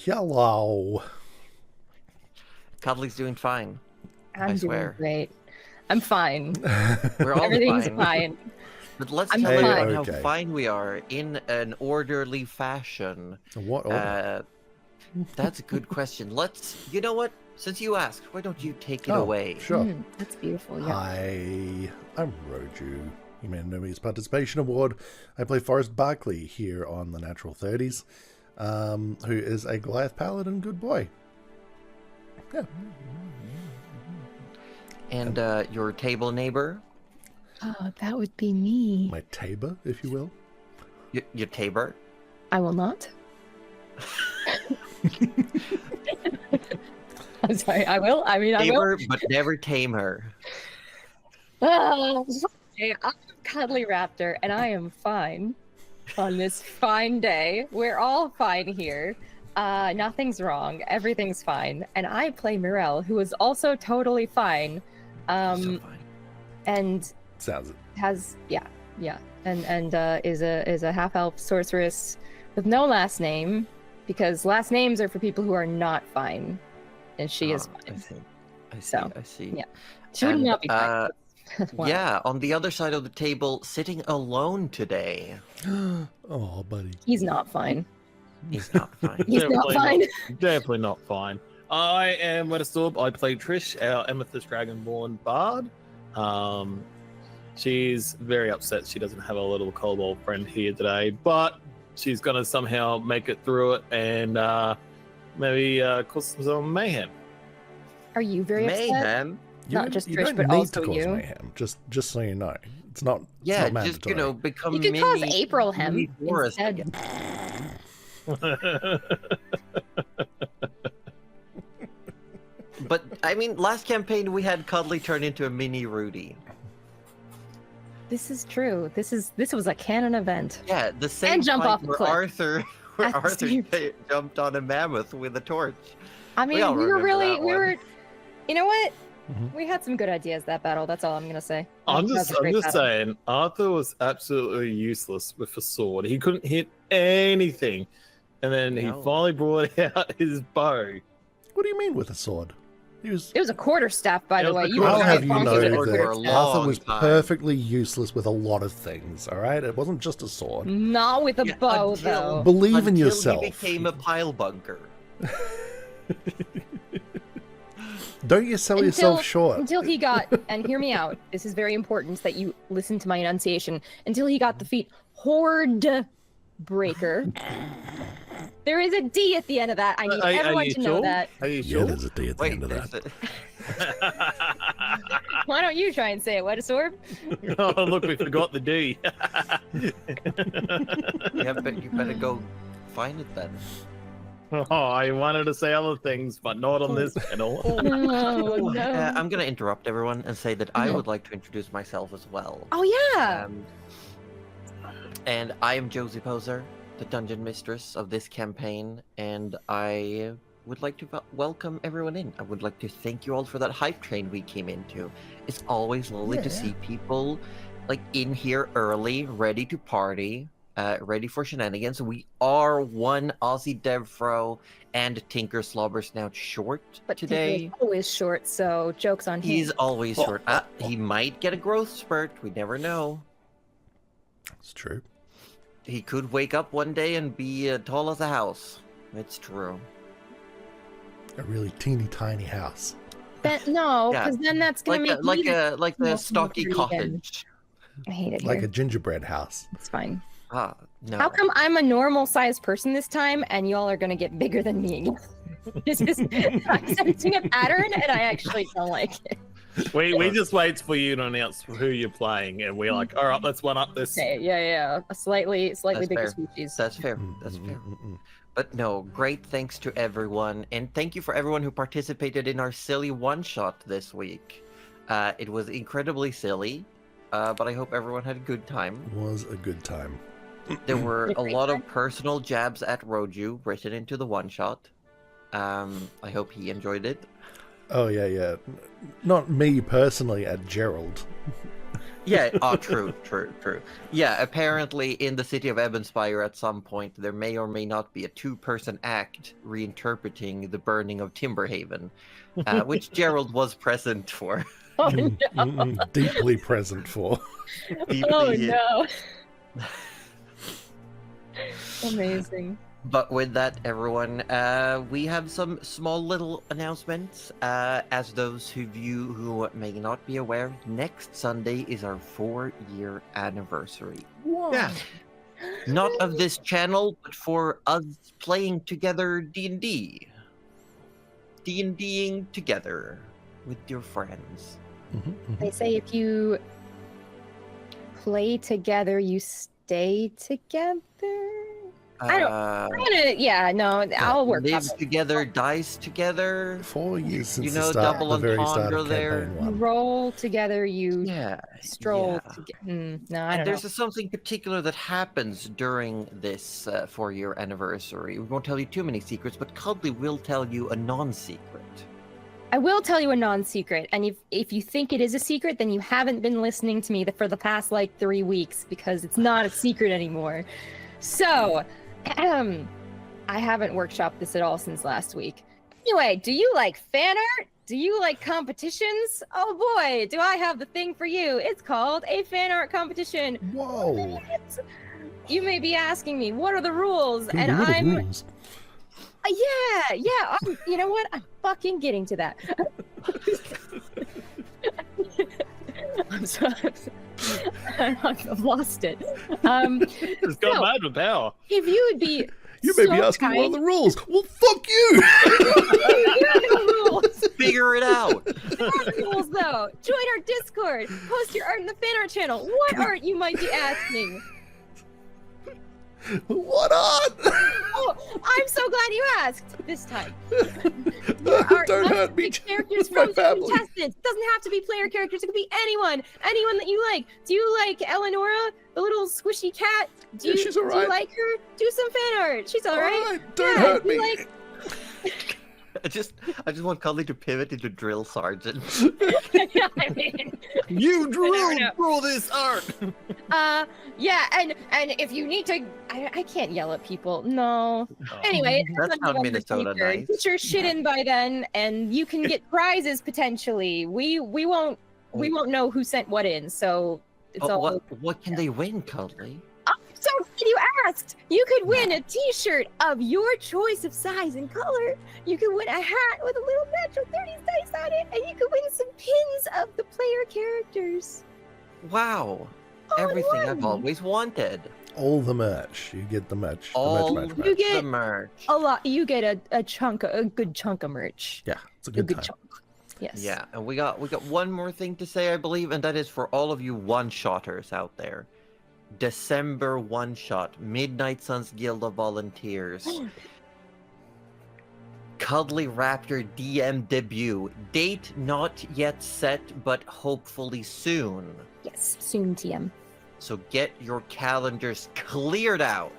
Hello. Cuddly's doing fine. I'm doing great. I'm fine. We're all Everything's fine. fine. But let's I'm tell fine. everyone how fine we are in an orderly fashion. What order? That's a good question. You know what? Since you asked, why don't you take it away? Sure. That's beautiful. Yeah. Hi, I'm Roju. You may know me as Participation Award. I play Forrest Barkley here on the Natural 30s, who is a Goliath Paladin good boy. Yeah. And your table neighbor? Oh, that would be me. My Tabor, if you will. Your tabor? I will not. I'm sorry, I will. I mean, Tabor, I will. but never tame her. Okay, I'm Cuddly Raptor, and I am fine on this fine day. We're all fine here. Nothing's wrong. Everything's fine. And I play Mirelle, who is also totally fine. So fine. And sounds it. And is a half-elf sorceress with no last name, because last names are for people who are not fine, and she is fine. I see. Yeah, she would not be fine. Wow. Yeah, on the other side of the table, sitting alone today. Oh, buddy. He's not fine. He's not fine. He's not fine. Definitely not fine. I am Weatherstorb. I play Trish, our Amethyst Dragonborn bard. She's very upset she doesn't have a little kobold friend here today, but she's going to somehow make it through it and maybe cause some mayhem. Are you very upset? Mayhem? Not just you Trish, don't but need also to cause you. mayhem. Just so you know, it's not. Yeah, it's not just mandatory. become. You could cause April hem mini forest instead. But I mean, last campaign we had Cuddly turn into a mini Rudy. This is true. This was a canon event. Yeah, the same And jump fight off a where cliff. Arthur That's jumped on a mammoth with a torch. I mean, all we were remember really, that we one. were. You know what? Mhm. We had some good ideas that battle. That's all I'm gonna say. I'm That was just a great battle. saying, Arthur was absolutely useless with a sword. He couldn't hit anything, and then he No. finally brought out his bow. What do you mean with a sword? He was. It was a quarterstaff, by It the was way. a You I'll were have very you funky know with a for a quarterstaff. long Arthur was time. perfectly useless with a lot of things. All right, it wasn't just a sword. Not with a Yeah, bow, until- though. Believe in Until yourself. He became a pile bunker. Don't you sell yourself short. Until he got, and hear me out, this is very important that you listen to my enunciation, until he got the feat Horde Breaker. There is a D at the end of that. I need everyone you to know sure? that. Are you Yeah, sure? there's a D at the Wait, end of there's that. Why don't you try and say it, Weatherstorb? Oh, look, we forgot the D. Yeah, but you better go find it then. Oh, I wanted to say other things, but not on this panel. Oh, no. I'm going to interrupt everyone and say that I would like to introduce myself as well. Oh, yeah. And I am Josie Poser, the Dungeon Mistress of this campaign, and I would like to welcome everyone in. I would like to thank you all for that hype train we came into. It's always lovely to see people like in here early, ready to party, ready for shenanigans. We are one Aussie Devfro and Tinker Slobber Snout short But today. Tinker's always short, so joke's on him. He's always short. He might get a growth spurt. We never know. It's true. He could wake up one day and be tall as a house. It's true. A really teeny tiny house. No, Yeah. because then that's gonna Like make like me the most more stocky pretty cottage. I hate it Like here. a gingerbread house. It's fine. Ah, no. How come I'm a normal sized person this time and y'all are gonna get bigger than me? This is I'm sensing a pattern and I actually don't like it. We just wait for you to announce who you're playing, and we're like, all right, let's one up this. Okay, yeah. A slightly That's bigger fair. species. That's fair. That's fair. But no, great thanks to everyone, and thank you for everyone who participated in our silly one-shot this week. It was incredibly silly, but I hope everyone had a good time. Was a good time. There were a lot of personal jabs at Roju written into the one-shot. I hope he enjoyed it. Oh yeah. Not me personally, at Gerald. Yeah, oh, true. Yeah, apparently in the city of Ebonspire at some point, there may or may not be a two-person act reinterpreting the burning of Timberhaven, which Gerald was present for. Oh no! Deeply present for. Oh no! Amazing. But with that, everyone, we have some small little announcements. As those of you who may not be aware, next Sunday is our 4-year anniversary. Wow. Yeah. Not of this channel, but for us playing together D&D. D&Ding together with your friends. They say if you play together, you stay together. I'll work on Live it. together, dies together. 4 years since You know, the start, double the very start entendre of there. campaign You 1. roll together, you Yeah. stroll yeah. together. No, I And don't know. there's something particular that happens during this 4-year anniversary. We won't tell you too many secrets, but Cuddly will tell you a non-secret. I will tell you a non-secret, and if you think it is a secret, then you haven't been listening to me for the past 3 weeks, because it's not a secret anymore. So, I haven't workshopped this at all since last week. Anyway, do you like fan art? Do you like competitions? Oh boy, do I have the thing for you. It's called a fan art competition. Whoa. You may be asking me, what are the rules? What And are the I'm rules? you know what? I'm fucking getting to that. I'm sorry. I've lost it. It's gone So- mad with power. If you would be You may be so asking what are kind- the rules. Well, fuck you! There are no rules. Figure it out! There are rules, though. Join our Discord. Post your art in the fan art channel. What art, you might be asking? What on? Oh, I'm so glad you asked this time. Art Don't must hurt me. be characters It's my from family. Quintessence. It doesn't have to be player characters. It could be anyone that you like. Do you like Eleonora, the little squishy cat? Do Yeah, you, she's Do alright. you like her? Do some fan art. She's all right. Don't Yeah, hurt you me. like- I just want Cuddly to pivot into drill sergeant. I mean, You never know. drew this art. yeah, and if you need to, I can't yell at people. No. Anyway, it's That's on not November Minnesota 23rd. nice. Get your shit in by then, and you can get prizes potentially. We won't know who sent what in, so it's But all. what can they win, Cuddly? I'm so glad you asked. You could win a T-shirt of your choice of size and color. You could win a hat with a little natural 30s dice on it, and you could win some pins of the player characters. Wow. All in Everything I've one. always wanted. All the merch. You get the merch. All The merch. You get- the merch. A lot. You get a good chunk of merch. Yeah, it's a A good good time. chunk. Yes. Yeah, and we got one more thing to say, I believe, and that is for all of you one-shotters out there. December one-shot, Midnight Suns Guild of Volunteers. Cuddly Raptor DM debut. Date not yet set, but hopefully soon. Yes. Soon, TM. So get your calendars cleared out.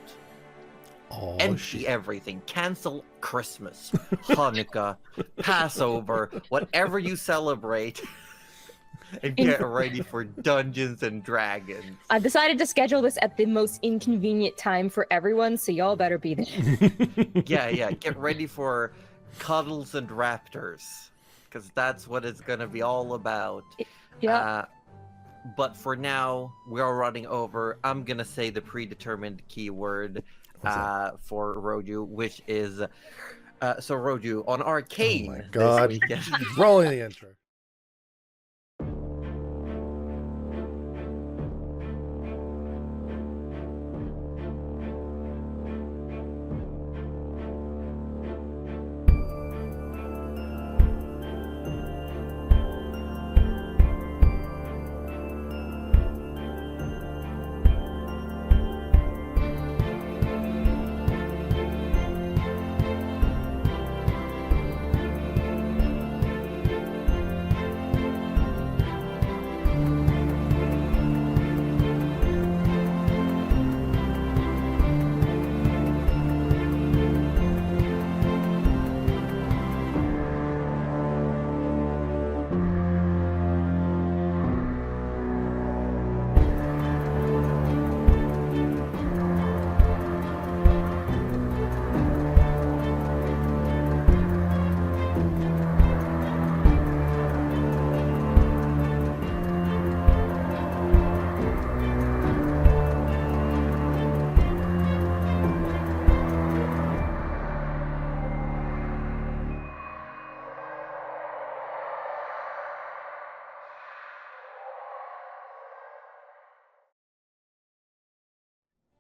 Oh, Empty shit. everything. Cancel Christmas, Hanukkah, Passover, whatever you celebrate. And get ready for Dungeons and Dragons. I've decided to schedule this at the most inconvenient time for everyone, so y'all better be there. Yeah. Get ready for Cuddles and Raptors. Because that's what it's going to be all about. Yeah. But for now, we're running over. I'm going to say the predetermined keyword for Roju, which is... so Roju, on Arcane Oh my God. this weekend... Rolling the intro.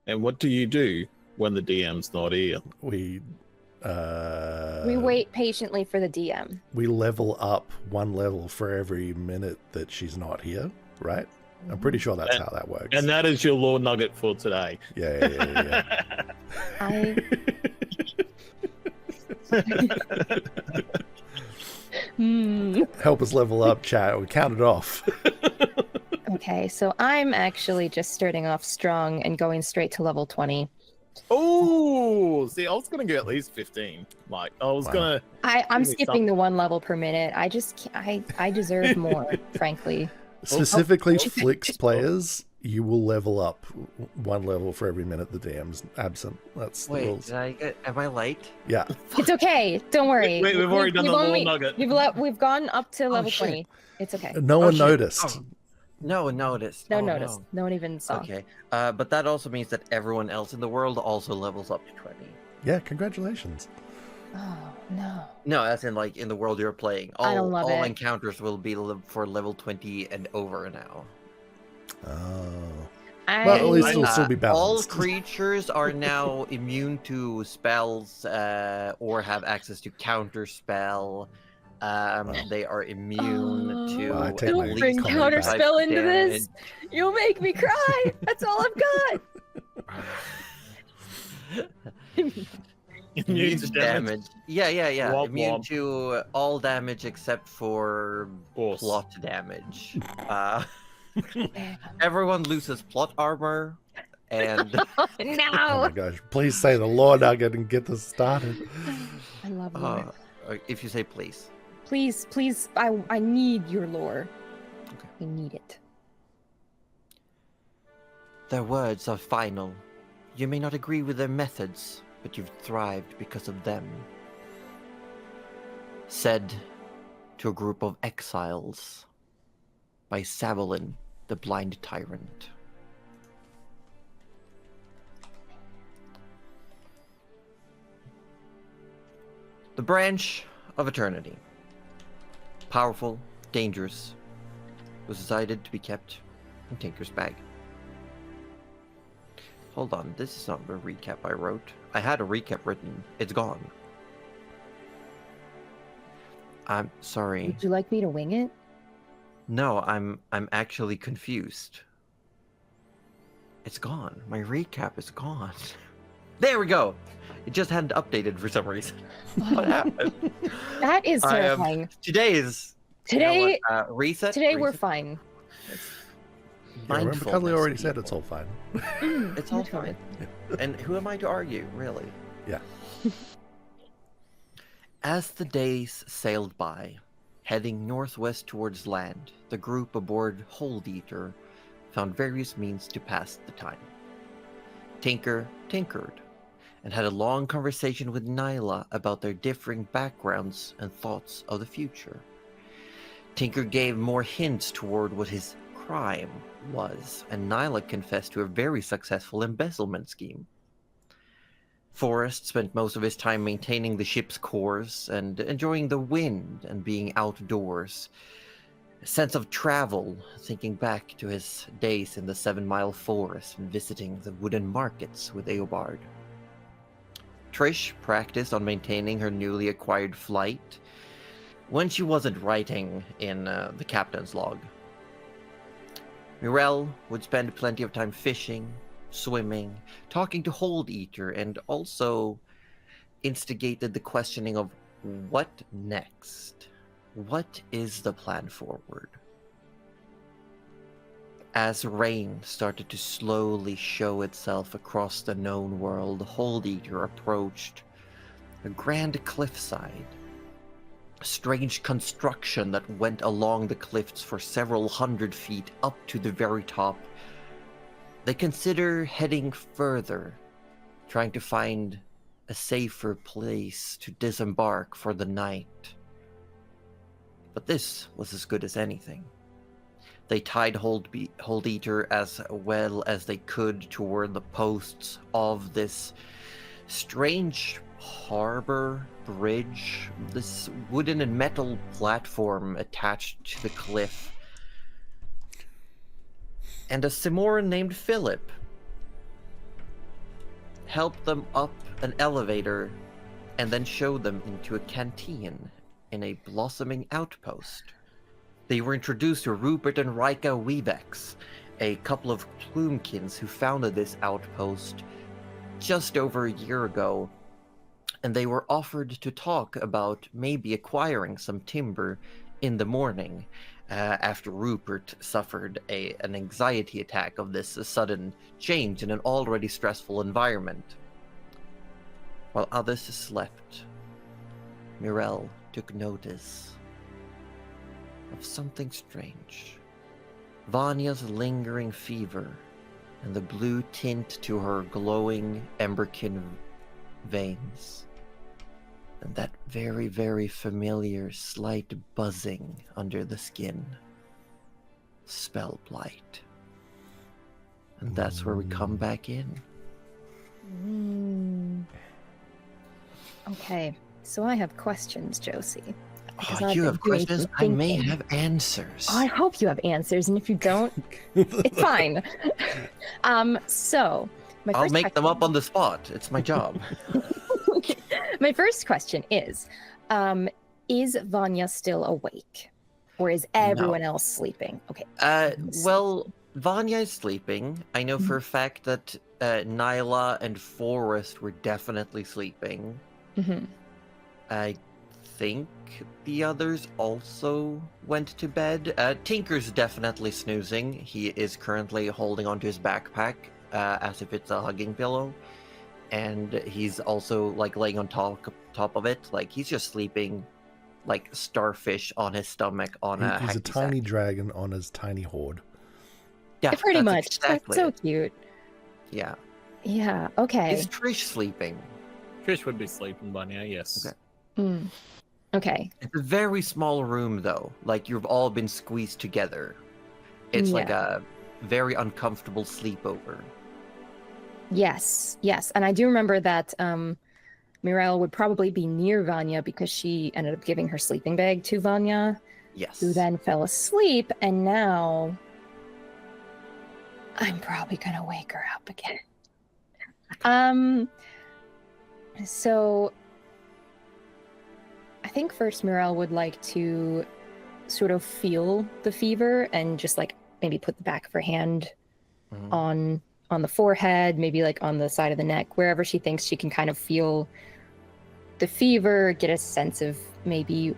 And what do you do when the DM's not here? We wait patiently for the DM. We level up 1 level for every minute that she's not here, right? I'm pretty sure that's how that works. And that is your lore nugget for today. Yeah. Help us level up, chat. We count it off. Okay, so I'm actually just starting off strong and going straight to level 20. Oh, see, I was gonna get at least 15. Like, I was gonna. I'm skipping the 1 level per minute. I just I deserve more, frankly. Specifically, Flicks players, you will level up 1 level for every minute the DM's absent. That's the rules. Am I late? Yeah. It's okay. Don't worry. Wait, we've already done the lore nugget. We've gone up to level 20. It's okay. No one noticed. No one noticed. No Oh, one noticed. No one even saw. Okay, but that also means that everyone else in the world also levels up to 20. Yeah, congratulations. Oh no. No, as in like in the world you're playing. I don't love all it. encounters will be for level 20 and over now. Oh. Well, at least it'll still be balanced. All creatures are now immune to spells or have access to counter spell. They are immune to. Well, I take Don't my bring comment counter back. spell into this. You'll make me cry. That's all I've got. Immune to damage. Yeah. Womp Immune womp. to all damage except for Force. plot damage. Everyone loses plot armor, and Oh Oh no. my gosh. Please say the lore nugget and get this started. I love lore. if you say please. Please, I need your lore. Okay. I need it. Their words are final. You may not agree with their methods, but you've thrived because of them. Said to a group of exiles by Savalin, the blind tyrant. The branch of eternity. Powerful, dangerous, was decided to be kept in Tinker's bag. Hold on, this is not the recap I wrote. I had a recap written. It's gone. I'm sorry. Would you like me to wing it? No, I'm actually confused. It's gone. My recap is gone. There we go. It just hadn't updated for some reason. What happened? That is terrifying. Today, reset. today we're reset. fine. Yeah, remember, Cuddly already said it's all fine. It's all fine. And who am I to argue, really? Yeah. As the days sailed by, heading northwest towards land, the group aboard Hold Eater found various means to pass the time. Tinker tinkered, and had a long conversation with Nyla about their differing backgrounds and thoughts of the future. Tinker gave more hints toward what his crime was, and Nyla confessed to a very successful embezzlement scheme. Forrest spent most of his time maintaining the ship's course and enjoying the wind and being outdoors. A sense of travel, thinking back to his days in the 7 Mile Forest and visiting the wooden markets with Eobard. Trish practiced on maintaining her newly acquired flight when she wasn't writing in the captain's log. Mirel would spend plenty of time fishing, swimming, talking to Hold Eater, and also instigated the questioning of what next? What is the plan forward? As rain started to slowly show itself across the known world, Hold Eater approached a grand cliffside. A strange construction that went along the cliffs for several hundred feet up to the very top. They consider heading further, trying to find a safer place to disembark for the night. But this was as good as anything. They tied Hold Eater as well as they could toward the posts of this strange harbor bridge, this wooden and metal platform attached to the cliff. And a Simoran named Philip help them up an elevator, and then show them into a canteen in a blossoming outpost. They were introduced to Rupert and Rika Weebex, a couple of Plumekins who founded this outpost just over a year ago, and they were offered to talk about maybe acquiring some timber in the morning after Rupert suffered an anxiety attack of this sudden change in an already stressful environment. While others slept, Mirel took notice of something strange. Vanya's lingering fever and the blue tint to her glowing emberkin veins. And that very, very familiar slight buzzing under the skin. Spell blight. And that's where we come back in. Okay, so I have questions, Josie. because I've you been have doing questions? some I may thinking. have answers. I hope you have answers, and if you don't, it's fine. So my I'll first make them question- up on the spot. It's my job. My first question is Vanya still awake? Or is everyone else sleeping? Okay. Well, Vanya is sleeping. I know for a fact that Nyla and Forrest were definitely sleeping. Mm-hmm. I think the others also went to bed. Tinker's definitely snoozing. He is currently holding onto his backpack as if it's a hugging pillow. And he's also like laying on top of it. Like he's just sleeping like starfish on his stomach on a He's a hacky tiny sack. dragon on his tiny hoard. Yeah, Pretty that's much. Exactly. That's so cute. Yeah. Yeah, okay. Is Trish sleeping? Trish would be sleeping by now, yes. Okay. Mm. Okay. It's a very small room, though. Like, you've all been squeezed together. It's like a very uncomfortable sleepover. Yes, yes. And I do remember that Mirel would probably be near Vanya because she ended up giving her sleeping bag to Vanya, Yes. who then fell asleep, and now I'm probably gonna wake her up again. So I think first Mirel would like to sort of feel the fever and just like maybe put the back of her hand Mhm. on the forehead, maybe like on the side of the neck, wherever she thinks she can kind of feel the fever, get a sense of maybe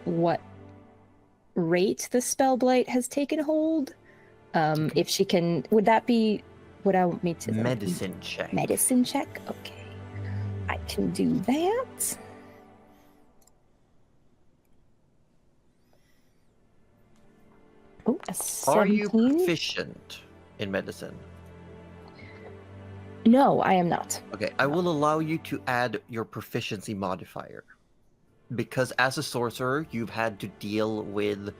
what rate the spell blight has taken hold. If she can, would that be what I want me to Medicine check. Medicine check? Okay. I can do that. Oh, a 17? Are you proficient in medicine? No, I am not. Okay, I will allow you to add your proficiency modifier. Because as a sorcerer, you've had to deal with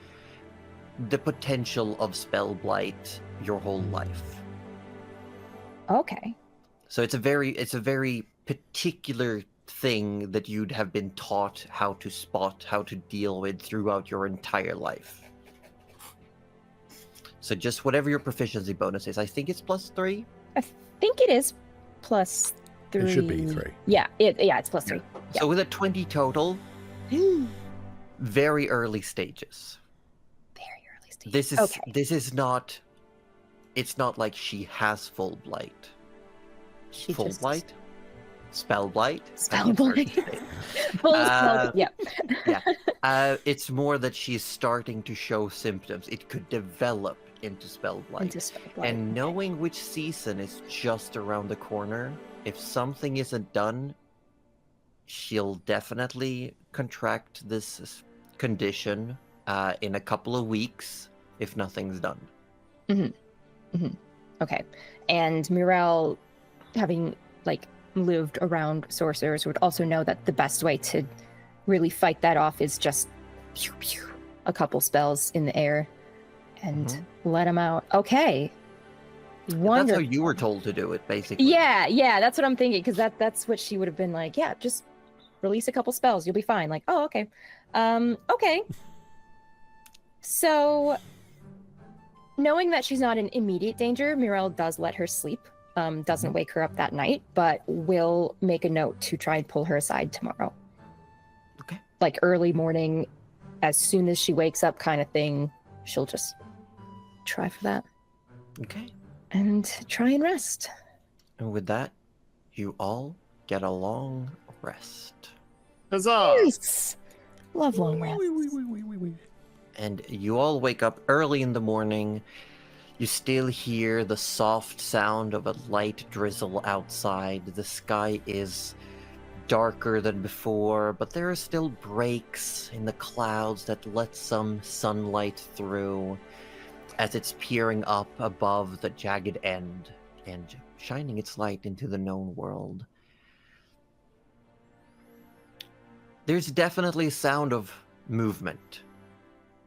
the potential of spell blight your whole life. Okay. So it's a very particular thing that you'd have been taught how to spot, how to deal with throughout your entire life. So just whatever your proficiency bonus is, I think it's +3. I think it is +3. It should be 3. Yeah, it's +3. So with a 20 total, very early stages. Very early stage. This is okay. this is not. It's not like she has full blight. She Full just- blight, spell blight, Spell I guess hard to blight. say. Full spell. Yeah. It's more that she's starting to show symptoms. It could develop into spell blight. Into spell blight. And knowing which season is just around the corner, if something isn't done, she'll definitely contract this condition in a couple of weeks if nothing's done. Okay. And Mirel, having like lived around sorcerers, would also know that the best way to really fight that off is just pew, pew, a couple spells in the air and let them out. Okay. Wonderful. That's how you were told to do it, basically. Yeah, that's what I'm thinking, because that's what she would have been like. Yeah, just release a couple spells, you'll be fine. Like, oh, okay. Okay. So, knowing that she's not in immediate danger, Mirel does let her sleep doesn't wake her up that night, but will make a note to try and pull her aside tomorrow. Okay. Like early morning, as soon as she wakes up kind of thing, she'll just try for that. Okay. And try and rest. And with that, you all get a long rest. Huzzah! Nice. Love long rest. And you all wake up early in the morning. You still hear the soft sound of a light drizzle outside. The sky is darker than before, but there are still breaks in the clouds that let some sunlight through as it's peering up above the jagged end and shining its light into the known world. There's definitely a sound of movement.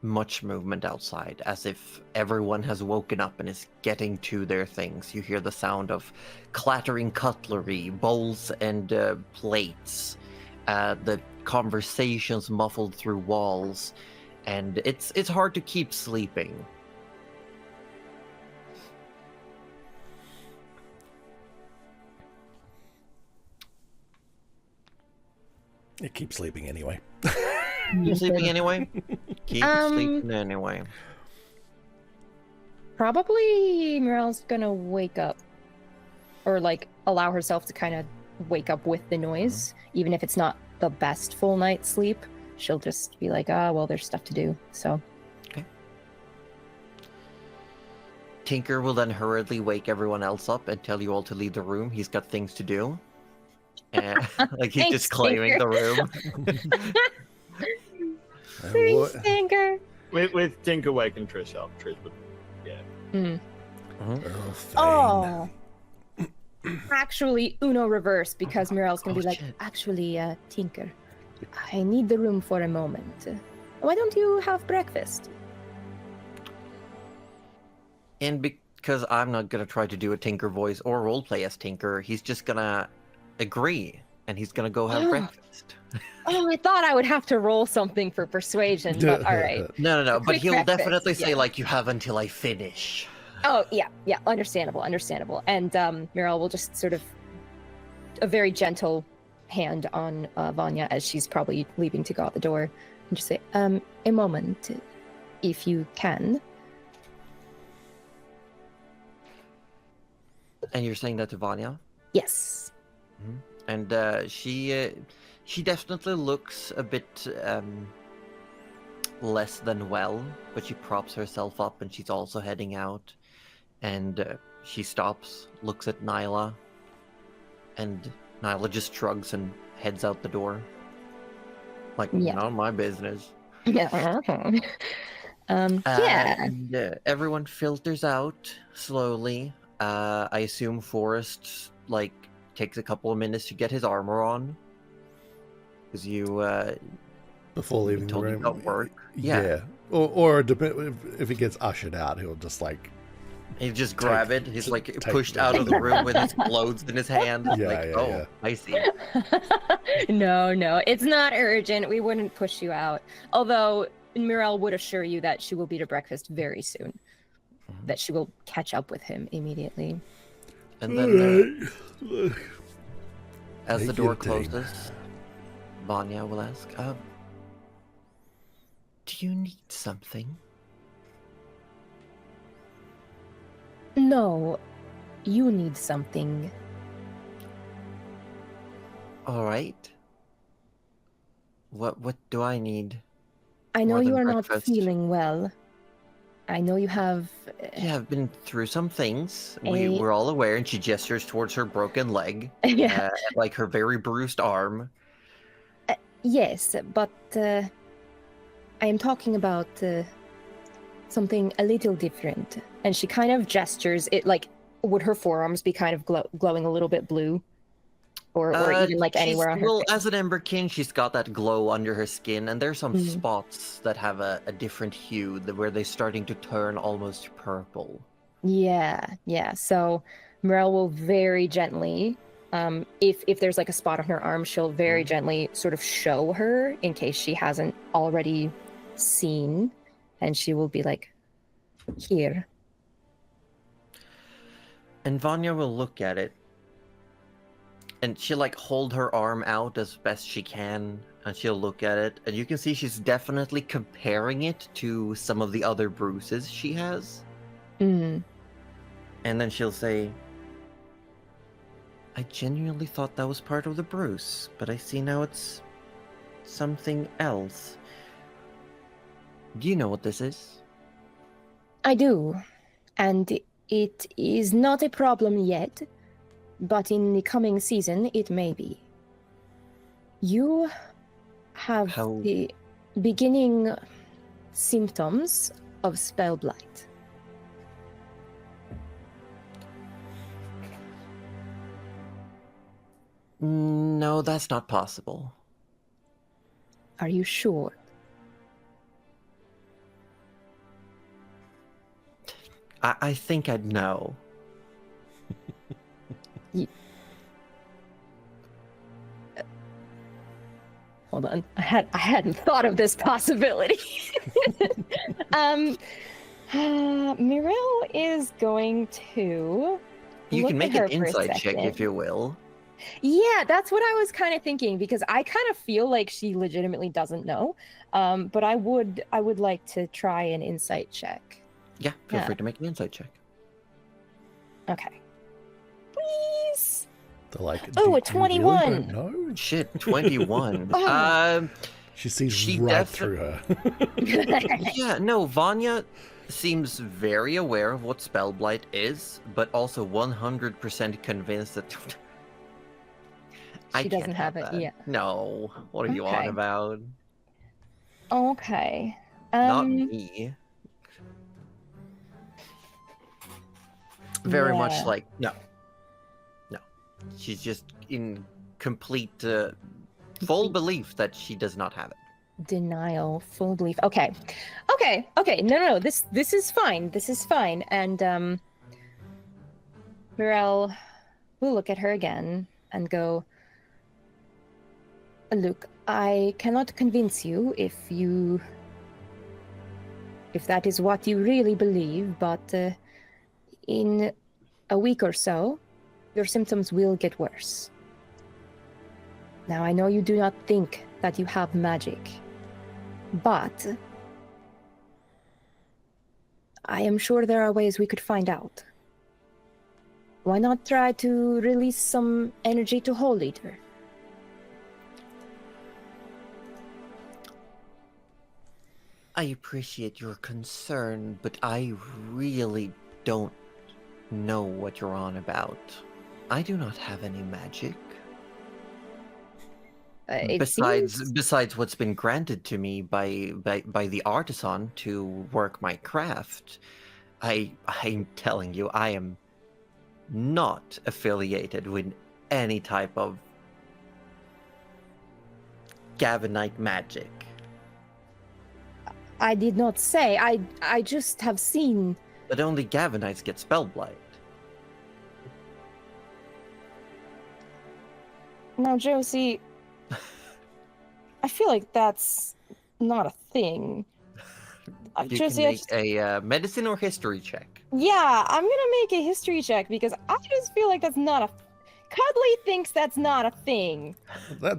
Much movement outside, as if everyone has woken up and is getting to their things. You hear the sound of clattering cutlery, bowls and plates, the conversations muffled through walls, and it's hard to keep sleeping. It keeps sleeping anyway. You sleeping anyway? Keep sleeping anyway. Probably Morel's gonna wake up. Or like allow herself to kind of wake up with the noise. Even if it's not the best full night's sleep. She'll just be like, well, there's stuff to do. So Okay. Tinker will then hurriedly wake everyone else up and tell you all to leave the room. He's got things to do. And like he's Thanks, just claiming the room. Thanks, Tinker. With Tinker waking Trish up, Trish would, Oh. Actually, Uno reverse, because Morel's gonna be like, shit. actually, Tinker, I need the room for a moment. Why don't you have breakfast? And because I'm not gonna try to do a Tinker voice or roleplay as Tinker, he's just gonna agree, and he's gonna go have breakfast. Oh, I thought I would have to roll something for persuasion, but all right. No. But Quick he'll breakfast, definitely say yeah. like, "You have until I finish." Oh, yeah, understandable. And Mirel will just sort of a very gentle hand on Vanya as she's probably leaving to go out the door, and just say, a moment, if you can. And you're saying that to Vanya? Yes. And she definitely looks a bit less than well, but she props herself up and she's also heading out. And she stops, looks at Nyla, and Nyla just shrugs and heads out the door. Like, Yeah. not my business. Yeah. And everyone filters out slowly. I assume Forrest, like, takes a couple of minutes to get his armor on. Because you, before leaving the told you room. about work. Yeah. Or if he gets ushered out, he'll just like. He just grab it. He's like take pushed the- out of the room with his clothes in his hand. Yeah, Like, yeah, oh, yeah. I see. No, it's not urgent. We wouldn't push you out. Although Mirel would assure you that she will be to breakfast very soon. That she will catch up with him immediately. And then, as the Take door your time. closes, Vanya will ask, do you need something? No, you need something. All right. What do I need? I know More you than are not breakfast. feeling well. I know you have. Yeah, I've been through some things. A- We're all aware, and she gestures towards her broken leg, Yeah. like her very bruised arm. Yes, but I am talking about something a little different. And she kind of gestures. It like would her forearms be kind of glowing a little bit blue, or even like anywhere on her Well, face? as an Emberkin, she's got that glow under her skin, and there's some Mhm. spots that have a different hue, where they're starting to turn almost purple. Yeah. So Morel will very gently, if there's like a spot on her arm, she'll very gently sort of show her in case she hasn't already seen, and she will be like, "Here." And Vanya will look at it. And she'll like hold her arm out as best she can. And she'll look at it. And you can see she's definitely comparing it to some of the other bruises she has. Mm. And then she'll say, I genuinely thought that was part of the bruise, but I see now it's something else. Do you know what this is? I do. And it is not a problem yet, but in the coming season it may be. You have How- the beginning symptoms of spell blight. No, that's not possible. Are you sure? I think I'd know. Hold on. I hadn't thought of this possibility. Mirel is going to You look can make at her an for a insight check second. if you will. Yeah, that's what I was kind of thinking, because I kind of feel like she legitimately doesn't know. But I would like to try an insight check. Yeah, feel Yeah. free to make an insight check. Okay. Please. They're like, Oh, "Do a you 21. Really don't know? Shit, 21. Oh. She sees She right through her. Yeah, no, Vanya seems very aware of what Spellblight is, but also 100% convinced that She doesn't can't have it, that. yeah. No, what are you on Okay. about? Okay. Not me. Very much yeah. like, no. She's just in complete, full belief that she does not have it. Denial, full belief. Okay. No. This is fine. This is fine. And Mirel will look at her again and go, look, I cannot convince you if that is what you really believe, but in a week or so, your symptoms will get worse. Now, I know you do not think that you have magic, but I am sure there are ways we could find out. Why not try to release some energy to Hole Eater? I appreciate your concern, but I really don't know what you're on about. I do not have any magic. It Besides seems... besides what's been granted to me by the artisan to work my craft, I'm telling you, I am not affiliated with any type of Gavinite magic. I did not say. I just have seen... But only Gavinites get spellblight. Now, Josie, I feel like that's not a thing. You Josie, can make a medicine or history check. yeah, I'm gonna make a history check because I just feel like that's not a... Cuddly thinks that's not a thing.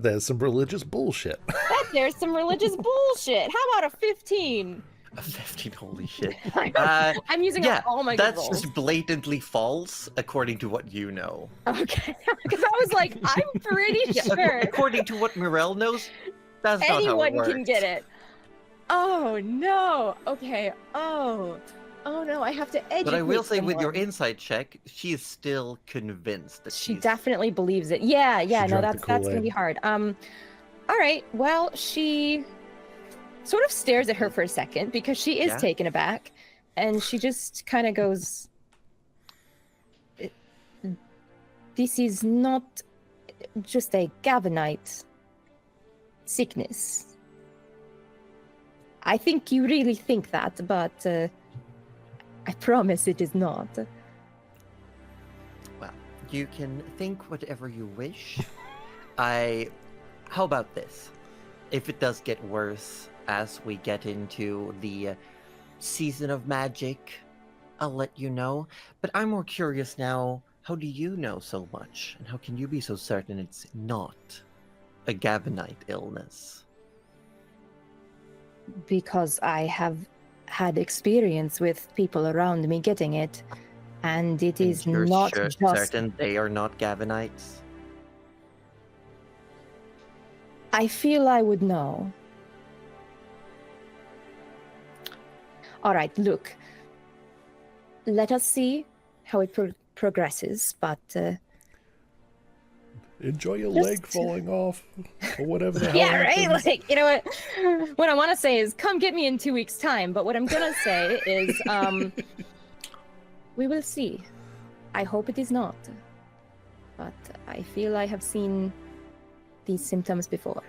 There's some religious bullshit. There's some religious bullshit. How about a 15? A 15, holy shit. I'm using Yeah, all my good that's rolls. just blatantly false, according to what you know. Okay, because I was like, I'm pretty sure According to what Mirel knows, that's not how it anyone works. can get it. Oh no. Okay. Oh no. I have to educate. But I will say, with your someone. insight check, she is still convinced that She she's... definitely believes it. Yeah. No, drank the that's gonna Kool-Aid. be hard. All right. Well, she sort of stares at her for a second because she is Yeah. taken aback, and she just kind of goes, "This is not just a Gavinite sickness. I think you really think that, but I promise it is not." Well, you can think whatever you wish. How about this? If it does get worse as we get into the season of magic, I'll let you know. But I'm more curious now, how do you know so much? And how can you be so certain it's not a Gabonite illness? Because I have had experience with people around me getting it, and it And is you're not sure, just. certain they are not Gabonites? I feel I would know. All right, look. Let us see how it progresses, but Enjoy your Just- leg falling off, or whatever the hell yeah, right. happens. Like, you know what? What I want to say is, come get me in 2 weeks' time. But what I'm gonna say is, we will see. I hope it is not, but I feel I have seen these symptoms before,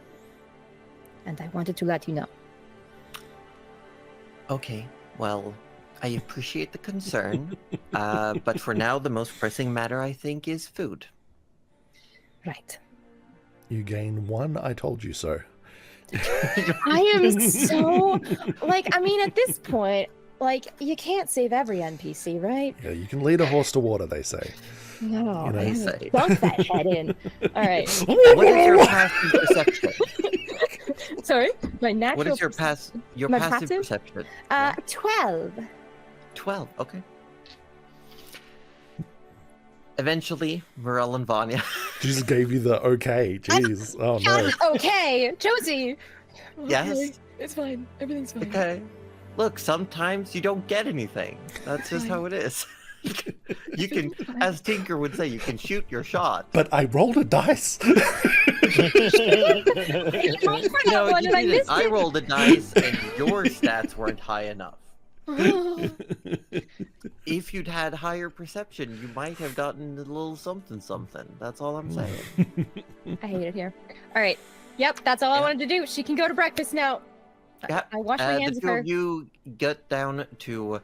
and I wanted to let you know. Okay, well, I appreciate the concern, but for now, the most pressing matter, I think, is food. Right. You gain 1 I told you so. I am so I mean, at this point, you can't save every NPC, right? Yeah, you can lead a horse to water, they say. No, You know. I I say. dunk that head in. All right. What is your passive perception? Sorry, my natural. What is your my passive passive? perception? Yeah. 12. 12, okay. Eventually, Morel and Vanya. She just gave you the okay. Jeez. Oh no. Okay, Josie. Yes? Okay, it's fine. Everything's fine. Okay. Look, sometimes you don't get anything. That's just how it is. You can, as Tinker would say, you can shoot your shot. But I rolled a dice. I rolled for that No, one you and I didn't. missed I it. rolled a dice, and your stats weren't high enough. If you'd had higher perception, you might have gotten a little something something. That's all I'm saying. I hate it here. All right. Yep, that's all I Yeah. wanted to do. She can go to breakfast now. Yeah, I wash my hands the of two her. of you get down to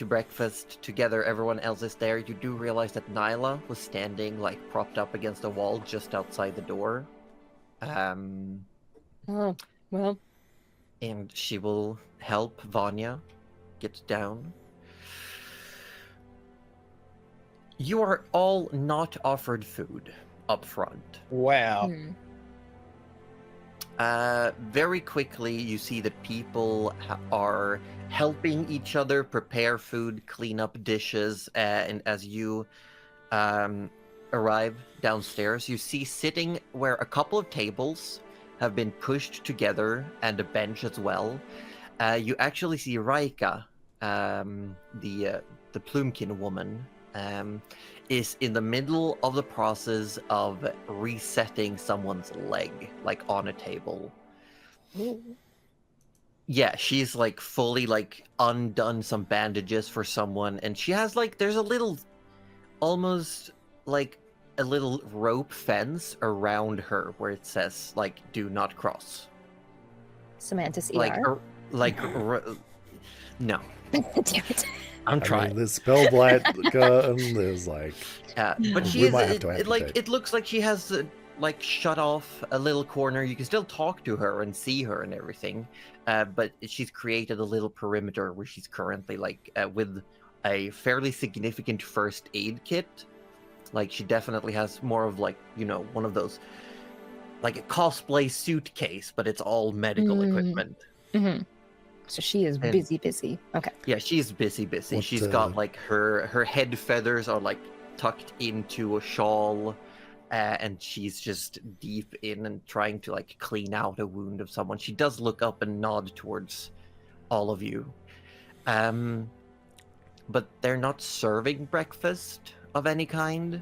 breakfast together. Everyone else is there. You do realize that Nyla was standing like propped up against a wall just outside the door. Oh, well. And she will help Vanya get down. You are all not offered food up front. Wow. Hmm. Very quickly, you see that people are helping each other prepare food, clean up dishes, and as you arrive downstairs, you see sitting where a couple of tables have been pushed together and a bench as well. You actually see Raika, the Plumekin woman, is in the middle of the process of resetting someone's leg, like on a table. Ooh. Yeah, she's like fully like undone some bandages for someone, and she has like there's a little, almost like a little rope fence around her where it says like "Do not cross." Sammantis Like, ER. no, Damn it. I'm I trying. mean, there's Spellblight and there's like But she We is might have it, to it, like amputate. it looks like she has like shut off a little corner. You can still talk to her and see her and everything, but she's created a little perimeter where she's currently like with a fairly significant first aid kit. Like she definitely has more of like one of those like a cosplay suitcase, but it's all medical equipment. Mm-hmm. So she is And- busy. Okay. Yeah, she's busy. What, She's got like her head feathers are like tucked into a shawl, and she's just deep in and trying to like clean out a wound of someone. She does look up and nod towards all of you, but they're not serving breakfast of any kind.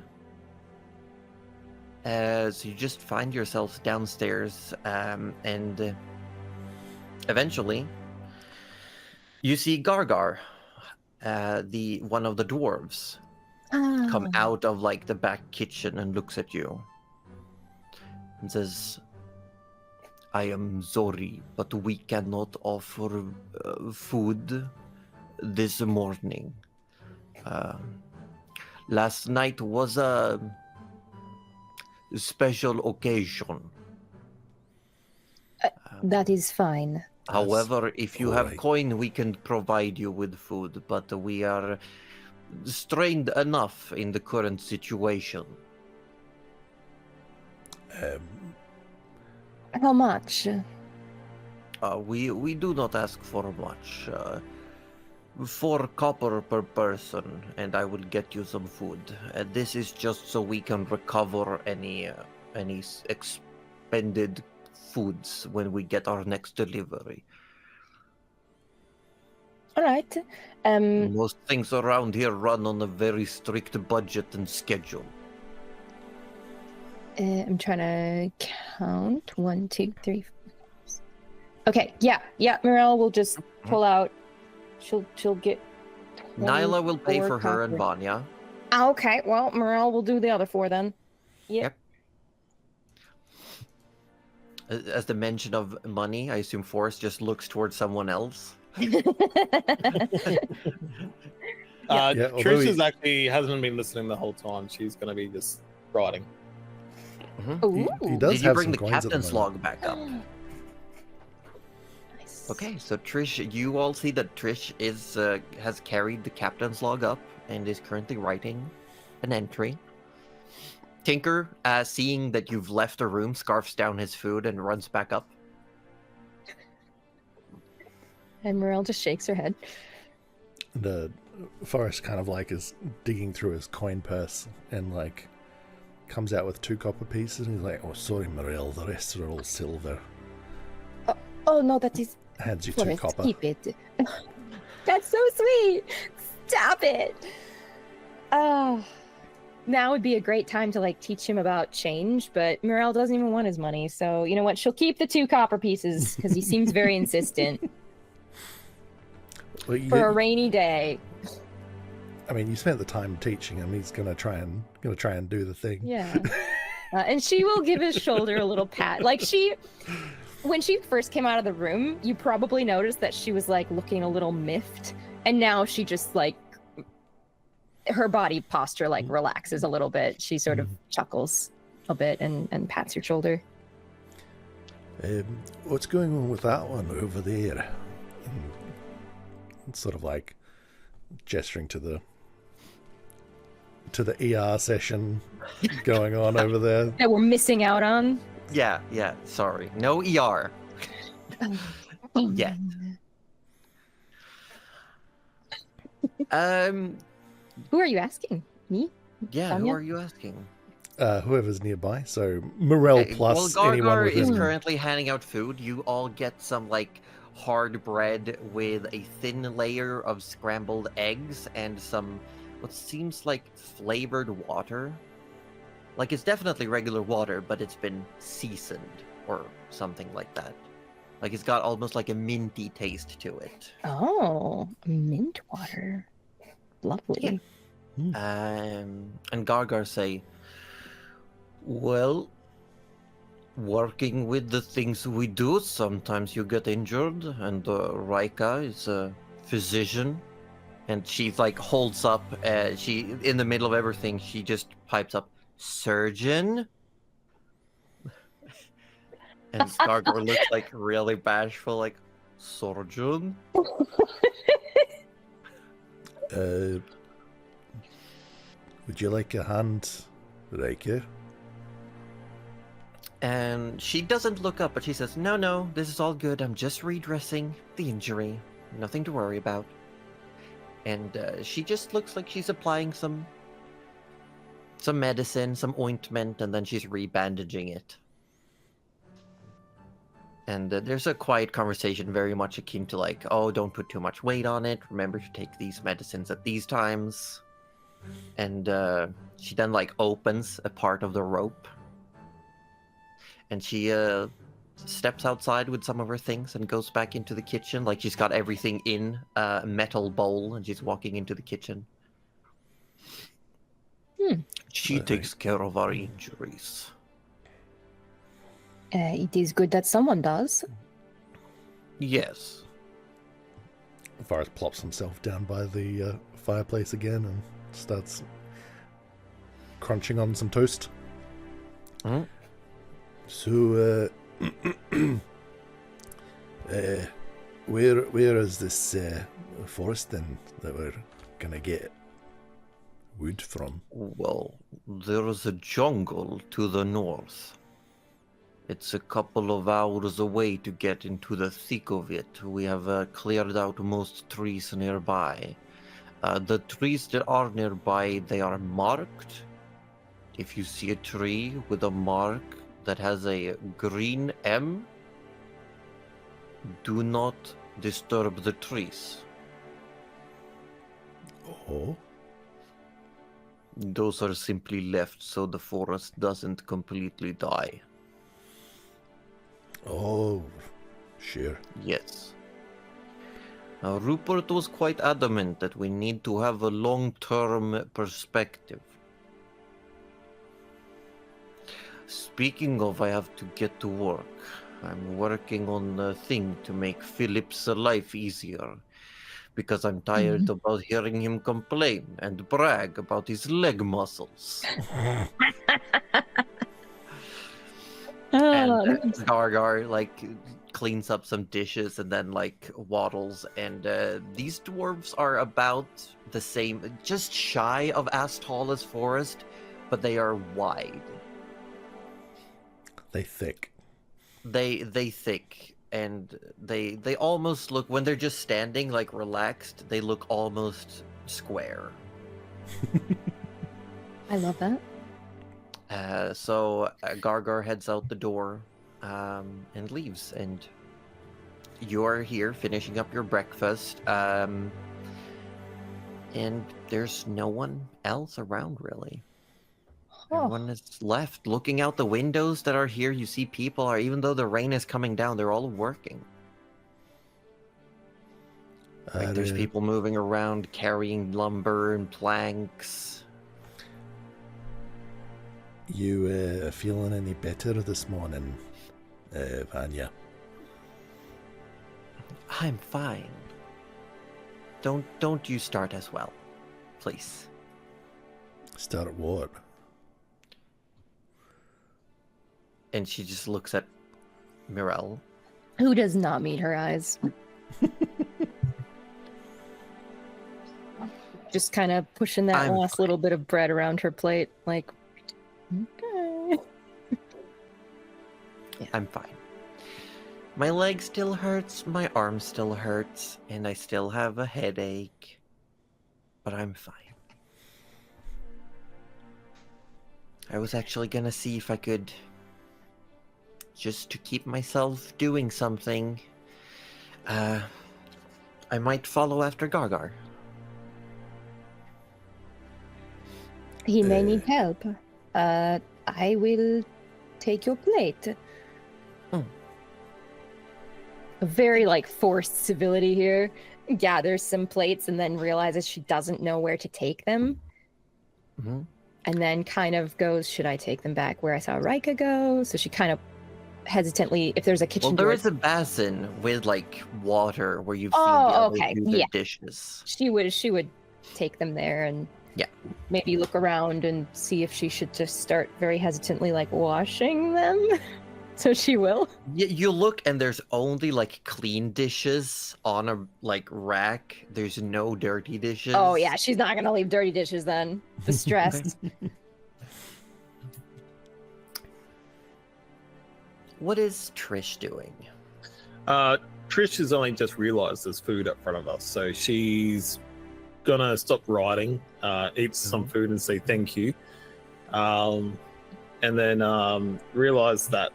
So you just find yourselves downstairs, and eventually you see Gargar, the one of the dwarves, come out of like the back kitchen and looks at you and says, "I am sorry, but we cannot offer food this morning. Last night was a special occasion." That is fine. However, if you have alright. coin, we can provide you with food, but we are strained enough in the current situation. How much? We do not ask for much. 4 copper per person, and I will get you some food. This is just so we can recover any expended foods when we get our next delivery. All right. Most things around here run on a very strict budget and schedule. I'm trying to count. 1, 2, 3, 4. Okay. Yeah. Morel will just pull out. She'll get. Nyla will pay 24 for her and copper. Vanya. Okay. Well, Morel will do the other 4 then. Yep. As the mention of money, I assume Forrest just looks towards someone else. although Trish actually hasn't been listening the whole time. She's going to be just writing. Ooh. He does Did you have bring some the coins at the captain's moment. log back up? Nice. Okay, so Trish, you all see that Trish is has carried the captain's log up and is currently writing an entry. Tinker, seeing that you've left the room, scarfs down his food and runs back up. And Morel just shakes her head. And Forrest kind of like is digging through his coin purse and like comes out with 2 copper pieces and he's like, "Oh, sorry, Morel, the rest are all silver." Oh no, that is. Hands you 2 Forrest, copper. keep it. That's so sweet. Stop it. Now would be a great time to like teach him about change, but Morel doesn't even want his money. So you know what? She'll keep the 2 copper pieces because he seems very insistent Well, you for a did- rainy day. I mean, you spent the time teaching him. He's gonna try and do the thing. Yeah. And she will give his shoulder a little pat. Like when she first came out of the room, you probably noticed that she was like looking a little miffed. And now she just like, her body posture like relaxes a little bit. She sort of chuckles a bit and pats your shoulder. What's going on with that one over there? Sort of like gesturing to the ER session going on over there. That we're missing out on. Yeah, sorry. No ER. Yet. Who are you asking? Me? Yeah, Vanya? who are you asking? Whoever's nearby. So Morel plus well, anyone Gargar is within. currently handing out food. You all get some like hard bread with a thin layer of scrambled eggs and some what seems like flavored water. Like it's definitely regular water, but it's been seasoned or something like that. Like it's got almost like a minty taste to it. Oh, mint water. Lovely. And Gargar say, well, working with the things we do, sometimes you get injured, and Raika is a physician, and she like holds up, she in the middle of everything, she just pipes up, surgeon? And Gargar looks like really bashful, like, surgeon? Would you like a hand, Raika? And she doesn't look up, but she says, no, this is all good. I'm just redressing the injury. Nothing to worry about. And she just looks like she's applying some medicine, some ointment, and then she's rebandaging it. And there's a quiet conversation very much akin to like, oh, don't put too much weight on it. Remember to take these medicines at these times. And she then like opens a part of the rope. And she steps outside with some of her things and goes back into the kitchen. Like she's got everything in a metal bowl and she's walking into the kitchen. She takes care of our injuries. It is good that someone does. Yes. Forrest plops himself down by the fireplace again and starts crunching on some toast. Mm-hmm. So, Where is this forest then that we're gonna get wood from? Well, there is a jungle to the north. It's a couple of hours away to get into the thick of it. We have cleared out most trees nearby. The trees that are nearby, they are marked. If you see a tree with a mark that has a green M, do not disturb the trees. Oh, Those are simply left so the forest doesn't completely die. oh, sure. Yes. Now, Rupert was quite adamant that we need to have a long-term perspective. Speaking of, I have to get to work. I'm working on a thing to make Philip's life easier. Because I'm tired about hearing him complain and brag about his leg muscles. And Gargar, cleans up some dishes and then, waddles. And these dwarves are about the same, just shy of as tall as Forrest, but they are wide. They thick. They thick. And they almost look, when they're just standing, relaxed, they look almost square. I love that. So Gargar heads out the door and leaves. And you're here finishing up your breakfast. And there's no one else around, really. Everyone is left looking out the windows that are here. You see people are, even though the rain is coming down, they're all working. There's people moving around carrying lumber and planks. You feeling any better this morning, Vanya? I'm fine. Don't you start as well, please. Start what? And she just looks at Mirel. Who does not meet her eyes? Just kind of pushing that last little bit of bread around her plate, okay. Yeah, I'm fine. My leg still hurts, my arm still hurts, and I still have a headache. But I'm fine. I was actually gonna see if I could, just to keep myself doing something, I might follow after Gargar. He may need help. I will take your plate. A very forced civility here. Gathers some plates and then realizes she doesn't know where to take them. Mm-hmm. And then kind of goes, should I take them back where I saw Rika go? So she kind of hesitantly, if there's a kitchen there door. is a basin with water where you've seen the others do their dishes. She would take them there and maybe look around and see if she should just start very hesitantly washing them. So she will. You look and there's only clean dishes on a rack. There's no dirty dishes. Oh yeah, she's not gonna leave dirty dishes then. Distressed. What is Trish doing? Trish has only just realized there's food up front of us, so she's gonna stop writing, eat some food and say thank you, and then realize that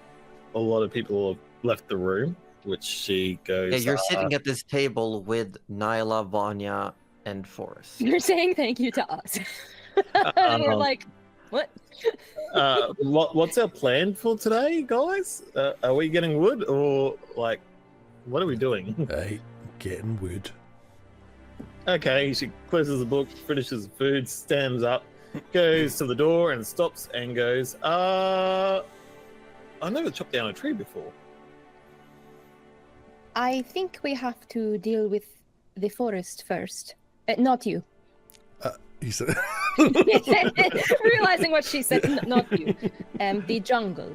a lot of people have left the room, which she goes... Yeah, you're sitting at this table with Nyla, Vanya, and Forrest. You're saying thank you to us. And we're like, what? What's our plan for today, guys? Are we getting wood, or what are we doing? Getting wood. Okay, she closes the book, finishes the food, stands up, goes to the door and stops and goes, I never chopped down a tree before. I think we have to deal with the forest first. Not you. He said... Realizing what she said, not you. The jungle.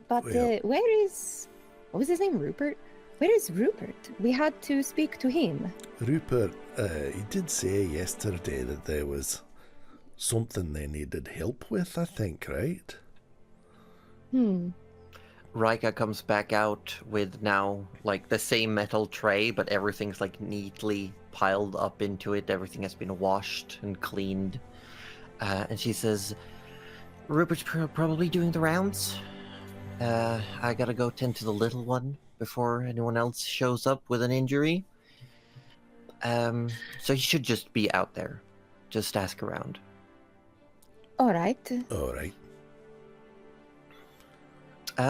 But Well- where is... What was his name? Rupert? Where is Rupert? We had to speak to him. Rupert, he did say yesterday that there was something they needed help with, I think, right? Rika comes back out with now like the same metal tray, but everything's like neatly piled up into it. Everything has been washed and cleaned. And she says, Rupert's probably doing the rounds. I gotta go tend to the little one before anyone else shows up with an injury. So he should just be out there. Just ask around. All right. All right.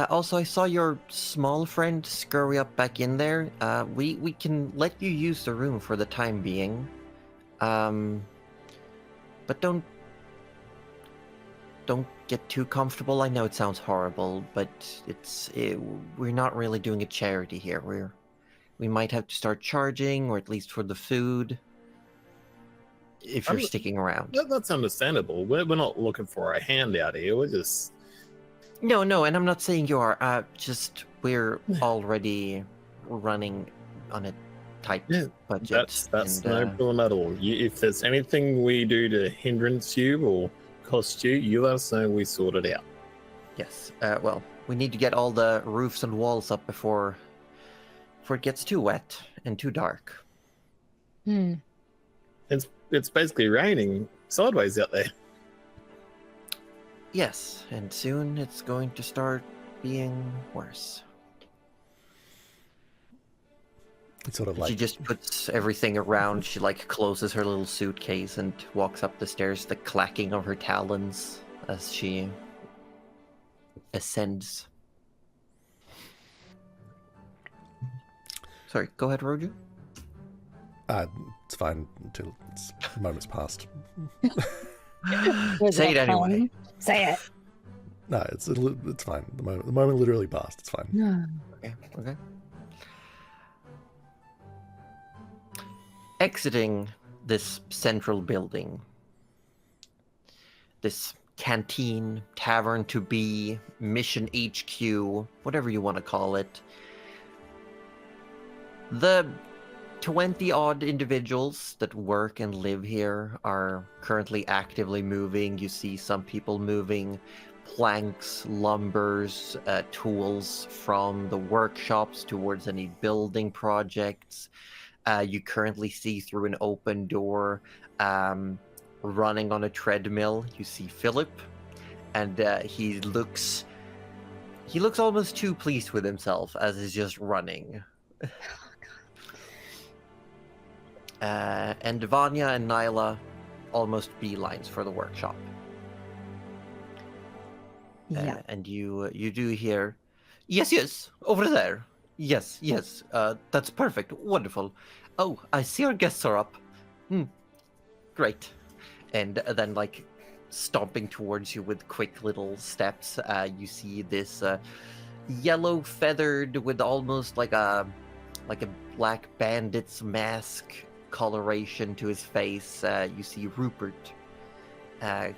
Also, I saw your small friend scurry up back in there. We can let you use the room for the time being. But don't get too comfortable. I know it sounds horrible, but we're not really doing a charity here. We might have to start charging, or at least for the food, if you're sticking around. That's understandable. We're not looking for a handout here. We're just... No, and I'm not saying you are. Just we're already running on a tight budget. That's no problem at all. If there's anything we do to hindrance you or cost you, you let us know. We sort it out. Yes. Well, we need to get all the roofs and walls up before it gets too wet and too dark. It's basically raining sideways out there. Yes, and soon it's going to start being worse. It's sort of like... She just puts everything around. She like closes her little suitcase and walks up the stairs, the clacking of her talons as she ascends. Sorry, go ahead, Roju. It's fine until the moment's passed. Say it anyway. Say it. No, it's fine. The moment literally passed. It's fine. Okay. Exiting this central building, this canteen, tavern to be, mission HQ, whatever you want to call it, the 20-odd individuals that work and live here are currently actively moving. You see some people moving planks, lumbers, tools from the workshops towards any building projects. You currently see through an open door, running on a treadmill. You see Philip, and he looks almost too pleased with himself as he's just running. And Vanya and Nyla almost beelines for the workshop. Yeah. And you do hear, yes, over there. Yes, that's perfect, wonderful. Oh, I see our guests are up. Great. And then, like, stomping towards you with quick little steps, you see this yellow feathered with almost like a black bandit's mask coloration to his face. You see Rupert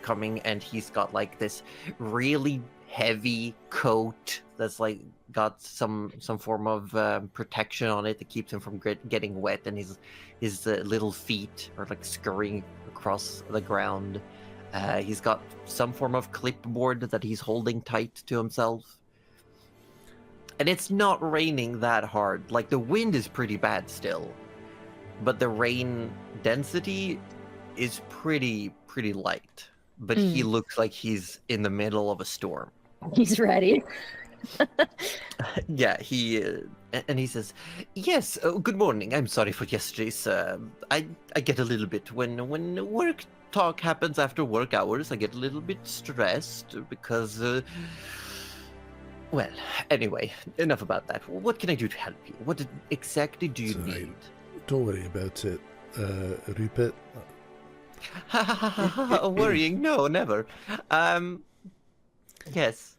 coming, and he's got like this really heavy coat that's like got some form of protection on it that keeps him from getting wet, and his little feet are like scurrying across the ground. He's got some form of clipboard that he's holding tight to himself. And it's not raining that hard. Like, the wind is pretty bad still, but the rain density is pretty light. But he looks like he's in the middle of a storm. He's ready. Yeah, and he says, yes, good morning. I'm sorry for yesterday's, I get a little bit, when work talk happens after work hours, I get a little bit stressed because, well, anyway, enough about that. What can I do to help you? What exactly do you need? Don't worry about it, Rupert. Worrying? No, never. Yes.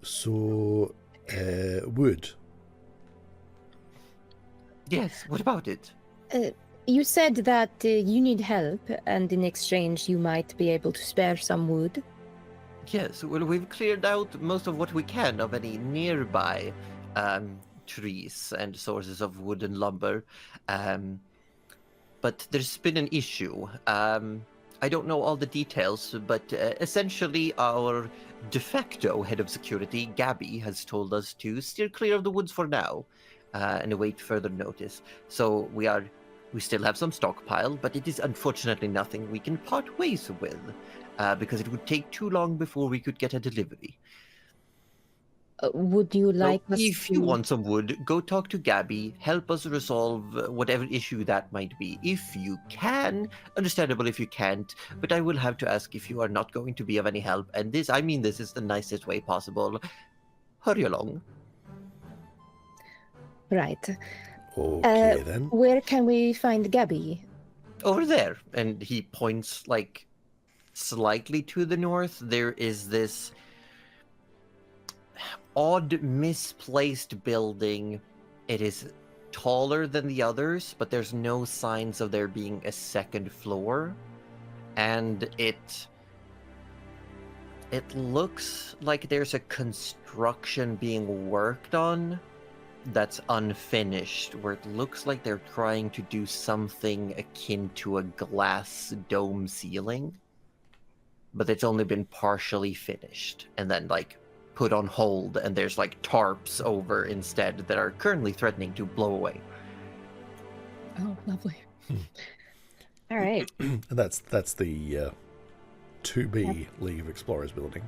So, wood. Yes, what about it? You said that you need help, and in exchange you might be able to spare some wood. Yes, well, we've cleared out most of what we can of any nearby trees and sources of wood and lumber. But there's been an issue. I don't know all the details, but essentially our de facto head of security, Gabby, has told us to steer clear of the woods for now and await further notice. So we still have some stockpile, but it is unfortunately nothing we can part ways with because it would take too long before we could get a delivery. Would you like So us if to... you want some wood, go talk to Gabby, help us resolve whatever issue that might be. If you can, understandable if you can't, but I will have to ask if you are not going to be of any help. And this, I mean this is the nicest way possible. Hurry along. Right. Okay, then. Where can we find Gabby? Over there. And he points, like, slightly to the north. There is this odd, misplaced building. It is taller than the others, but there's no signs of there being a second floor. And it looks like there's a construction being worked on that's unfinished, where it looks like they're trying to do something akin to a glass dome ceiling, but it's only been partially finished and then, like, put on hold, and there's like tarps over instead that are currently threatening to blow away. Oh, lovely. All right. And that's the 2B League of Explorers building.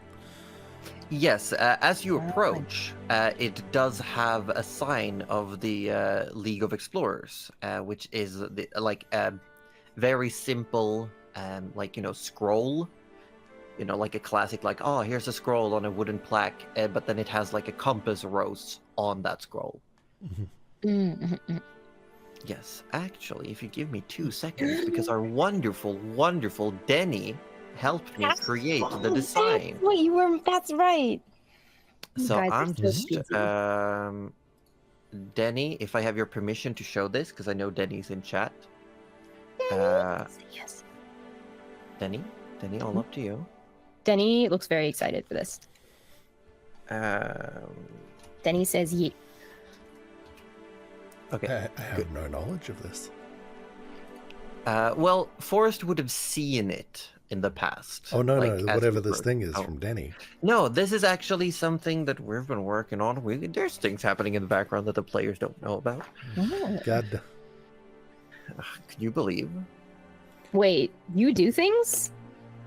Yes, as you approach, it does have a sign of the League of Explorers, which is like a very simple, scroll. You know, like a classic, like, oh, here's a scroll on a wooden plaque, but then it has like a compass rose on that scroll. Mm-hmm. Yes, actually, if you give me 2 seconds, because our wonderful, wonderful Denny helped me create the design. That's what you were. That's right. So Guys are I'm so just, busy. Denny, if I have your permission to show this, because I know Denny's in chat. Yes. Denny, all up to you. Denny looks very excited for this. Denny says, "Yeah." Okay. I have no knowledge of this. Well, Forrest would have seen it in the past. Oh, no, like, no, as whatever we this wrote- thing is Oh. from Denny. No, this is actually something that we've been working on. There's things happening in the background that the players don't know about. Oh. God. Can you believe? Wait, you do things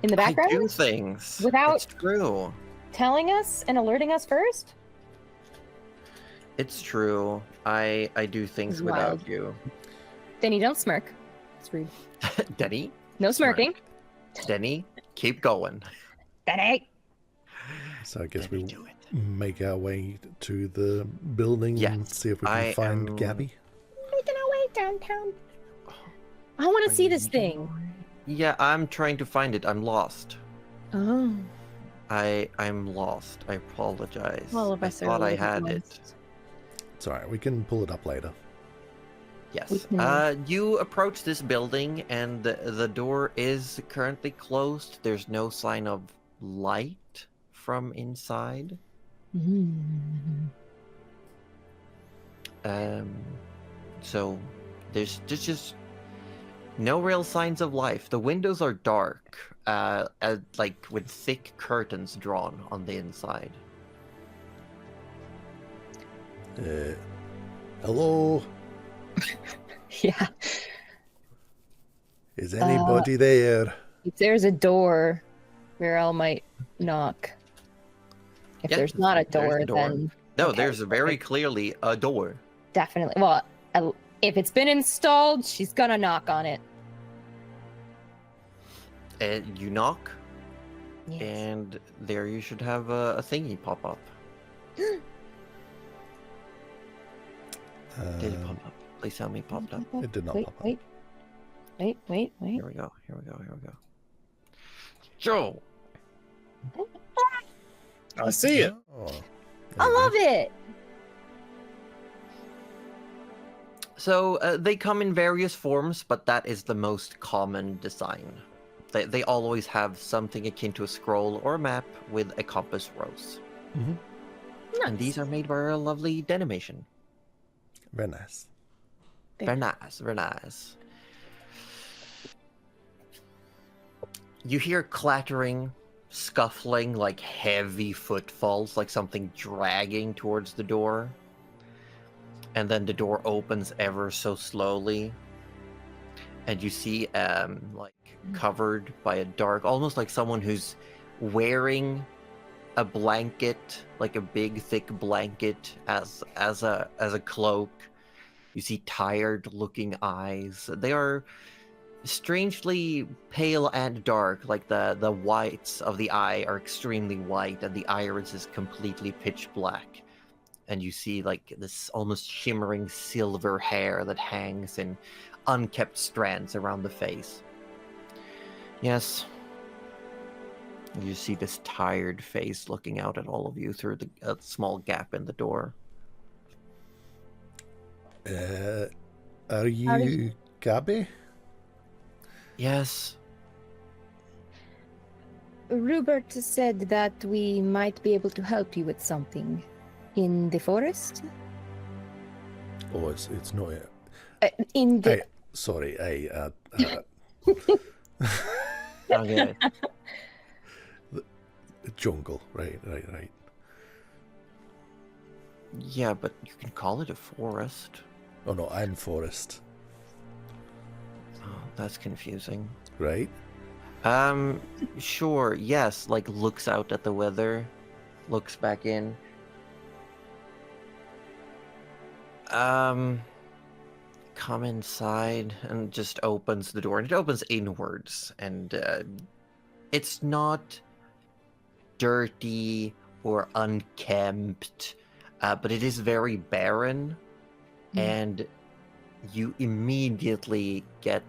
in the background I do things. Without- It's true. telling us and alerting us first? It's true. I do things It's without wild. you. Denny, don't smirk. It's rude. Denny? No smirking. Denny, keep going. Denny. So I guess Denny, we'll do it. make our way to the building and Yes, see if we can I find am- Gabby. Making our way downtown. I want to see this thing. Yeah, I'm trying to find it. I'm lost. Oh. I'm lost. I apologize. All of I us are. thought I little had lost. it. It's alright, we can pull it up later. Yes. We can- You approach this building, and the door is currently closed. There's no sign of light from inside. Mm. So there's just no real signs of life. The windows are dark, like with thick curtains drawn on the inside. Hello? Yeah. Is anybody there? If there's a door, Mirel might knock. If Yeah, there's not a there's door, a door. then No, Okay, there's very perfect. clearly a door. definitely. Well, if it's been installed, she's gonna knock on it. You knock, Yes. and there you should have a thingy pop up. Did it pop up? Please tell me it popped up. It did not wait, pop up. Wait, wait. Here we go. Joe! I see it. Oh, there I you go. love it. So they come in various forms, but that is the most common design. They always have something akin to a scroll or a map with a compass rose. Mm-hmm. And these are made by a lovely denimation. Very nice. Very nice, very nice. You hear clattering, scuffling, like heavy footfalls, like something dragging towards the door. And then the door opens ever so slowly. And you see, like, covered by a dark, almost like someone who's wearing a blanket, like a big thick blanket as a cloak. You see tired looking eyes. They are strangely pale and dark, like the whites of the eye are extremely white and the iris is completely pitch black. And you see like this almost shimmering silver hair that hangs in unkept strands around the face. Yes. You see this tired face looking out at all of you through a small gap in the door. Are you Gabby? Yes. Rupert said that we might be able to help you with something in the forest. Oh, it's not it. In the Sorry, Okay. jungle. Right. Yeah, but you can call it a forest. Oh no, I'm Forest. Oh, that's confusing. Right? Sure, yes, like looks out at the weather, looks back in. Come inside and just opens the door, and it opens inwards, and it's not dirty or unkempt, but it is very barren, and you immediately get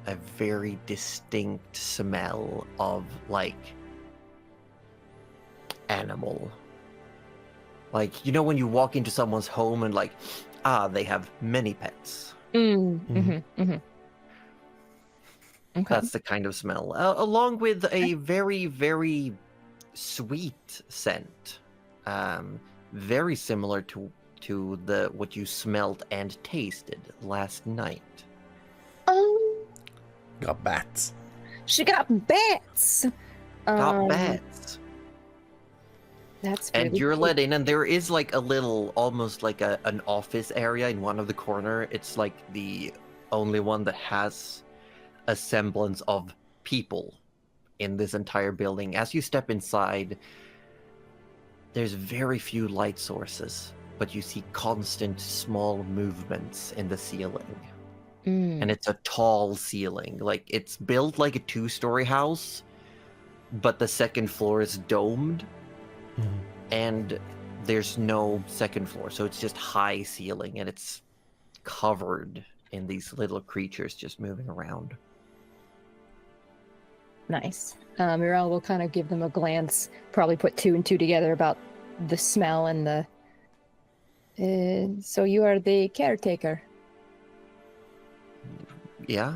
a very distinct smell of like animal. Like, you know when you walk into someone's home and like, they have many pets. Okay. That's the kind of smell, along with a very, very sweet scent, very similar to what you smelled and tasted last night. Got bats. She got bats. Got bats. That's And really you're cool. let in, and there is like a little, almost like an office area in one of the corner. It's like the only one that has a semblance of people in this entire building. As you step inside, there's very few light sources, but you see constant small movements in the ceiling. And it's a tall ceiling. Like, it's built like a 2-story house, but the second floor is domed. And there's no second floor, so it's just high ceiling, and it's covered in these little creatures just moving around. Nice. Mirel will kind of give them a glance, probably put 2 and 2 together about the smell and the... so you are the caretaker? Yeah?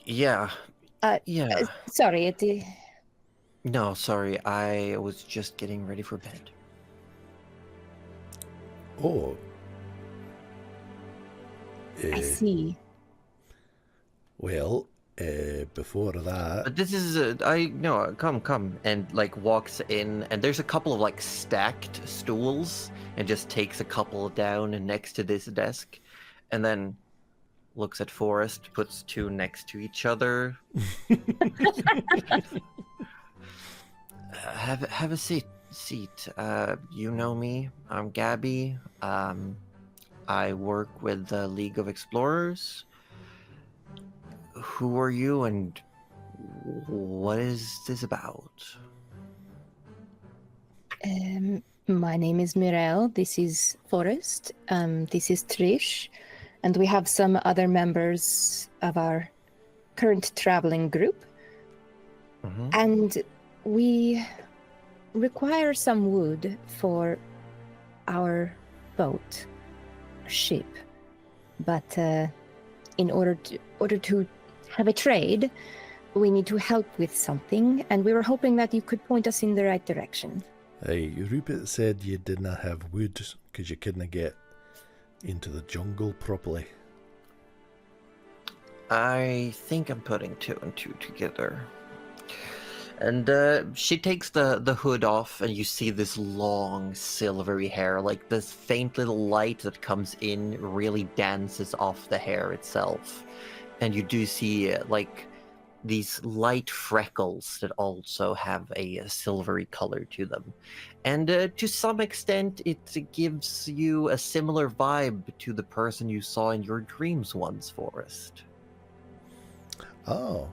Yeah. Yeah. Sorry, No, sorry, I was just getting ready for bed. Oh. I see. Well, before that... But this is come, and like walks in, and there's a couple of like stacked stools, and just takes a couple down next to this desk, and then looks at Forrest, puts 2 next to each other. Have a seat. You know me. I'm Gabby. I work with the League of Explorers. Who are you, and what is this about? My name is Mirel. This is Forrest. This is Trish. And we have some other members of our current traveling group. And we require some wood for our boat, ship. but in order to have a trade, we need to help with something, and we were hoping that you could point us in the right direction. Hey, Rupert said you didn't have wood because you couldn't get into the jungle properly. I think I'm putting 2 and 2 together. And she takes the hood off, and you see this long silvery hair. Like this faint little light that comes in really dances off the hair itself. And you do see like these light freckles that also have a silvery color to them. And to some extent, it gives you a similar vibe to the person you saw in your dreams once, Forrest. Oh.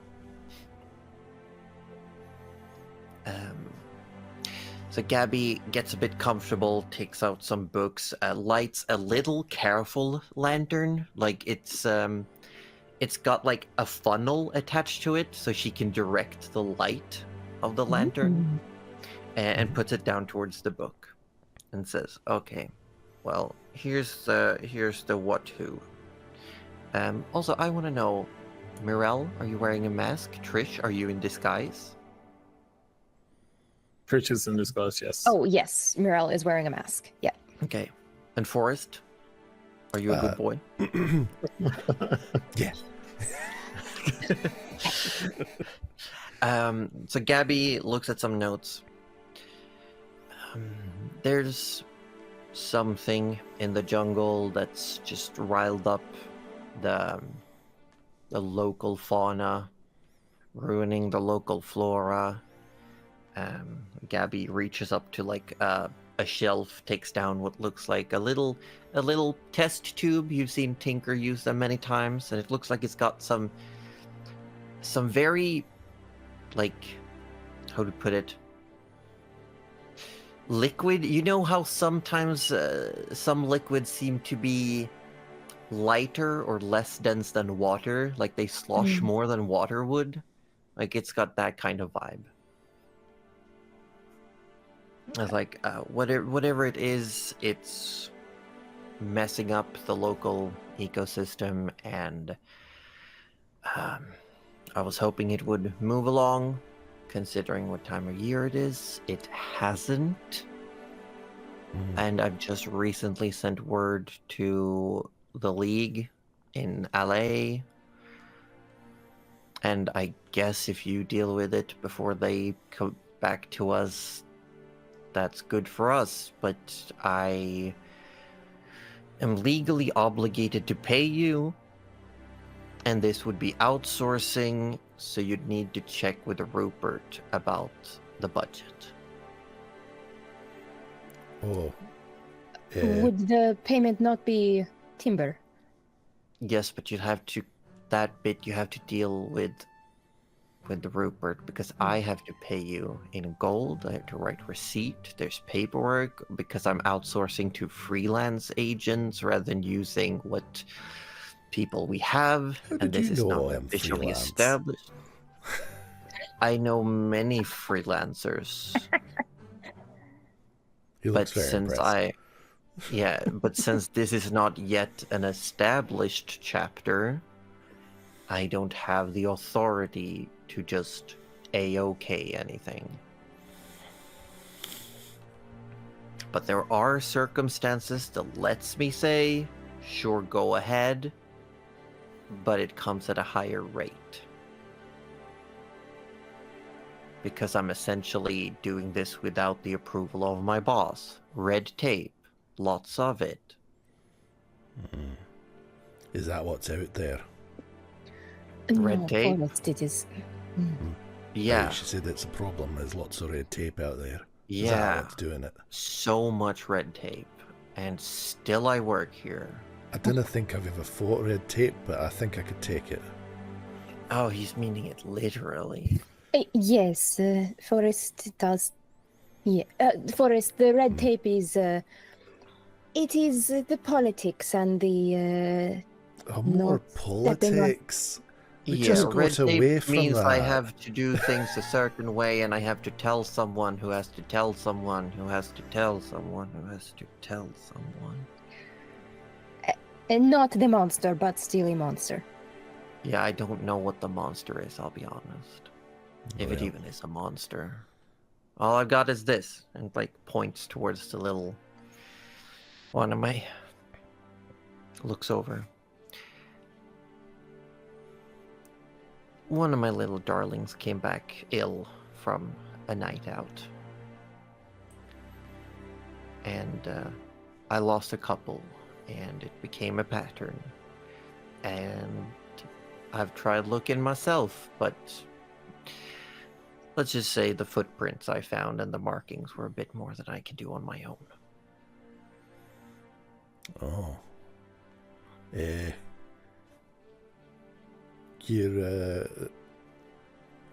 So Gabby gets a bit comfortable, takes out some books, lights a little careful lantern. Like it's got like a funnel attached to it, so she can direct the light of the lantern, and puts it down towards the book, and says, "Okay, well, here's the what who. Also, I want to know, Mirel, are you wearing a mask? Trish, are you in disguise?" Trish is in disguise, yes. Oh, yes, Mirel is wearing a mask. Yeah. Okay. And Forrest, are you a good boy? Yeah. So Gabby looks at some notes. There's something in the jungle that's just riled up the local fauna, ruining the local flora. Gabby reaches up to like a shelf, takes down what looks like a little test tube. You've seen Tinker use them many times, and it looks like it's got some very, like, how to put it, liquid. You know how sometimes some liquids seem to be lighter or less dense than water, like they slosh more than water would? Like it's got that kind of vibe. I was like, whatever it is, it's messing up the local ecosystem, and I was hoping it would move along, considering what time of year it is. It hasn't. And I've just recently sent word to the League in LA. And I guess if you deal with it before they come back to us, that's good for us. But I am legally obligated to pay you. And this would be outsourcing, so you'd need to check with Rupert about the budget. Oh. Would the payment not be timber? Yes, but you'd have to, that bit you have to deal with the Rupert, because I have to pay you in gold. I have to write receipt. There's paperwork, because I'm outsourcing to freelance agents rather than using what people we have. How And did this you is know not I'm officially freelance? established. I know many freelancers. He But looks very since impressed. but since this is not yet an established chapter, I don't have the authority to just A-OK anything. But there are circumstances that lets me say, sure, go ahead, but it comes at a higher rate. Because I'm essentially doing this without the approval of my boss. Red tape. Lots of it. Is that what's out there? Red No, tape? Forrest, it is. Yeah. Right, she said it's a problem. There's lots of red tape out there. Is that Yeah. what's doing it? So much red tape. And still I work here. I didn't think I've ever fought red tape, but I think I could take it. Oh, he's meaning it literally. Yes, Forrest does. Yeah, Forrest, the red tape is. It is the politics and the. Oh, more Not stepping on- politics. We Yeah, just red got away tape from means that. I have to do things a certain way, and I have to tell someone who has to tell someone who has to tell someone who has to tell someone. And not the monster, but still a monster. Yeah, I don't know what the monster is, I'll be honest. If it yeah. even is a monster. All I've got is this, and like points towards the little one of my looks over. One of my little darlings came back ill from a night out. And I lost a couple, and it became a pattern. And I've tried looking myself, but let's just say the footprints I found and the markings were a bit more than I can do on my own. Oh.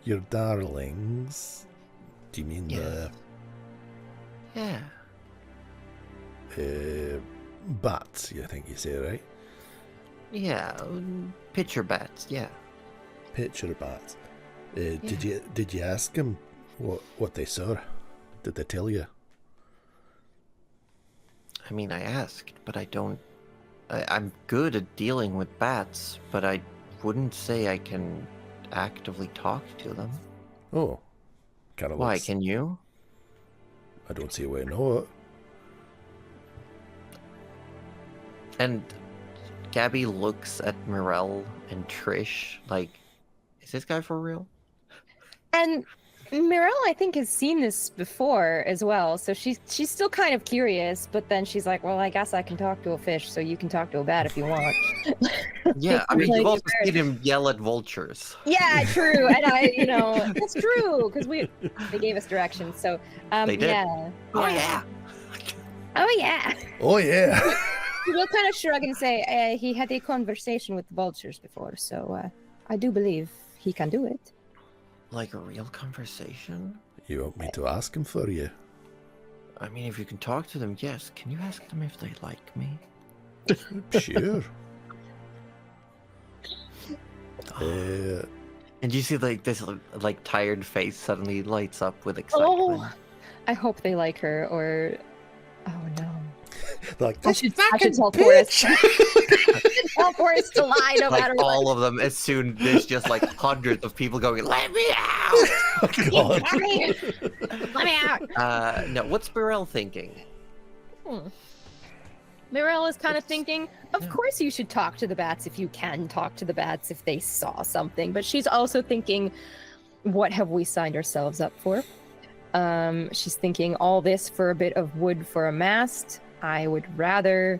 Your darlings. Do you mean Yeah. the bats? You think you say, right? Yeah, pitcher bats, yeah. Picture bats. Did you ask them what they saw? Did they tell you? I mean, I asked, but I'm good at dealing with bats, but I wouldn't say I can actively talk to them. Oh, kind of. Why, can you? I don't see a way to know it. And Gabby looks at Morel and Trish like, is this guy for real? And Mirelle, I think, has seen this before as well, so she's still kind of curious, but then she's like, well, I guess I can talk to a fish, so you can talk to a bat if you want. Yeah, I mean, Like, you've also seen him yell at vultures. Yeah, true. And that's true, because they gave us directions, so, They did. yeah. Oh, yeah. Oh, yeah. Oh yeah. We'll kind of shrug and say, he had a conversation with the vultures before, so I do believe he can do it. Like a real conversation? You want me to ask him for you? I mean, if you can talk to them, yes. Can you ask them if they like me? Sure. And you see like this like tired face suddenly lights up with excitement. Oh, I hope they like her, or... Oh, no. Like I should tell Forrest. Tell Forrest to lie no Like matter all what. of them, as soon there's just like hundreds of people going, "Let me out! God. Let me out. No, what's Burrell thinking? Mirelle is kind of thinking, of Yeah. course you should talk to the bats if you can talk to the bats if they saw something. But she's also thinking, what have we signed ourselves up for? She's thinking all this for a bit of wood for a mast. I would rather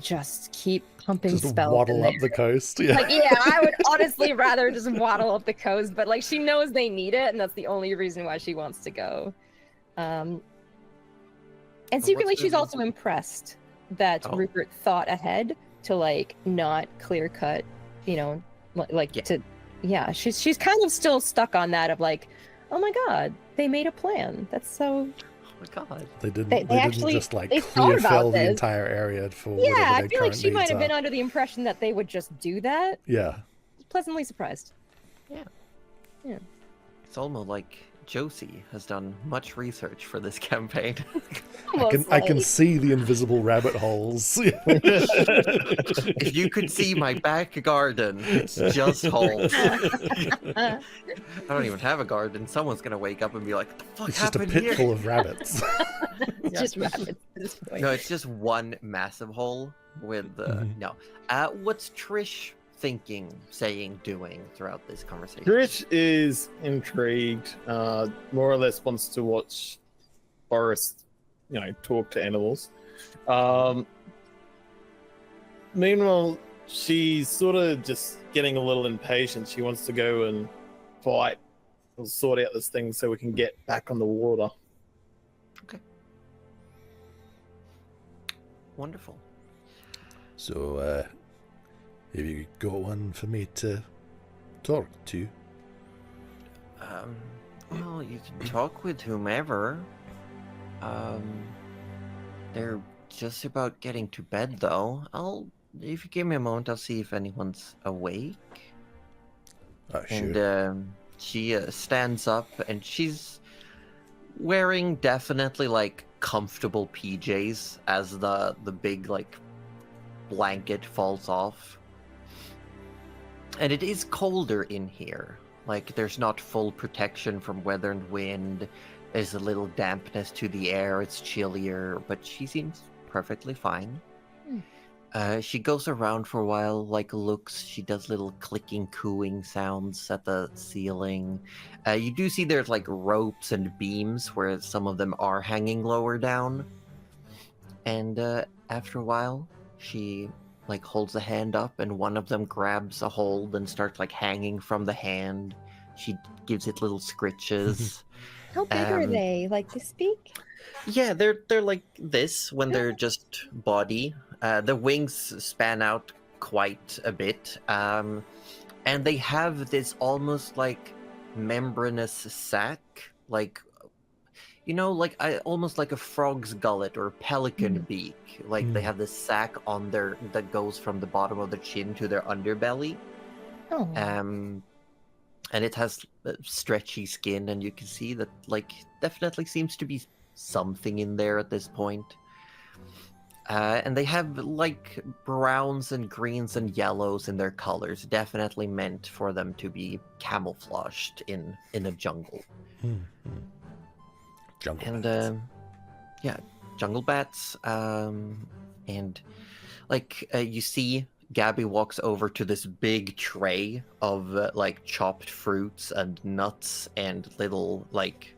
just keep pumping Just spells. waddle in up there. the coast. Yeah. Like, yeah, I would honestly rather just waddle up the coast, but like she knows they need it, and that's the only reason why she wants to go. And secretly, what's she's the- also impressed that Oh. Rupert thought ahead to like not clear cut, like Yeah. to, yeah. She's kind of still stuck on that of like, oh my god, they made a plan. That's so. Oh my god. They didn't. They They, actually- didn't just like they thought clear about fill the this. entire area for Yeah, whatever I their feel like current she might needs have been are. under the impression that they would just do that. Yeah. Pleasantly surprised. It's almost like Josie has done much research for this campaign. I can see the invisible rabbit holes. If you could see my back garden, it's just holes. I don't even have a garden. Someone's gonna wake up and be like, "What the fuck It's just a happened pit here?" full of rabbits. It's Yeah. just rabbits at this point. No, it's just one massive hole with Mhm. no. What's Trish thinking, saying, doing throughout this conversation? Trish is intrigued, more or less wants to watch Forrest, talk to animals. Meanwhile, she's sort of just getting a little impatient. She wants to go and fight or sort out this thing so we can get back on the water. Wonderful. So, have you got one for me to talk to? Well, you can talk with whomever. They're just about getting to bed, though. If you give me a moment, I'll see if anyone's awake. Oh, sure. And she stands up, and she's wearing definitely like comfortable PJs as the big like blanket falls off. And it is colder in here. Like, there's not full protection from weather and wind. There's a little dampness to the air. It's chillier, but she seems perfectly fine. She goes around for a while, like looks. She does little clicking, cooing sounds at the ceiling. You do see there's like ropes and beams where some of them are hanging lower down. And after a while, she like holds a hand up, and one of them grabs a hold and starts like hanging from the hand. She gives it little scritches. How big are they? Like this big? Yeah, they're like this when they're just body. The wings span out quite a bit, and they have this almost like membranous sac, like like almost like a frog's gullet or pelican beak. Like they have this sac on their that goes from the bottom of the chin to their underbelly. Oh. And it has stretchy skin, and you can see that like definitely seems to be something in there at this point. And they have like browns and greens and yellows in their colors, definitely meant for them to be camouflaged in a jungle. Jungle bats. Yeah, jungle bats. And like you see, Gabby walks over to this big tray of like chopped fruits and nuts and little like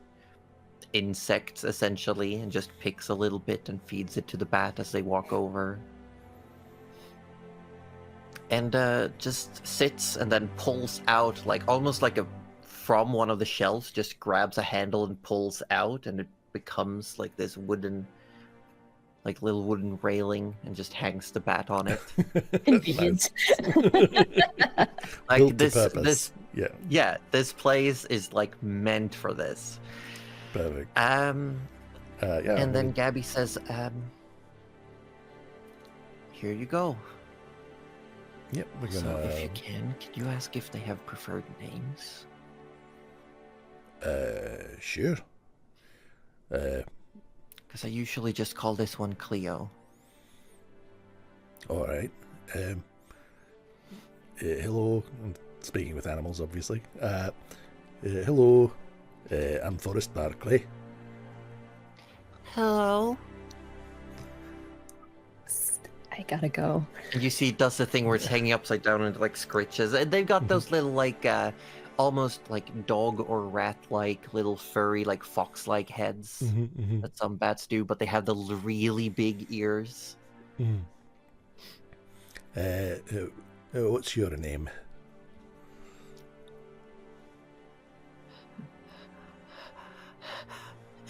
insects essentially, and just picks a little bit and feeds it to the bat as they walk over. And just sits and then pulls out like almost like from one of the shelves, just grabs a handle and pulls out, and it becomes like this wooden, like little wooden railing, and just hangs the bat on it. Convenient. Like Built to this purpose. Yeah. This place is like meant for this. Perfect. Yeah. And then well, Gabby says, here you go. Yep, we're So gonna. if you can you ask if they have preferred names? Sure. Because I usually just call this one Cleo. All right. Hello. I'm speaking with animals, obviously. Hello. I'm Forrest Barclay. Hello. I gotta go. And you see it does the thing where it's hanging upside down and like scritches. And they've got those little like almost like dog or rat-like little furry like fox-like heads that some bats do, but they have the really big ears. What's your name?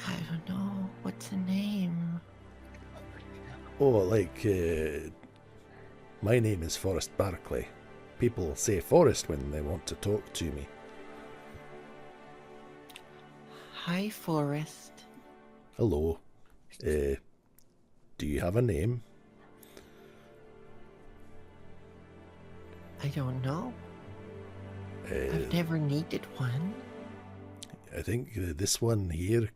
I don't know. What's the name? Oh, like, my name is Forrest Barclay. People say Forrest when they want to talk to me. Hi, Forrest. Hello. Do you have a name? I don't know. Uh, I've never needed one. I think this one here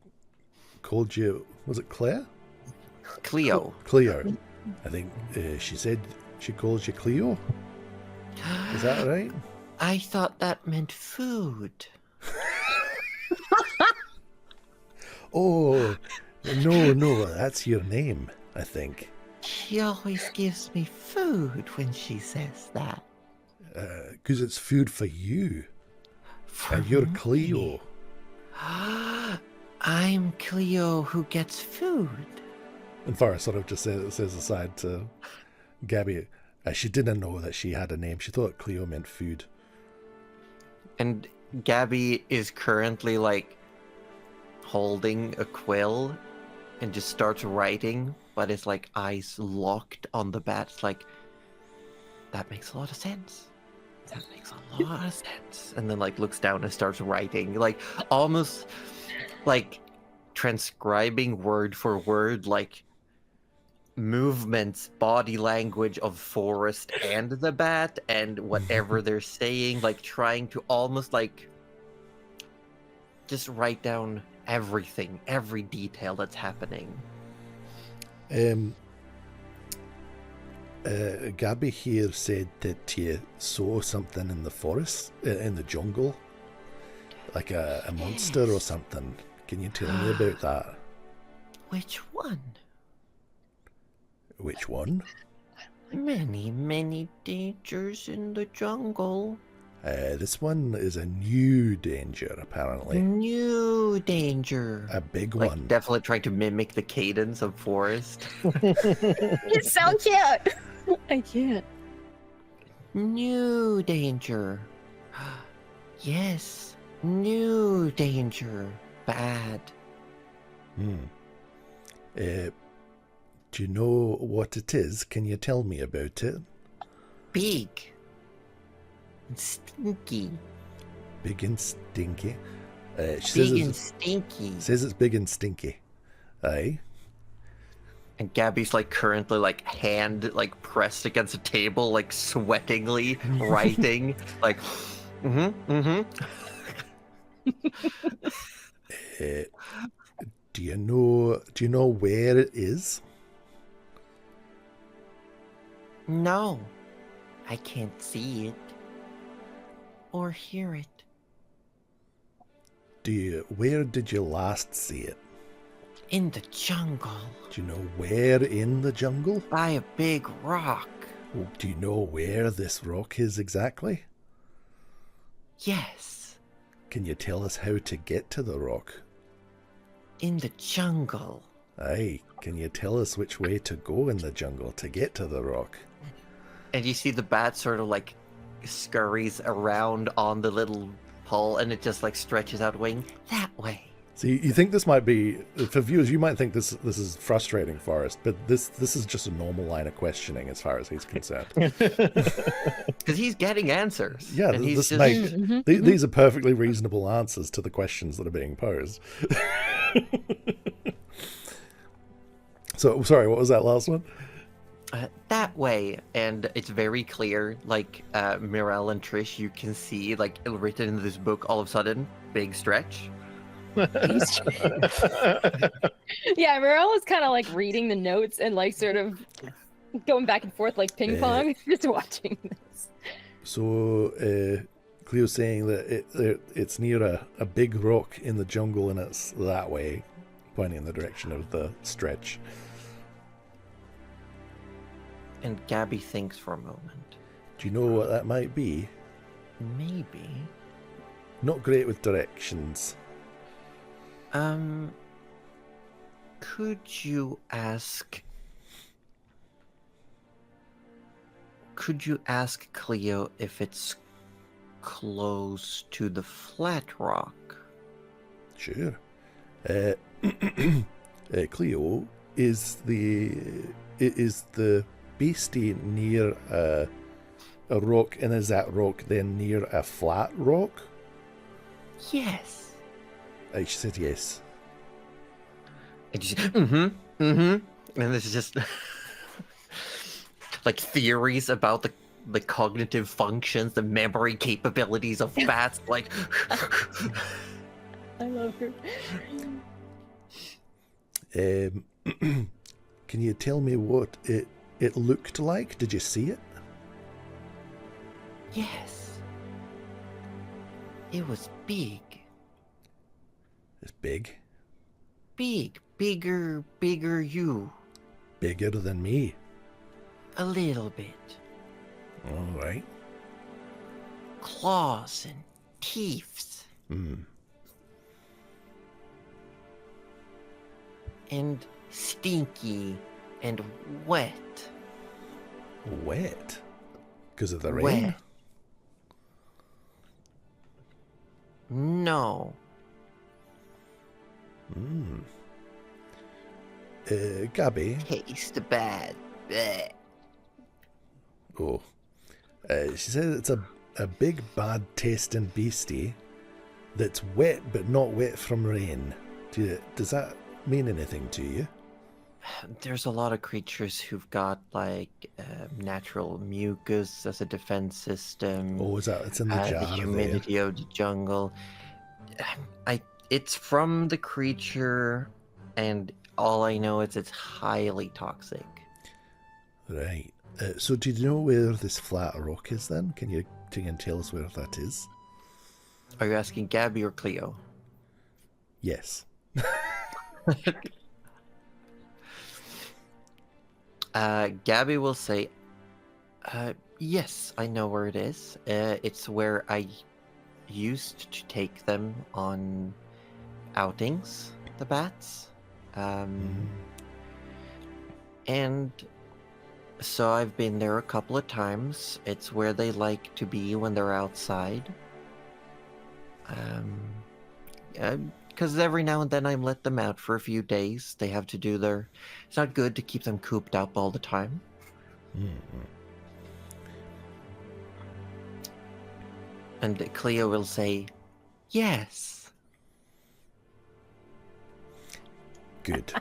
called you, was it Claire? Cleo. Cleo. I think she said she calls you Cleo. Is that right? I thought that meant food. Oh, no, that's your name, I think. She always gives me food when she says that. 'Cause it's food for you. For And you're me. Cleo. I'm Cleo who gets food. And Forrest sort of just says aside to Gabby, she didn't know that she had a name. She thought Cleo meant food. And Gabby is currently like holding a quill and just starts writing, but it's like eyes locked on the bat. It's like, that makes a lot of sense. That makes a lot of sense. And then like looks down and starts writing, like almost like transcribing word for word, like movements, body language of Forrest and the bat and whatever they're saying, like trying to almost like just write down everything, every detail that's happening. Gabby here said that you saw something in the forest, in the jungle, like a monster or something. Can you tell me about that? Which one? Which one? Many, many dangers in the jungle. This one is a new danger, apparently. New danger. A big Like, one. definitely trying to mimic the cadence of Forest. It's so cute. I can't. New danger. Yes, new danger. Bad. Do you know what it is? Can you tell me about it? Big. And stinky. Big and stinky. Big and stinky. Says it's big and stinky. Aye. And Gabby's like currently like hand like pressed against a table, like sweatingly writing, like, Do you know where it is? No, I can't see it or hear it. Where did you last see it? In the jungle. Do you know where in the jungle? By a big rock. Do you know where this rock is exactly? Yes. Can you tell us how to get to the rock? In the jungle. Aye. Can you tell us which way to go in the jungle to get to the rock? And you see the bat sort of like scurries around on the little pole and it just like stretches out wing that way. So you think this might be, for viewers, you might think this is frustrating, Forrest, but this is just a normal line of questioning as far as he's concerned. Because he's getting answers. Yeah, and he's just... these are perfectly reasonable answers to the questions that are being posed. So, sorry, what was that last one? That way, and it's very clear, like, Mirel and Trish, you can see, like, written in this book, all of a sudden, big stretch. Yeah, Morel was kind of like reading the notes and like sort of going back and forth like ping pong, just watching this. So, Cleo's saying that it's near a big rock in the jungle and it's that way, pointing in the direction of the stretch. And Gabby thinks for a moment. Do you know what that might be? Maybe. Not great with directions. Could you ask Cleo if it's close to the flat rock? Sure. Cleo, is the beastie near a rock, and is that rock then near a flat rock? Yes. She said yes. And you say, and this is just like theories about the cognitive functions, the memory capabilities of bats. Like, I love her. Can you tell me what it looked like? Did you see it? yes, it was big. It's big. Bigger you. Bigger than me. A little bit. All right. Claws and teeth. And stinky and wet. Wet? Because of the rain? Wet. No. Gabby. Taste bad. Blech. Oh. She said it's a big bad tasting beastie that's wet but not wet from rain. Does that mean anything to you? There's a lot of creatures who've got like natural mucus as a defense system. Oh, is that? It's in the jar The humidity of the jungle. It's from the creature, and all I know is it's highly toxic. Right. So do you know where this flat rock is then? Can you tell us where that is? Are you asking Gabby or Cleo? Yes. Gabby will say, yes, I know where it is. It's where I used to take them on outings, the bats. And so I've been there a couple of times. It's where they like to be when they're outside. Because every now and then I let them out for a few days. They have to do their... It's not good to keep them cooped up all the time. And Cleo will say, yes. Good.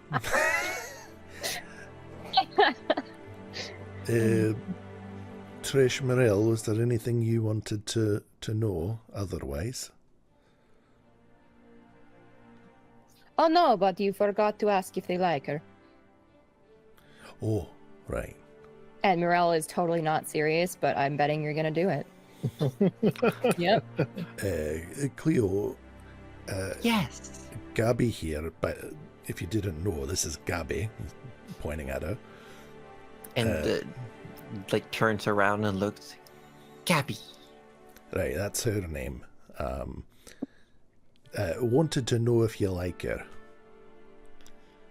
Trish Morel, was there anything you wanted to know otherwise? Oh no, but you forgot to ask if they like her. Oh, right. And Morel is totally not serious, but I'm betting you're gonna do it. Yep. Cleo, Yes. Gabby here, but if you didn't know, this is Gabby, pointing at her. And like turns around and looks, Gabby. Right, that's her name. Wanted to know if you like her.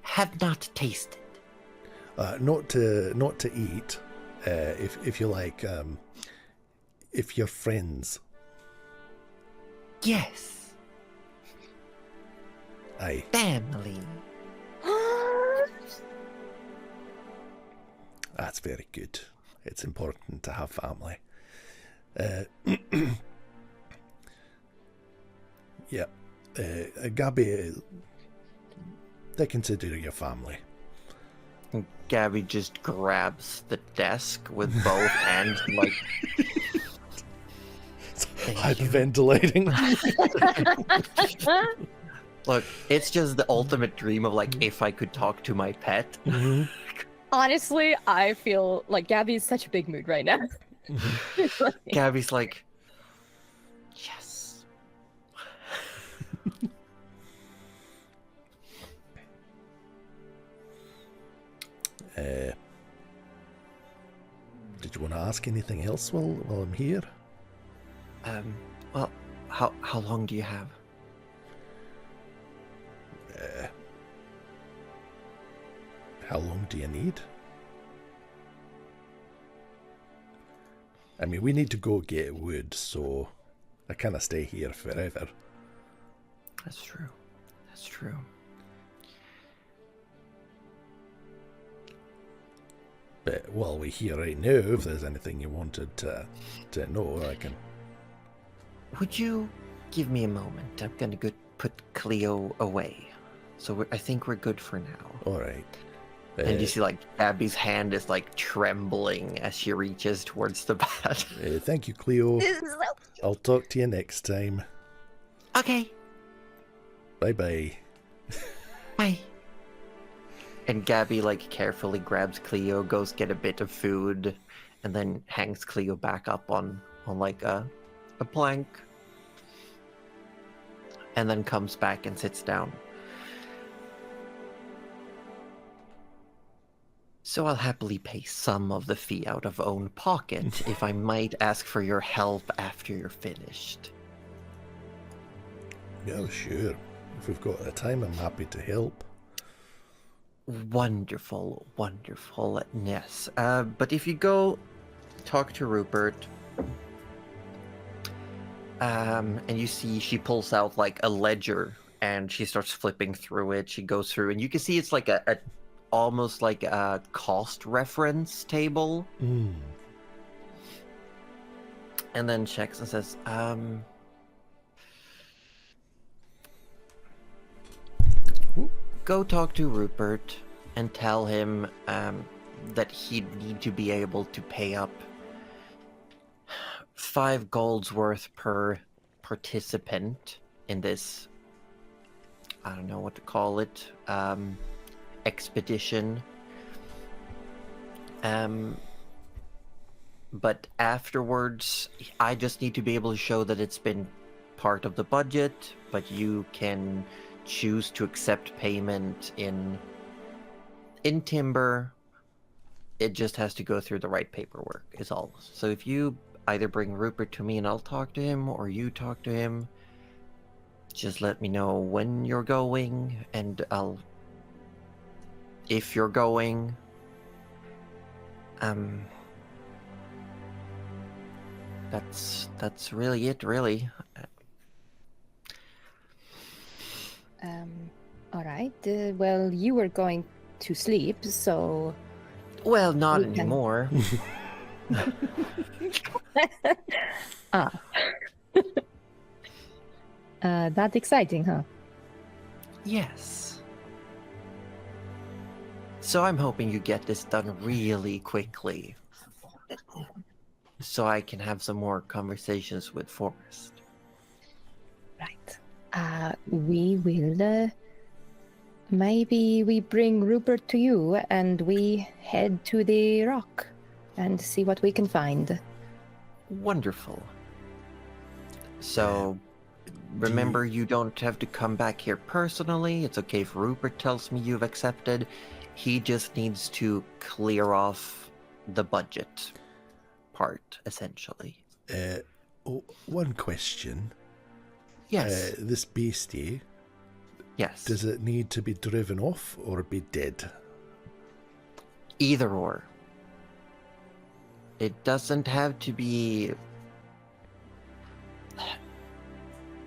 Have not tasted. Not to eat. If you like, if you're friends. Yes. Aye. Family. That's very good. It's important to have family. Yeah. Gabby, they consider your family. And Gabby just grabs the desk with both hands, like... Hyperventilating. Look, it's just the ultimate dream of, like, if I could talk to my pet. Honestly, I feel like Gabby's such a big mood right now. Gabby's like, yes. Did you want to ask anything else while I'm here? Well, how long do you have? How long do you need? I mean, we need to go get wood, so I kind of stay here forever. That's true. That's true. But while we're here right now, if there's anything you wanted to know, I can... Would you give me a moment? I'm gonna go put Cleo away. So I think we're good for now. All right. And you see, like, Abby's hand is, like, trembling as she reaches towards the bat. Thank you, Cleo. This is so cute. I'll talk to you next time. Okay. Bye-bye. Bye. And Gabby, like, carefully grabs Cleo, goes get a bit of food, and then hangs Cleo back up on like, a plank. And then comes back and sits down. So I'll happily pay some of the fee out of own pocket if I might ask for your help after you're finished. Yeah, sure. If we've got the time, I'm happy to help. Wonderful, wonderful, yes. But if you go talk to Rupert, and you see she pulls out like a ledger and she starts flipping through it. She goes through and you can see it's like a almost like a cost reference table. And then checks and says, go talk to Rupert and tell him that he'd need to be able to pay up 5 gold's worth per participant in this, I don't know what to call it, expedition. But afterwards, I just need to be able to show that it's been part of the budget, but you can choose to accept payment in timber. It just has to go through the right paperwork, is all. So if you either bring Rupert to me and I'll talk to him, or you talk to him, just let me know when you're going, and if you're going, that's really it, really. All right. Well, you were going to sleep, so... Well, not We can- anymore. That's exciting, huh? Yes. So I'm hoping you get this done really quickly, so I can have some more conversations with Forrest. Right. We will... maybe we bring Rupert to you, and we head to the rock and see what we can find. Wonderful. So, remember, you don't have to come back here personally. It's okay if Rupert tells me you've accepted. He just needs to clear off the budget part, essentially. One question. Yes. This beastie, Yes. does it need to be driven off or be dead? Either or. It doesn't have to be...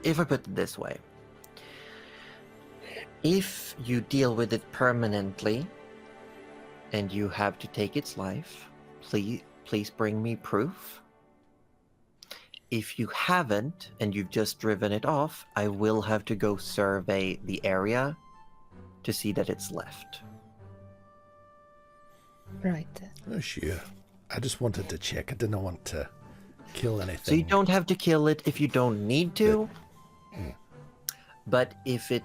If I put it this way, if you deal with it permanently and you have to take its life, please bring me proof. If you haven't and you've just driven it off, I will have to go survey the area to see that it's left. Right. Oh, sure. I just wanted to check. I didn't want to kill anything. So you don't have to kill it if you don't need to. But if it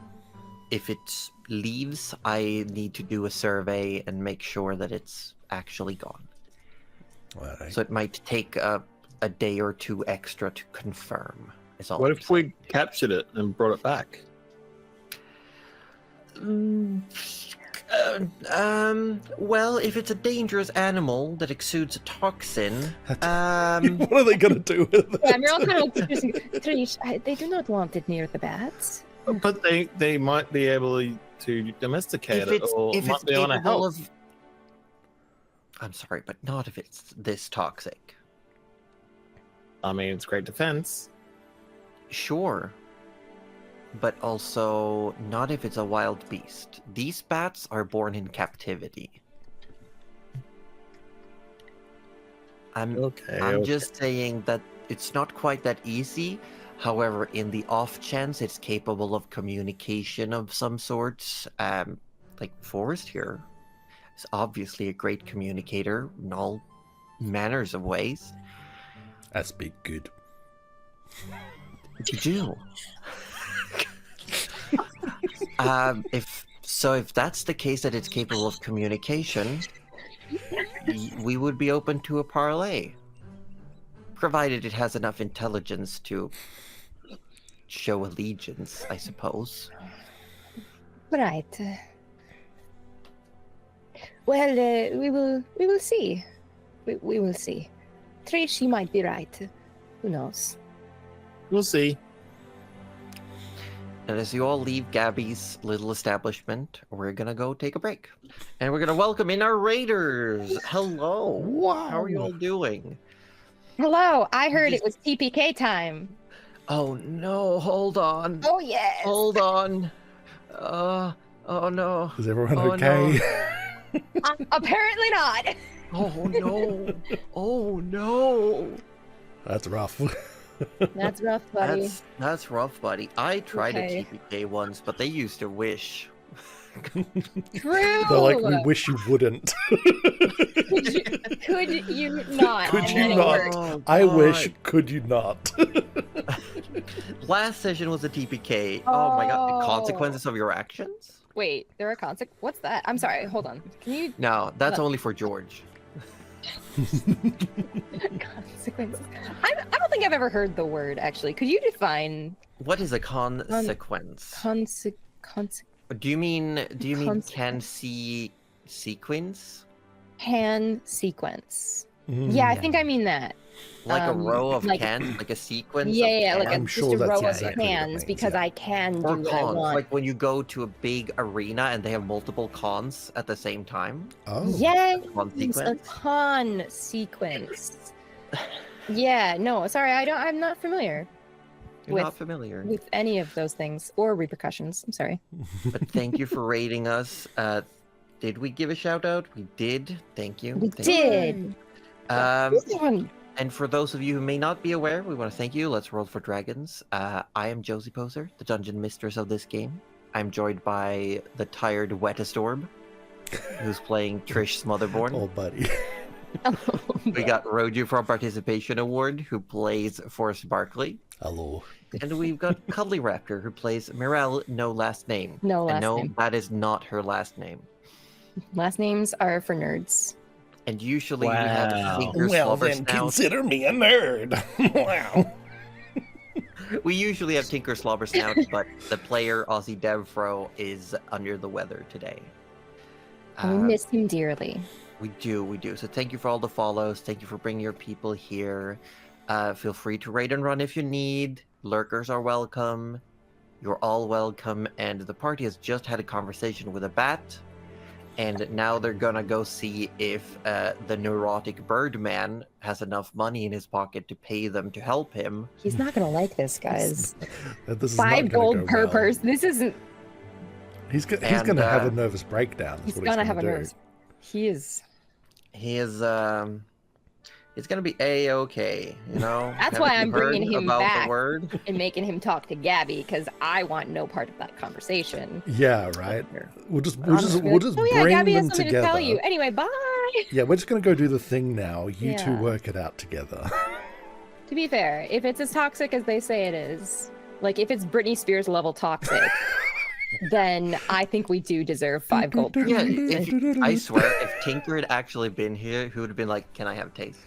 leaves, I need to do a survey and make sure that it's actually gone. All right. So it might take a day or two extra to confirm. Is all. What I'm if we captured it and brought it back? Well, if it's a dangerous animal that exudes a toxin, what are they going to do with it? Yeah, we're all kind of Trish, they do not want it near the bats. But they might be able to domesticate it, or it might be on a capable help. of... I'm sorry, but not if it's this toxic. I mean, it's great defense. Sure. But also, not if it's a wild beast. These bats are born in captivity. I'm just saying that it's not quite that easy. However, in the off chance it's capable of communication of some sorts, like Forrest here is obviously a great communicator in all manners of ways. That's big good. You do. If that's the case, that it's capable of communication, we would be open to a parlay, provided it has enough intelligence to show allegiance, I suppose. Right. Well, we will see. We will see. Trish, she might be right. Who knows? We'll see. And as you all leave Gabby's little establishment, we're gonna go take a break. And we're gonna welcome in our raiders. Hello. Wow. How are you all doing? Hello, I heard it was TPK time. Oh no, hold on. Oh, yes. Hold on. Oh no. Is everyone Oh, okay? Apparently not. Oh no. Oh no. That's rough. That's rough, buddy. That's rough, buddy. I tried Okay. a TPK once, but they used a wish. True. They're like, we wish you wouldn't. Could you not? Could And you then it not? worked. Oh, I wish, God. could you not? Last session was a TPK. Oh my god. Oh. The consequences of your actions? Wait, there are consequences. What's that? I'm sorry. Hold on. Can you? No, that's only for George. Consequences. I don't think I've ever heard the word, actually. Could you define What is a consequence? Do you mean can see sequence? can sequence? Mm. Yeah, I think I mean that. Like a row of like- cans, like a sequence. Yeah, of like cans? just a that's row of exactly what it cans means, because yeah. I can do Or what I cons, want. like when you go to a big arena and they have multiple cons at the same time. Oh. Yes, Con a sequence. con sequence. Yeah, no, sorry, I'm not familiar You're with- not familiar. with any of those things or repercussions. I'm sorry. But thank you for rating us. Did we give a shout out? We did. Thank you. We Thank did. You. And for those of you who may not be aware, we want to thank you. Let's roll for dragons. I am Josie Poser, the dungeon mistress of this game. I'm joined by the tired Wettest Orb, who's playing Trish Smotherborn. Oh, buddy. We got Roju from Participation Award, who plays Forrest Barkley. Hello. And we've got Cuddly Raptor, who plays Mirelle, no last name. No last and no, name. that is not her last name. Last names are for nerds. And usually we have a Wow. Tinker Well, Slobber then Snout. consider me a nerd. Wow. We usually have Tinker Slobber Snout, but the player Aussie Devfro is under the weather today. We miss him dearly. We do. So thank you for all the follows. Thank you for bringing your people here. Feel free to raid and run if you need. Lurkers are welcome. You're all welcome. And the party has just had a conversation with a bat. And now they're gonna go see if the neurotic Birdman has enough money in his pocket to pay them to help him. He's not gonna like this, guys. This is not 5 gonna gold go per well. person. This isn't. He's And, gonna have a nervous breakdown. He's That's what gonna he's have a do. nervous. He is. He is it's gonna be a-okay, you know. That's Haven't why you I'm bringing heard him about back. The word? And making him talk to Gabby because I want no part of that conversation. Yeah, right. We'll just I'm just bring oh yeah, Gabby has them something together. to tell you. Anyway, bye. Yeah, we're just gonna go do the thing now. You two Yeah. work it out together. To be fair, if it's as toxic as they say it is, like if it's Britney Spears level toxic, then I think we do deserve 5 gold. per Yeah, person. I swear, if Tinker had actually been here, he would have been like, "Can I have a taste?"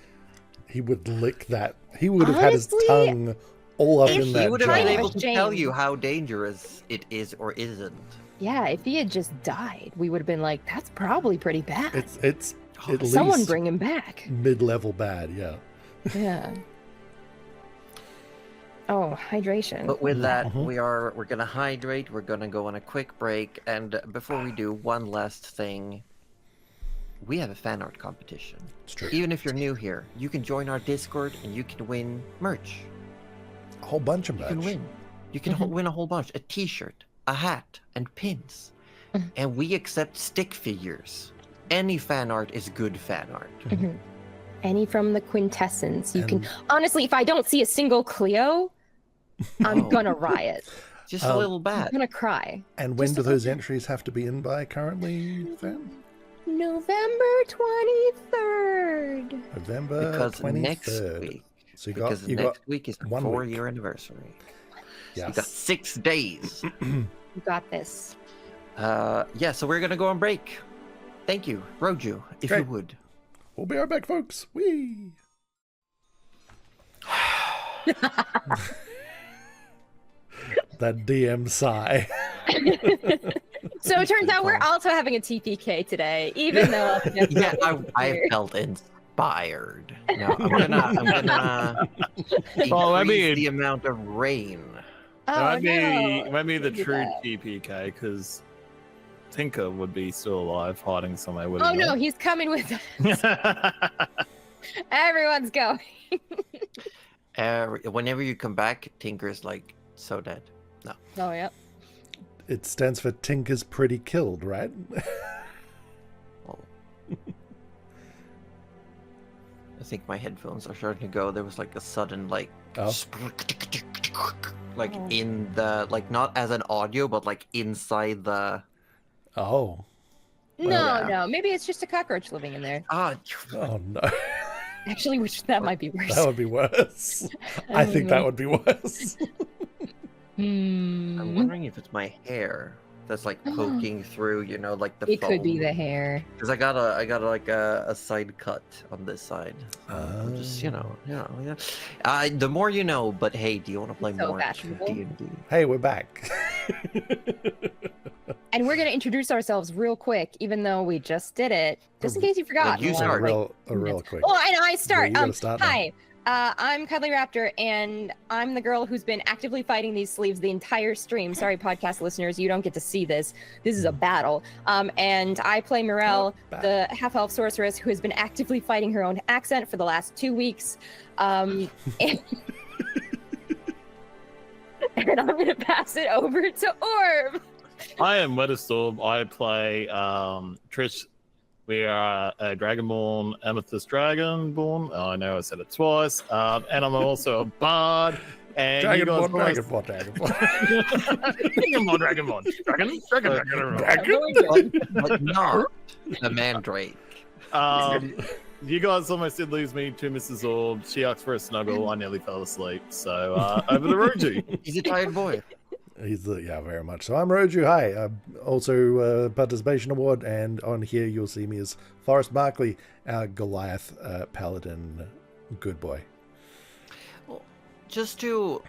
He would lick that. He would have had his Honestly, tongue all up if in He that would have jar. been James- able to tell James. you how dangerous it is or isn't. Yeah, if he had just died, we would have been like, that's probably pretty bad. It's at Someone least bring him back. mid-level bad. Yeah. Yeah. Oh, hydration. But with that, Mhm. we're gonna hydrate. We're gonna go on a quick break, and before we do, one last thing. We have a fan art competition. It's true. Even if you're new here, you can join our Discord and you can win merch. A whole bunch of You merch. can win. You can win a whole bunch: a T-shirt, a hat, and pins. And we accept stick figures. Any fan art is good fan art. Mhm. Any from the Quintessence. You can And- honestly, if I don't see a single Cleo, I'm Oh. gonna riot. Just a little I'm bad. gonna cry. And when Just do a those little- entries have to be in by currently, Sam? November 23rd. November Because 23rd. next week, So you because got you next week is the 1 week. 4-year anniversary. So you got yes. 6 days. You got this. Yeah, so we're gonna go on break. Thank you, Roju, if Great. you would. We'll be right back, folks. Whee! That DM sigh. So it turns out we're also having a TPK today, even though Yeah, I felt inspired. No, I'm gonna increase Well, I mean- the amount of rain. Oh, It might be the Don't do true that. TPK because Tinker would be still alive, hiding somewhere. Would Oh he no, not? he's coming with us. Everyone's going. Whenever you come back, Tinker's like so dead. Oh yeah. It stands for Tinker's Pretty Killed, right? Well, I think my headphones are starting to go. There was like a sudden like Oh. like Oh. in the like not as an audio but like inside the Oh. No, yeah. no. Maybe it's just a cockroach living in there. ah Oh no. Actually, which that might be worse. That would be worse. I think that would be worse. I'm Hmm. wondering if it's my hair. that's like poking through, you know, like the It could be foam. the hair. Because I got like a side cut on this side. Just yeah. The more you know. But hey, do you want to play So more fashionable. D&D? Hey, we're back. And we're going to introduce ourselves real quick, even though we just did it, just in case you forgot. you in the last, start. real quick. Oh, and I start. Yeah, you gotta start now. Hi, I'm Cuddly Raptor, and I'm the girl who's been actively fighting these sleeves the entire stream. Sorry, podcast listeners, you don't get to see this. This is a battle. And I play Morel, the half-elf sorceress who has been actively fighting her own accent for the last 2 weeks. And I'm going to pass it over to Orb. I am Weatherstorm. I play Trish. We are a Dragonborn, Amethyst Dragonborn. I know I said it twice. And I'm also a bard. And Dragonborn. But not a mandrake. You guys almost did lose me to Mrs. Orb. She asked for a snuggle. I nearly fell asleep. So over to Roji. He's a tired boy. Yeah, very much. So I'm Roju. Hi. Also participation award, and on here you'll see me as Forrest Barkley, our Goliath paladin good boy. Well, just so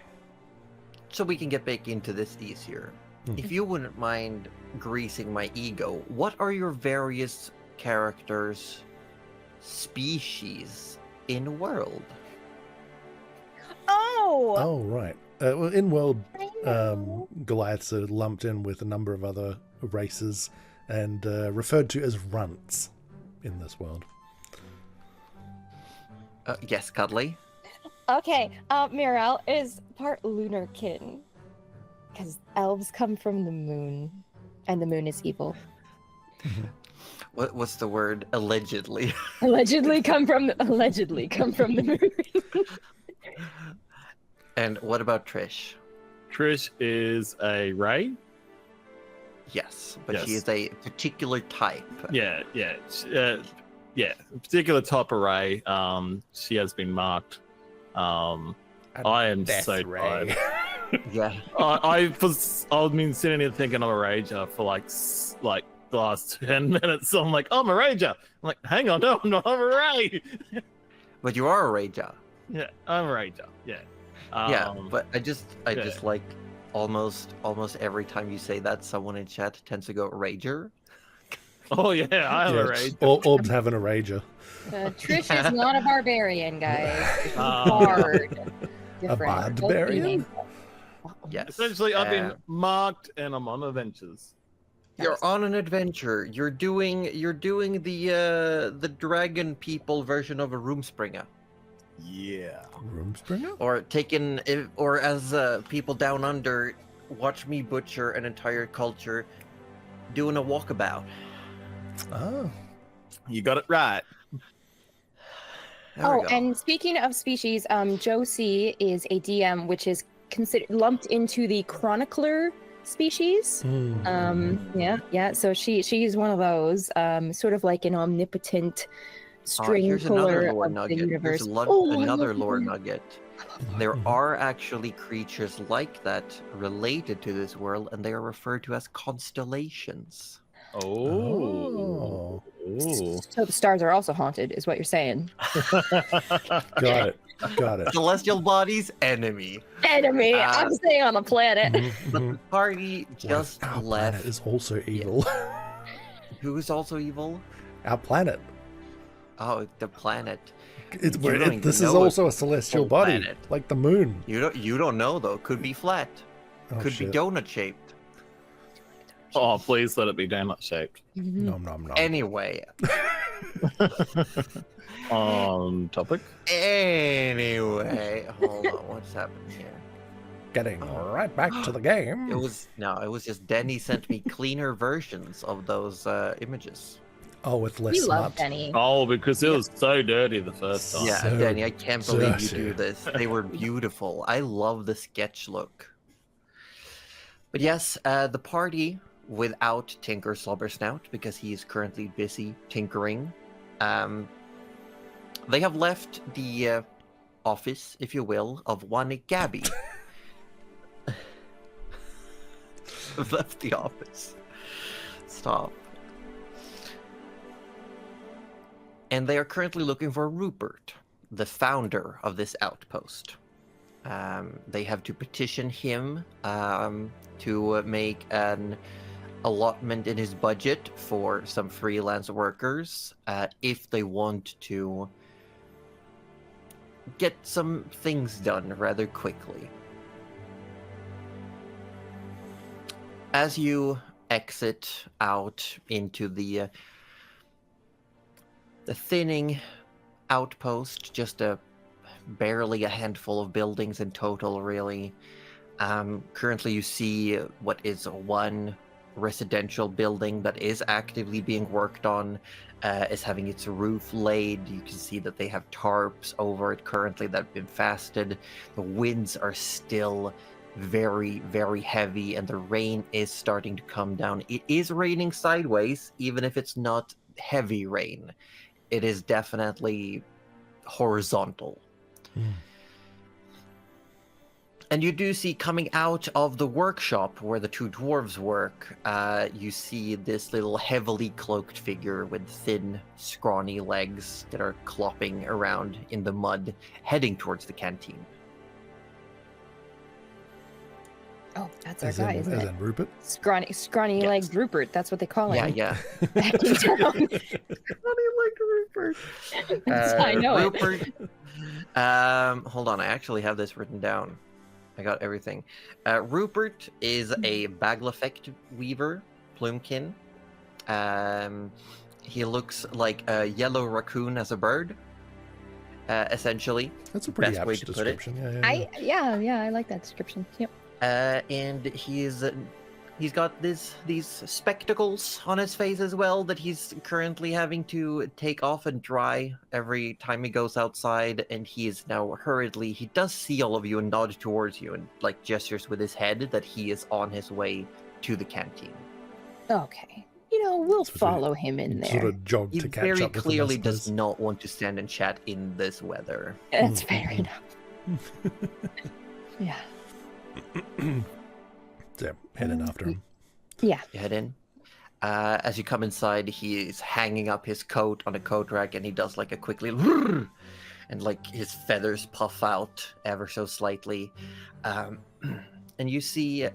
we can get back into this easier, if you wouldn't mind greasing my ego, what are your various characters' species in world? Oh, right. Well, in world, Goliaths are lumped in with a number of other races and referred to as runts in this world. Yes, Cuddly. Okay, Mirel is part Lunarkin, because elves come from the moon, and the moon is evil. What's the word? Allegedly. Allegedly come from the moon. And what about Trish? Trish is a Ray. Yes, but Yes. she is a particular type. Yeah. A particular type of Ray. She has been marked. I am so tired. Yeah. I've been sitting here thinking I'm a rager for like the last 10 minutes. So I'm like, I'm a rager. I'm like, hang on, no, I'm not. I'm a Ray. But you are a rager. Yeah, I'm a rager. Yeah. Yeah, but I just like almost every time you say that, someone in chat tends to go rager. Oh yeah, I'm a rager. Orb's having a rager. Trish is not a barbarian, guys. She's a bard. A bard-barian? Yes. Essentially, I've been marked and I'm on adventures. You're on an adventure. You're doing the dragon people version of a Roomspringer. Yeah. Roomspringer? Or as people down under watch me butcher an entire culture doing a walkabout. Oh. You got it right. There we go. And speaking of species, Josie is a DM, which is considered lumped into the chronicler species. Yeah. So she's one of those, sort of like an omnipotent string here's puller another lore of the nugget. universe. Here's another lore nugget. There are actually creatures like that related to this world, and they are referred to as constellations. Oh. So the stars are also haunted, is what you're saying. Got it. Celestial bodies, enemy. Enemy. I'm staying on the planet. But the party just Our left. planet is also evil. Who is also evil? Our planet. Oh, the planet. This even is know also a celestial full body, planet. like the moon. You don't know though. Could be flat. Oh, Could be shit. donut shaped. Oh, please let it be donut shaped. Nom nom nom. Anyway. On topic. Anyway, hold on. What's happening here? Getting right back to the game. It was just Denny sent me cleaner versions of those images. Oh, with less We love smut. Benny. Oh, because it was so dirty the first time. Yeah, So Danny, I can't believe you dirty. do this. They were beautiful. I love the sketch look. But yes, the party without Tinker Slobbersnout, because he is currently busy tinkering. They have left the office, if you will, of one Gabby. have left the office. Stop. And they are currently looking for Rupert, the founder of this outpost. They have to petition him to make an allotment in his budget for some freelance workers if they want to get some things done rather quickly. As you exit out into the thinning outpost, just barely a handful of buildings in total, really. Currently you see what is one residential building that is actively being worked on, is having its roof laid. You can see that they have tarps over it currently that have been fasted. The winds are still very, very heavy, and the rain is starting to come down. It is raining sideways, even if it's not heavy rain. It is definitely horizontal. And you do see coming out of the workshop where the two dwarves work, you see this little heavily cloaked figure with thin, scrawny legs that are clopping around in the mud, heading towards the canteen. Oh, that's our guy, isn't it? As in Rupert? Scrawny Yes. legged Rupert. That's what they call him. Yeah. Back in town. Scrawny legged Rupert. I know it. Rupert. Hold on, I actually have this written down. I got everything. Rupert is a Baglafect weaver, Plumekin. He looks like a yellow raccoon as a bird, essentially. That's a pretty Best way apt to put it. description. I like that description. Yep. And he's got these spectacles on his face as well that he's currently having to take off and dry every time he goes outside. And he is now he does see all of you and nod towards you and like gestures with his head that he is on his way to the canteen. Okay. We'll So follow him in there. Sort of jog He to catch very up with them, I clearly does suppose. not want to stand and chat in this weather. That's fair enough. Yeah. So, heading after him. Yeah. You head in. As you come inside, he is hanging up his coat on a coat rack, and he does like a quickly, and like his feathers puff out ever so slightly. And you see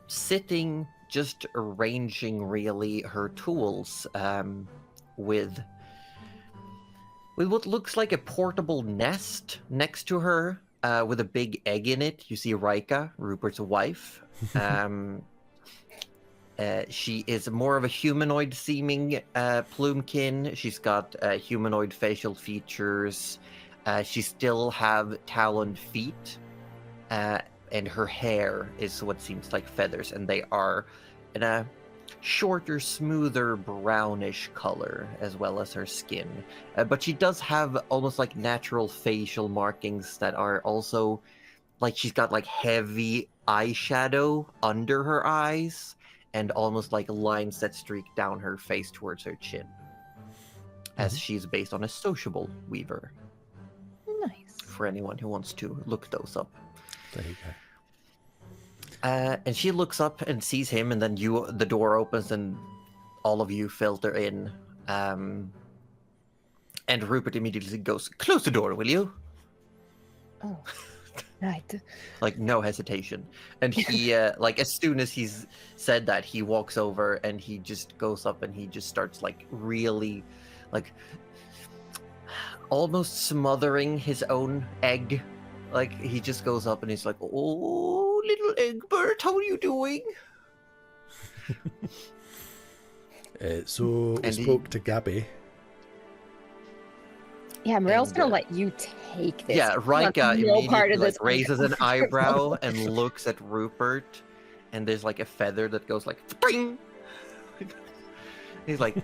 sitting, just arranging really her tools with what looks like a portable nest next to her. With a big egg in it. You see Rika, Rupert's wife. She is more of a humanoid-seeming Plumekin. She's got humanoid facial features. She still have taloned feet. And her hair is what seems like feathers. And they are in a shorter, smoother, brownish color, as well as her skin. But she does have almost like natural facial markings that are also like she's got like heavy eyeshadow under her eyes and almost like lines that streak down her face towards her chin, as she's based on a sociable weaver. Nice. For anyone who wants to look those up. There you go. And she looks up and sees him, and then the door opens, and all of you filter in. And Rupert immediately goes, "Close the door, will you?" Oh, right. Like, no hesitation. And he, like, as soon as he's said that, he walks over, and he just goes up, and he just starts, like, really, like, almost smothering his own egg. Like, he just goes up, and he's like, "Oh, little Egbert, how are you doing?" So we And he- spoke to Gabby. Yeah, Morel's And, gonna let you take this. Yeah, He wants Rika no immediately part of like, this raises an eyebrow and looks at Rupert, and there's like a feather that goes like spring. He's like,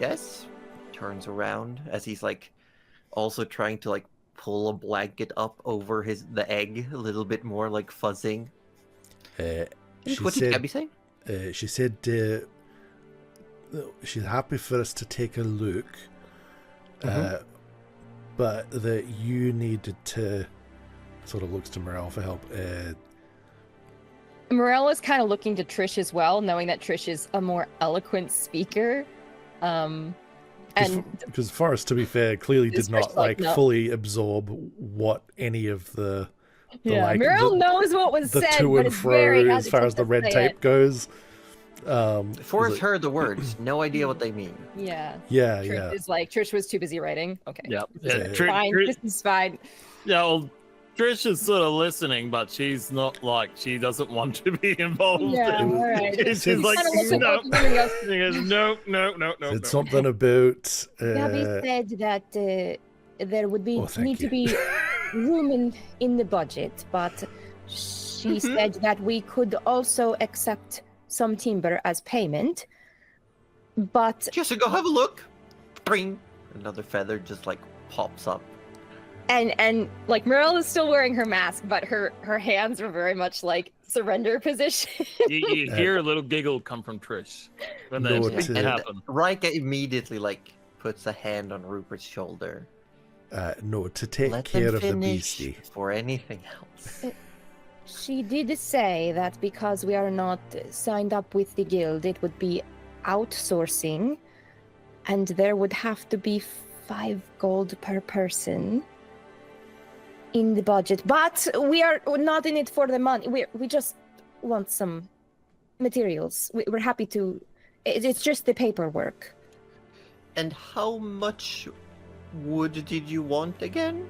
"Yes." Turns around as he's like also trying to like pull a blanket up over the egg a little bit more, like fuzzing. What did Gabby say? She said she's happy for us to take a look, but that you needed to, sort of looks to Morel for help, Morel is kind of looking to Trish as well, knowing that Trish is a more eloquent speaker. And Because Forrest, to be fair, clearly did Trish not like, no. fully absorb what any of the Morel knows what was the said, to but and it's fro very as far as the red tape goes. Forrest heard the words, no idea what they mean. Yeah. Yeah, Trish is like, Trish was too busy writing. Okay. Yep. Fine. This is fine. Yeah, well, Trish is sort of listening, but she's not like she doesn't want to be involved. Yeah, all right. She's like, no. She goes, no. Said something about. Gabby said that there would be thank to you. be room in the budget, but she said that we could also accept some timber as payment. But Just to go have a look. Bring. Another feather just like pops up. And like Morel is still wearing her mask, but her hands are very much like surrender position. You hear a little giggle come from Trish when that Noted. happened. Rika immediately like puts a hand on Rupert's shoulder. No, to take Let care them of the finish beastie. before anything else. she did say that because we are not signed up with the guild, it would be outsourcing, and there would have to be 5 gold per person in the budget. But we are not in it for the money. We just want some materials. We're happy to. It's just the paperwork. And how much wood did you want again?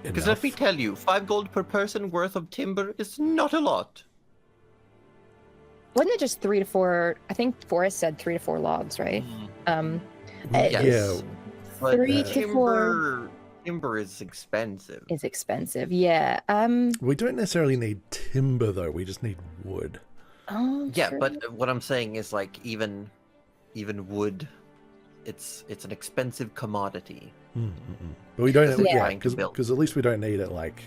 Because let me tell you, 5 gold per person worth of timber is not a lot. Wasn't it just 3 to 4? I think Forrest said 3 to 4 logs, right? Yes. Yeah, But 3 to 4 timber is expensive. is expensive. Yeah. we don't necessarily need timber though. We just need wood. Oh, Yeah, true. but what I'm saying is like even wood, it's an expensive commodity. But we don't. Yeah. Yeah, because at least we don't need it like,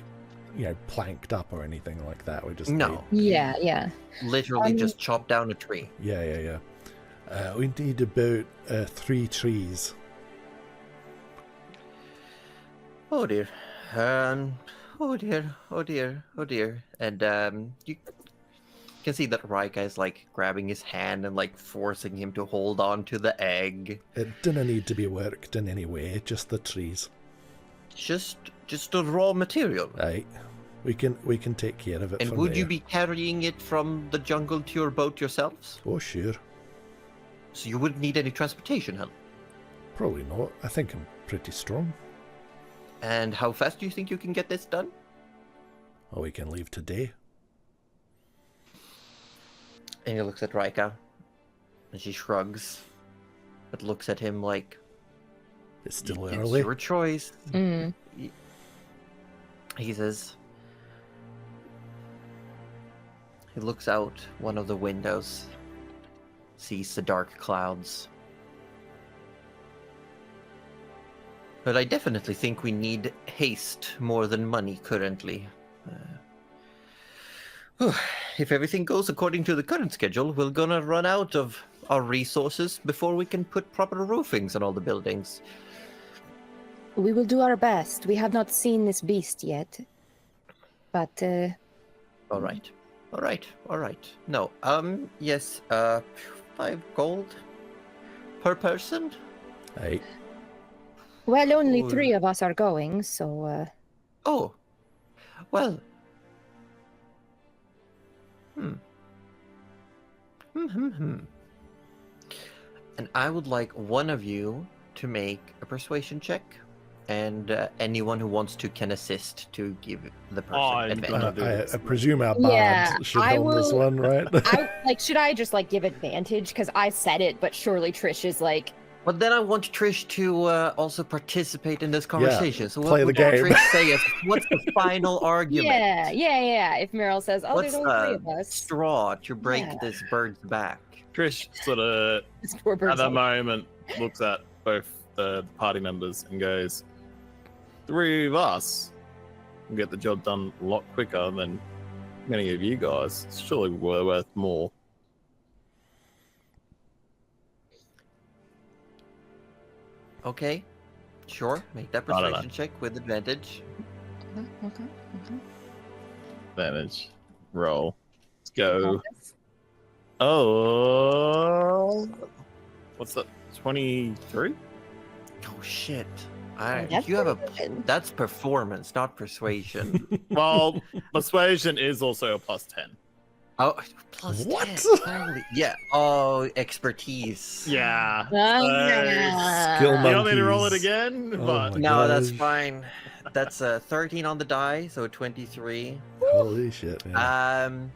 planked up or anything like that. We just No. Yeah. Literally just chop down a tree. Yeah. We need about 3 trees. Oh dear. Oh dear. And you can see that Rika is like grabbing his hand and like forcing him to hold on to the egg. It didn't need to be worked in any way. Just the trees. Just the raw material. Right. We can take care of it. And from would you there. be carrying it from the jungle to your boat yourselves? Oh sure. So you wouldn't need any transportation help. Probably not. I think I'm pretty strong. And how fast do you think you can get this done? Oh, we can leave today. And he looks at Rika, and she shrugs, but looks at him like, It's still it's early. your choice. Mm. He says, he looks out one of the windows, sees the dark clouds. But I definitely think we need haste more than money currently. If everything goes according to the current schedule, we're gonna run out of our resources before we can put proper roofings on all the buildings. We will do our best. We have not seen this beast yet. But All right. No, yes, 5 gold per person? Right. well, only Or- 3 of us are going, so Oh, well. And I would like one of you to make a persuasion check, and anyone who wants to can assist to give the person I'm advantage. gonna do I this. presume our Yeah, bard should I own this will- one, right? Should I just like give advantage because I said it, but surely Trish is like, But then I want Trish to also participate in this conversation. So play what the would game. Trish say? What's the final argument? yeah. If Meryl says, "Oh, What's there's only 3 of the us," straw to break Yeah. this bird's back? Trish sort of It's 4 birds at that on- moment looks at both the party members and goes, 3 of us can get the job done a lot quicker than many of you guys. Surely we're worth more. Okay, sure. Make that I don't know. persuasion check with advantage. Okay. Advantage roll. go. Oh, what's that? 23. Oh shit! That's You have a pretty good. that's performance, not persuasion. Well, persuasion is also a +10. Oh, plus What? 10. Holy, yeah. Oh, expertise. Yeah. Skill You want me to roll it monkeys. again? Oh But my No, that's gosh. fine. That's 13 on the die, so 23. Holy shit, man.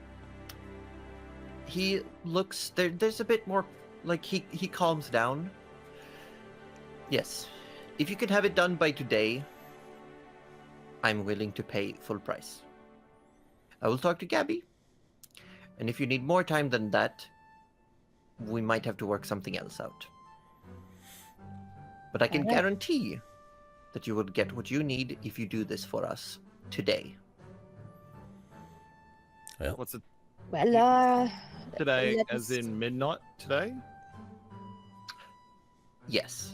He looks there's a bit more like he calms down. Yes. If you can have it done by today, I'm willing to pay full price. I will talk to Gabby. And if you need more time than that, we might have to work something else out. But I can Alright. guarantee that you will get what you need if you do this for us today. what's it Well, today? let's- As in midnight today? Yes.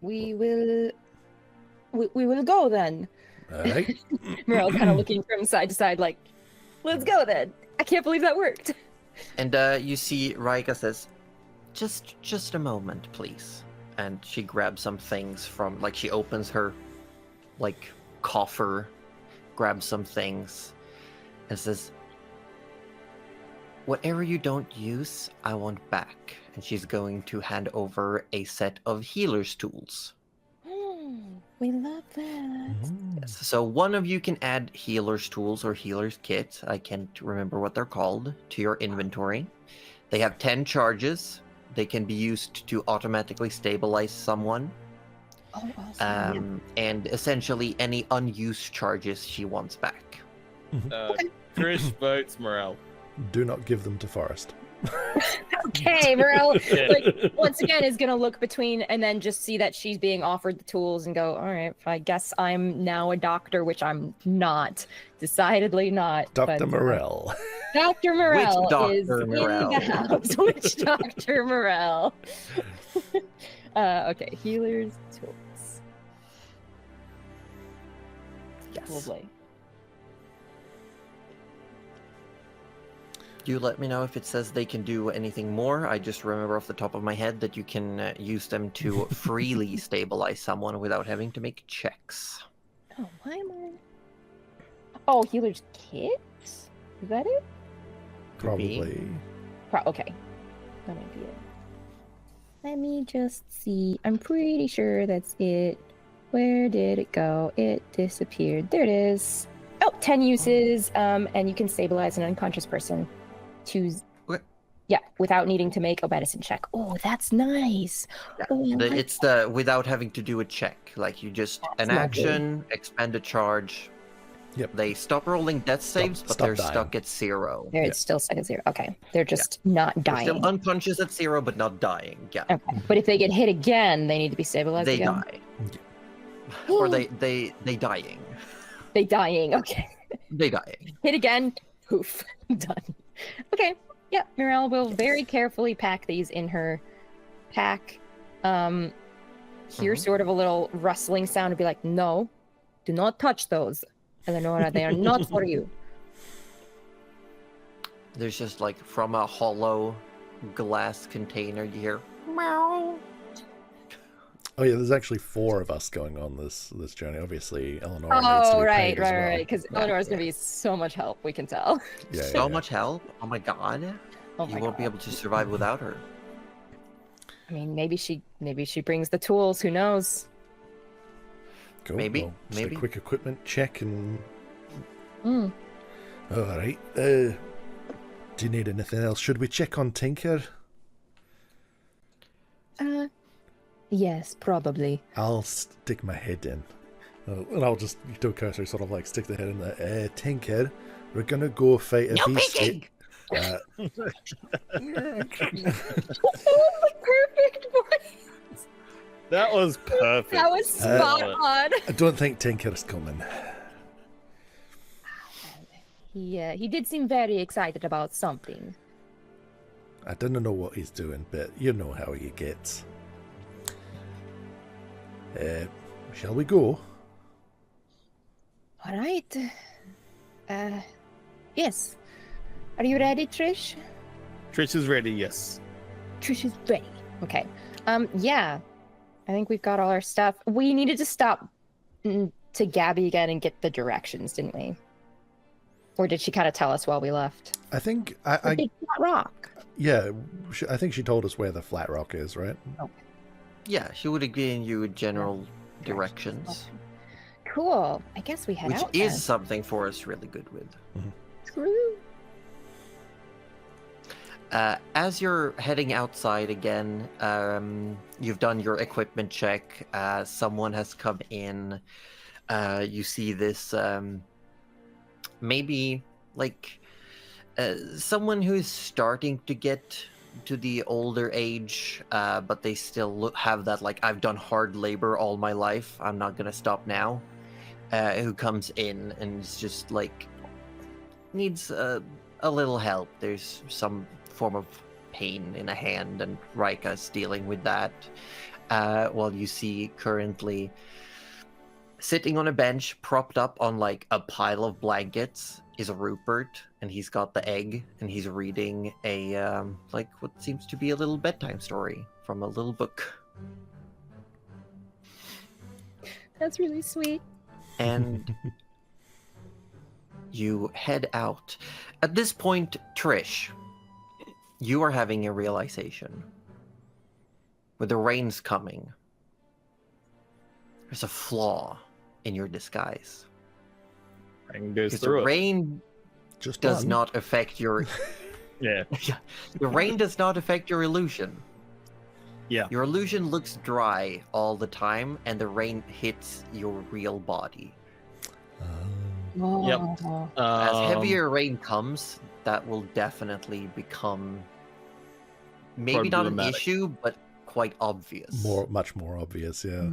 we will go then. All right. Morel kind of looking from side to side, like, let's go then. I can't believe that worked. And you see Raika says, just a moment, please. And she grabs some things from, like, she opens her, like, coffer, grabs some things, and says, whatever you don't use, I want back. And she's going to hand over a set of healer's tools. We love that. Yes. So one of you can add healer's tools or healer's kit, I can't remember what they're called, to your inventory. They have 10 charges. They can be used to automatically stabilize someone. Oh, awesome. And essentially any unused charges she wants back. Trish votes Morale. Do not give them to Forrest. Okay, Morel, Yeah. like, once again, is going to look between and then just see that she's being offered the tools and go, all right, I guess I'm now a doctor, which I'm not. Decidedly not. Dr. but, Morel. Dr. Morel Dr. is Morel? in the house. Which Dr. Morel? Okay, healer's tools. Yes. Lovely. You let me know if it says they can do anything more. I just remember off the top of my head that you can use them to freely stabilize someone without having to make checks. Oh, why am I? Oh, healer's kit? Is that it? Could be. Probably. Okay. That might be it. Let me just see. I'm pretty sure that's it. Where did it go? It disappeared. There it is. Oh, 10 uses, and you can stabilize an unconscious person. Choose. Okay. Yeah, without needing to make a medicine check. Oh, that's nice. Yeah, Oh, I like It's the without having to do a check. Like you just an That's lovely. action, expend a charge. Yep. They stop rolling death saves, but stop they're dying. stuck at 0. There, Yeah. it's still set at 0. Okay, they're just not They're dying. still unconscious at 0, but not dying. Yeah, Okay, but if they get hit again, they need to be stabilized they again. die. Or they dying. They dying. Okay. They dying. Hit again. Poof. Done. Okay. Yeah, Mirelle will very carefully pack these in her pack. Hear sort of a little rustling sound and be like, no, do not touch those. Eleonora, they are not for you. There's just like from a hollow glass container you hear meow. Oh yeah, there's actually 4 of us going on this journey. Obviously, Eleanor needs to Oh, be right, paid as well. right. Because Eleonora's going to be so much help, we can tell. Yeah, So yeah. much help. Oh my god. Oh You my won't be God. able to survive without her. I mean, maybe she brings the tools. Who knows? Cool. Maybe, Well, just maybe. a quick equipment check and. Mm. All right. Do you need anything else? Should we check on Tinker? Yes, probably. I'll stick my head in. And I'll just do a cursor, sort of like stick the head in there. Tinker, we're gonna go fight a No beast. peeking! Perfect voice. That was perfect. That was spot on. I don't think Tinker's coming. He did seem very excited about something. I don't know what he's doing, but you know how he gets. Shall we go? All right. Yes. Are you ready, Trish? Trish is ready, yes. Trish is ready. Okay. Yeah. I think we've got all our stuff. We needed to stop to Gabby again and get the directions, didn't we? Or did she kind of tell us while we left? I think The big flat rock. yeah, I think she told us where the flat rock is, right? Yeah, she would have given you general directions, Cool. I guess we head which out is then. something Forrest's really good with. True. As you're heading outside again, you've done your equipment check. Someone has come in. You see this, maybe like someone who's starting to get to the older age, but they still have that, like, I've done hard labor all my life, I'm not gonna stop now. Who comes in and is just like, needs a little help. There's some form of pain in a hand, and Rika's dealing with that. While you see currently sitting on a bench, propped up on like a pile of blankets, is Rupert, and he's got the egg, and he's reading a like what seems to be a little bedtime story from a little book. That's really sweet. And you head out. At this point, Trish, you are having a realization. With the rain's coming, there's a flaw in your disguise. Rain goes Because the through it. rain Just does one. not affect your Yeah. the rain does not affect your illusion. Yeah. Your illusion looks dry all the time, and the rain hits your real body. Yep. As heavier rain comes, that will definitely become maybe not an Problematic. issue, but quite obvious. much more obvious, yeah.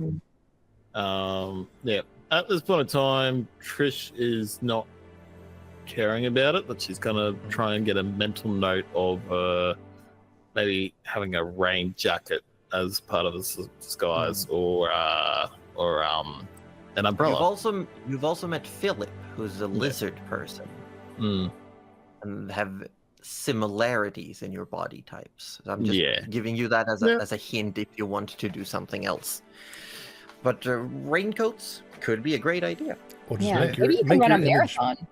Yeah. At this point in time, Trish is not caring about it, but she's gonna try and get a mental note of maybe having a rain jacket as part of the disguise, or an umbrella. You've also met Philip, who's a lizard person, Mm. and have similarities in your body types. So I'm just Yeah. giving you that as a hint if you want to do something else. But raincoats could be a great idea. Or just Yeah, make your, maybe you can make run your a image marathon.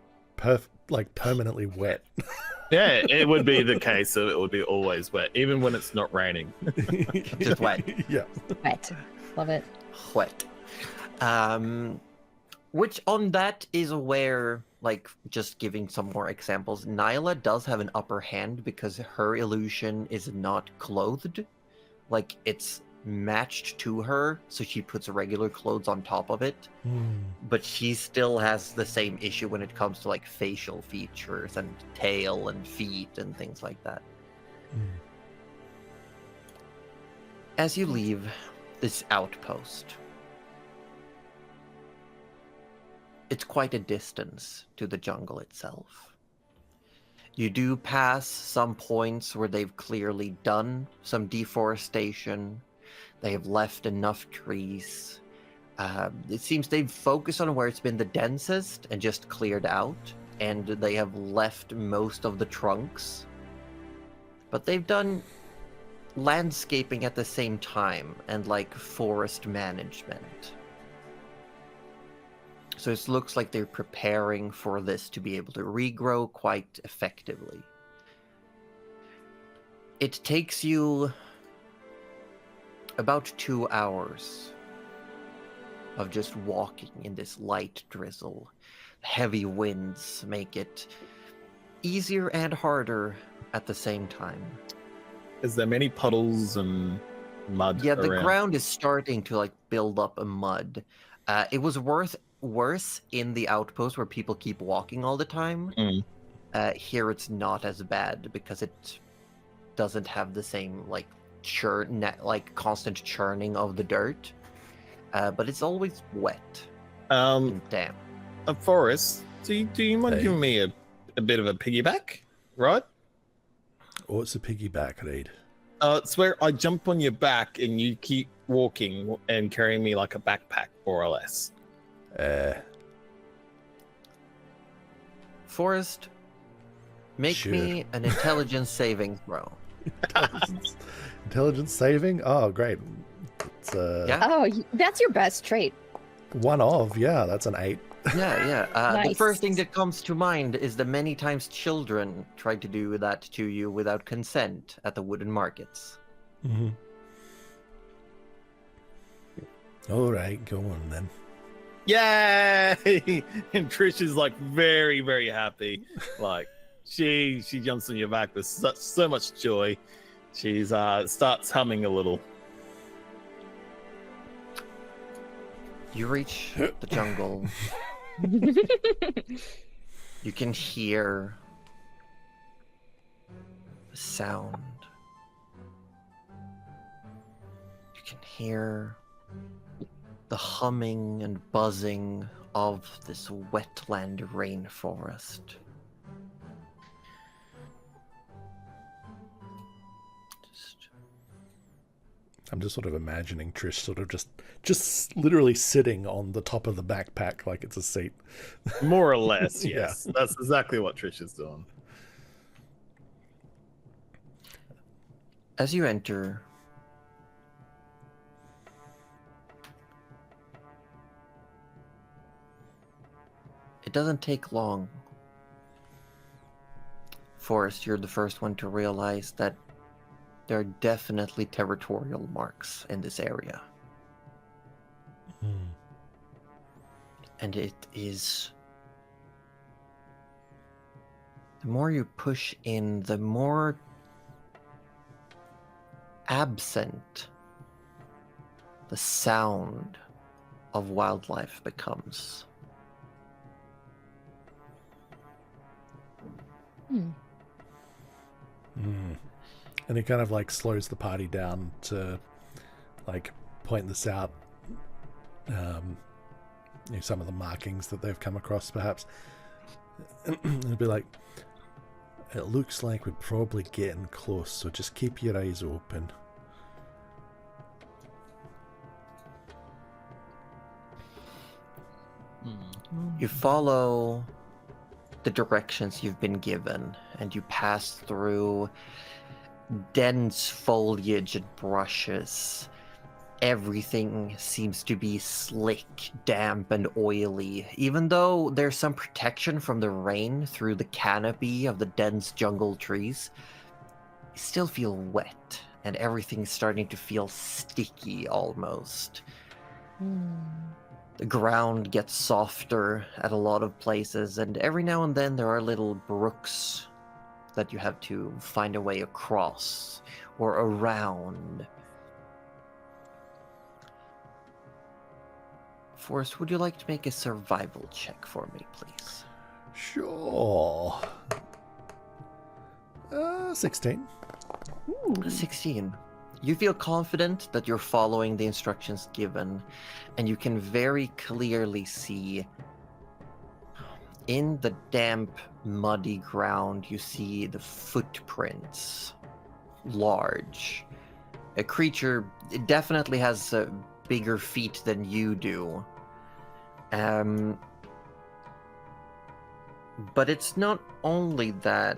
like permanently wet. Yeah, it would be the case of it would be always wet, even when it's not raining. Just wet. Yeah. Wet. Love it. Wet. Which on that is where, like, just giving some more examples, Nyla does have an upper hand because her illusion is not clothed. Like, it's matched to her, so she puts regular clothes on top of it. But she still has the same issue when it comes to, like, facial features and tail and feet and things like that. As you leave this outpost, it's quite a distance to the jungle itself. You do pass some points where they've clearly done some deforestation. They have left enough trees. It seems they've focused on where it's been the densest and just cleared out, and they have left most of the trunks. But they've done landscaping at the same time, and like forest management. So it looks like they're preparing for this to be able to regrow quite effectively. It takes you about 2 hours of just walking in this light drizzle. Heavy winds make it easier and harder at the same time. Is there many puddles and mud? Yeah, the around? ground is starting to like build up a mud. It was worse in the outpost where people keep walking all the time. Here it's not as bad because it doesn't have the same like constant churning of the dirt. But it's always wet and damp. Forrest, do you mind Hey. giving me a bit of a piggyback, right? What's a piggyback, Reed? It's where I jump on your back and you keep walking and carrying me like a backpack, more or less. Forrest, make Sure. me an intelligence saving throw. Intelligence saving? Oh, great. It's Yeah. Oh, that's your best trait. one of, yeah, that's an 8. Yeah. The Nice. first thing that comes to mind is the many times children tried to do that to you without consent at the wooden markets. Mm-hmm. All right, go on then. Yay! And Trish is like very, very happy. Like she jumps on your back with so much joy. She's starts humming a little. You reach the jungle. You can hear the sound. You can hear the humming and buzzing of this wetland rainforest. I'm just sort of imagining Trish sort of just literally sitting on the top of the backpack like it's a seat. More or less, Yeah. yes. That's exactly what Trish is doing. As you enter, it doesn't take long. Forrest, you're the first one to realize that there are definitely territorial marks in this area. And it is... The more you push in, the more absent the sound of wildlife becomes. And he kind of like slows the party down to like point this out. Some of the markings that they've come across, perhaps. It'd be like, it looks like we're probably getting close, so just keep your eyes open. You follow the directions you've been given, and you pass through dense foliage and brushes. Everything seems to be slick, damp, and oily. Even though there's some protection from the rain through the canopy of the dense jungle trees, you still feel wet, and everything's starting to feel sticky almost. The ground gets softer at a lot of places, and every now and then there are little brooks that you have to find a way across or around. Forrest, would you like to make a survival check for me, please? Sure. 16. 16. You feel confident that you're following the instructions given, and you can very clearly see in the damp, muddy ground, you see the footprints. Large. A creature, it definitely has bigger feet than you do. But it's not only that.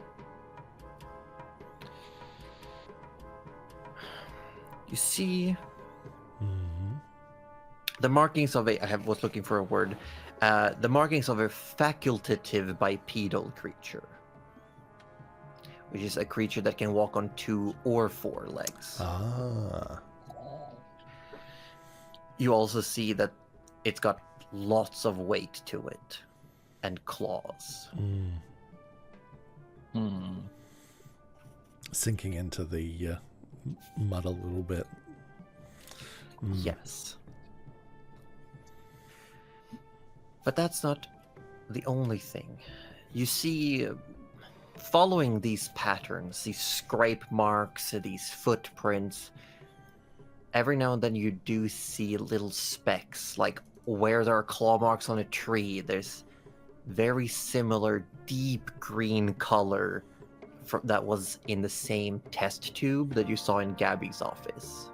You see the markings of was looking for a word. The markings of a facultative bipedal creature, which is a creature that can walk on 2 or 4 legs. Ah. You also see that it's got lots of weight to it and claws. Sinking into the mud a little bit. Yes. But that's not the only thing. You see, following these patterns, these scrape marks, these footprints, every now and then you do see little specks, like where there are claw marks on a tree, there's very similar deep green color that was in the same test tube that you saw in Gabby's office.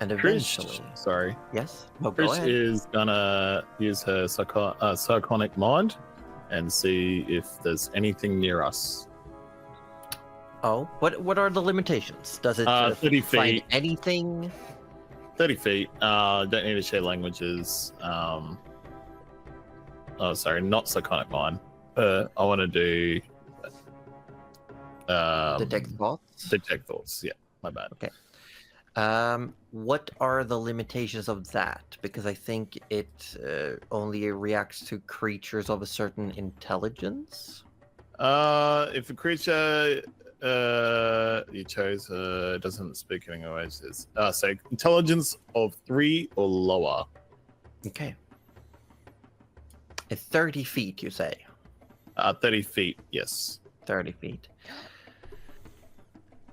And Trish, eventually, sorry. yes. No, go Trish ahead. is gonna use her psionic mind and see if there's anything near us. Oh, what are the limitations? Does it 30 find feet. anything? 30 feet. Don't need to share languages. Oh, sorry, not psionic mind. I want to do Detect thoughts? detect thoughts. Yeah, my bad. Okay. What are the limitations of that? Because I think it only reacts to creatures of a certain intelligence. If a creature you chose doesn't speak any languages, so intelligence of 3 or lower. Okay. It's 30 feet, you say? 30 feet, yes. 30 feet.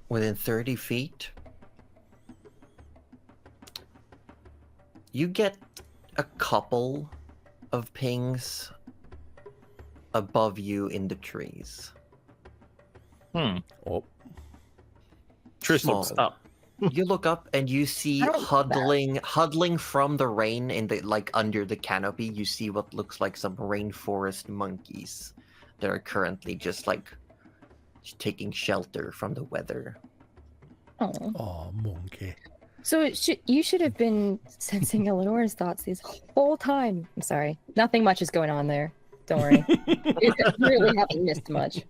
Within 30 feet, you get a couple of pings above you in the trees. Oh, Trish looks Small. up. You look up and you see I don't know huddling from the rain in the under the canopy. You see what looks like some rainforest monkeys that are currently just taking shelter from the weather. oh, monkey. So you should have been sensing Eleanor's thoughts this whole time. I'm sorry. Nothing much is going on there. Don't worry. You really haven't missed much.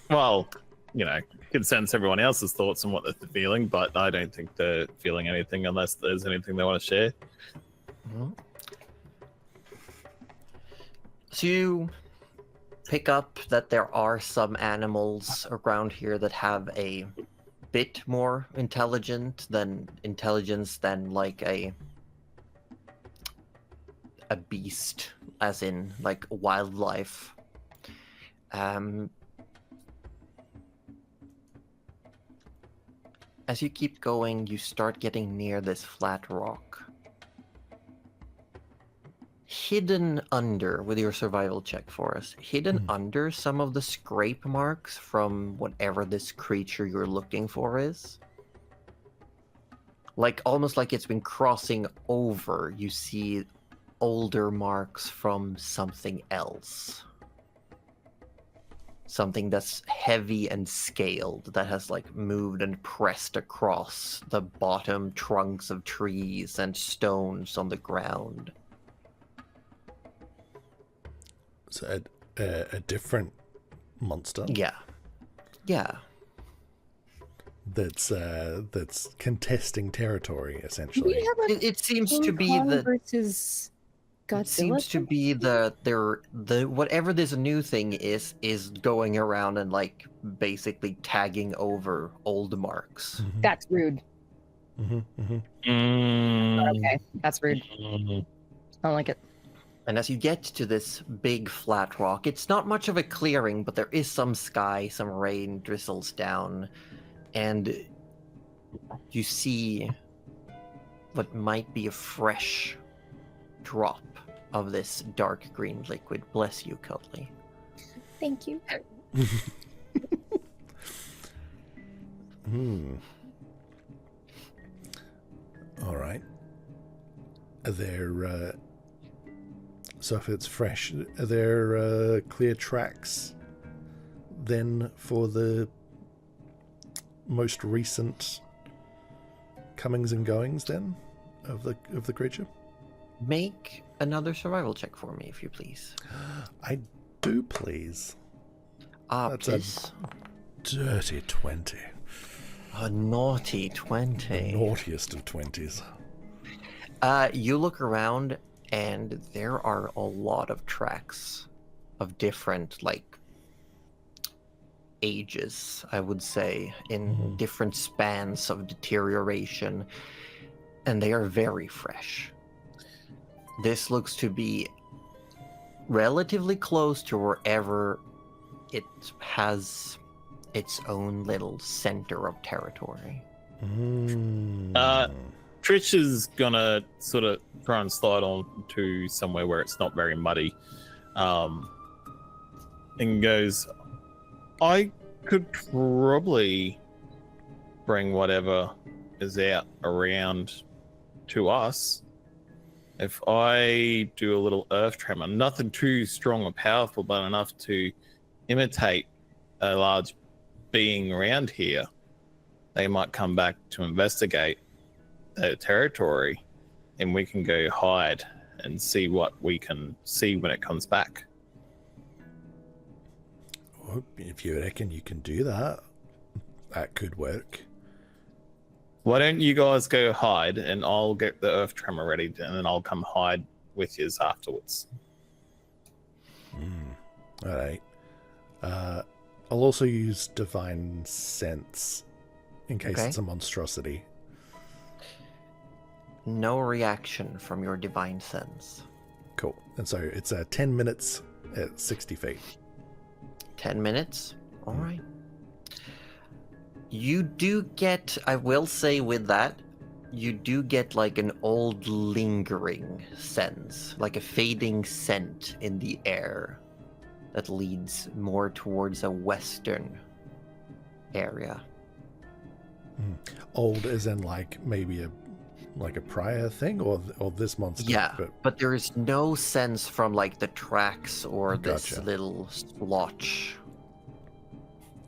Well, you can sense everyone else's thoughts and what they're feeling, but I don't think they're feeling anything unless there's anything they want to share. So you pick up that there are some animals around here that have a bit more intelligence than like a beast, as in like wildlife. As you keep going, you start getting near this flat rock. Hidden under, with your survival check for us, hidden under some of the scrape marks from whatever this creature you're looking for is. Like, almost like it's been crossing over, you see older marks from something else. Something that's heavy and scaled, that has like moved and pressed across the bottom trunks of trees and stones on the ground. So a different monster. Yeah. Yeah. That's contesting territory essentially. We have a It seems King to be Kong the versus Godzilla. it seems to be the whatever this new thing is going around and like basically tagging over old marks. That's rude. Okay, that's rude. I don't like it. And as you get to this big flat rock, it's not much of a clearing, but there is some sky, some rain drizzles down, and you see what might be a fresh drop of this dark green liquid. Bless you, Cuddly. Thank you. All right. Are there so if it's fresh, are there clear tracks then for the most recent comings and goings then of the creature? Make another survival check for me, if you please. I do, please. That's a Please. dirty 20. A naughty 20. The naughtiest of 20s. You look around, and there are a lot of tracks of different, like, ages, I would say, in different spans of deterioration, and they are very fresh. This looks to be relatively close to wherever it has its own little center of territory. Trish is gonna sort of try and slide on to somewhere where it's not very muddy, and goes, I could probably bring whatever is out around to us, if I do a little earth tremor, nothing too strong or powerful, but enough to imitate a large being around here, they might come back to investigate their territory, and we can go hide and see what we can see when it comes back. Well, if you reckon you can do that, that could work. Why don't you guys go hide, and I'll get the earth tremor ready, and then I'll come hide with you afterwards. All right. I'll also use Divine Sense in case it's a monstrosity. No reaction from your divine sense. Cool. And so it's 10 minutes at 60 feet. 10 minutes? All right. You do get, I will say with that, you do get like an old lingering sense, like a fading scent in the air that leads more towards a western area. Old as in like maybe a prior thing, or this monster? Yeah, but there is no sense from like the tracks or this Gotcha. little splotch.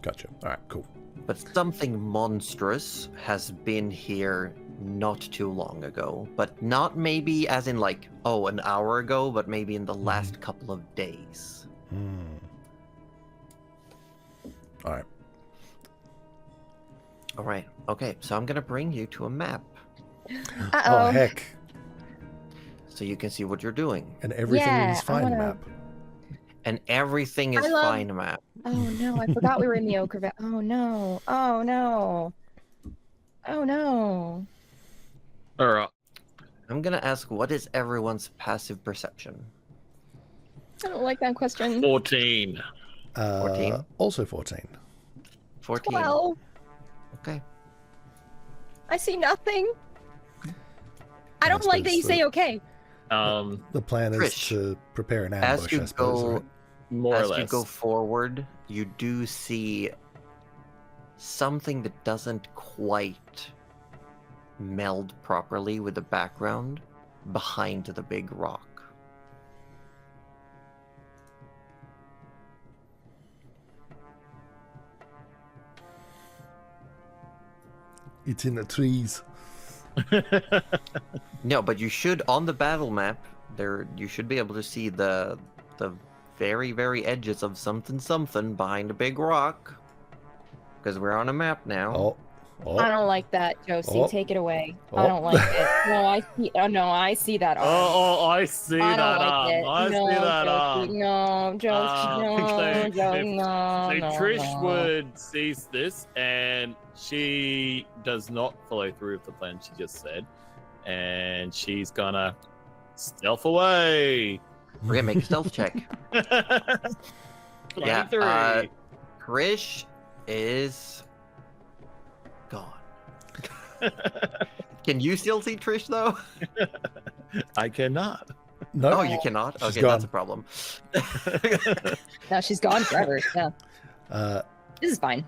Gotcha. All right, cool. But something monstrous has been here not too long ago. But not maybe as in like, oh, an hour ago, but maybe in the last couple of days. All right. All right. Okay, so I'm going to bring you to a map Oh, heck. so you can see what you're doing. And everything Yeah, is I fine wanna- map. And everything is I love- fine map. Oh no, I forgot we were in the Ochre Valley. Oh no. Oh no. Oh no. All right. I'm going to ask, what is everyone's passive perception? I don't like that question. 14. 14? Also 14. 14. 12. Okay. I see nothing. I don't I like that you suppose say okay. The plan is Trish, to prepare an As ambush, you I suppose, go, right? More or as less. you go forward, you do see something that doesn't quite meld properly with the background behind the big rock. It's in the trees. No, but you should, on the battle map, there you should be able to see the very, very edges of something behind a big rock. Because we're on a map now. Oh. Oh. I don't like that, Josie. Oh. Take it away. Oh. I don't like it. No, I see. Oh no, I see that arm. Oh, I see I that don't like arm. it. I no, see that Josie, arm. No, Josie, no, so Josie, no, So no, Trish no. would cease this, and she does not follow through with the plan she just said, and she's gonna stealth away. We're gonna make a stealth check. 23. Krish is gone. Can you still see Trish though? I cannot. No. Oh, you cannot? She's Okay, gone. that's a problem. No, she's gone forever. Yeah, Uh, this is fine.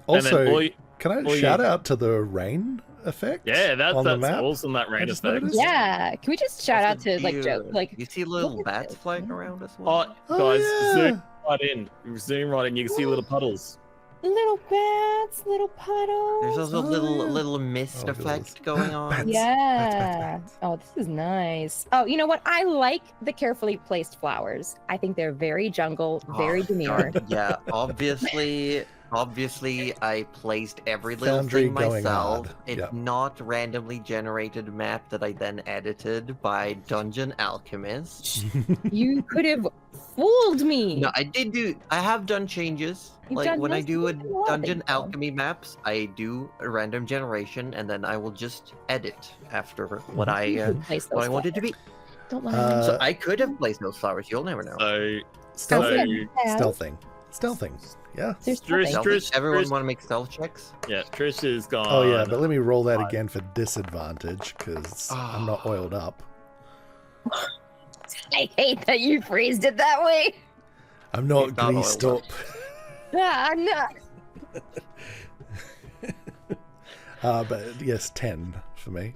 And then also, all you- can I all you- shout out to the rain effect? yeah, on the that's map? awesome. That I rain just effect. noticed. Yeah, can we just shout out Also, to like you, Joe? Like, you see little look at bats this, flying yeah. around as well. Oh, Oh, guys, yeah. zoom right in. Zoom right in. You can see little puddles. little bats, little puddles. There's also Oh, little yeah. mist Oh, effect going on. Bats. Yeah. bats. Oh, this is nice. Oh, you know what? I like the carefully placed flowers. I think they're very jungle, very Oh, demure. God, yeah, obviously, I placed every little Foundry thing going myself. odd. It's Yep. not randomly generated map that I then edited by Dungeon Alchemist. You could have fooled me. No, I have done changes. You've Like done when I most do a of the lot, dungeon though. alchemy maps, I do a random generation, and then I will just edit after what I You could place what I those wanted to be. flowers. Don't lie. Uh, So I could have placed those flowers. You'll never know. So, Stealthing. So- Stealthing. Yeah. There's Trish- nothing. Stealth- Everyone Trish- want to make stealth checks? yeah, Trish is gone. Oh yeah, but let me roll that Fine. again for disadvantage because I'm not Oh. oiled up. I hate that you phrased it that way. I'm not He's not greased oiled up. up. Ah, I'm not. But yes, 10 for me.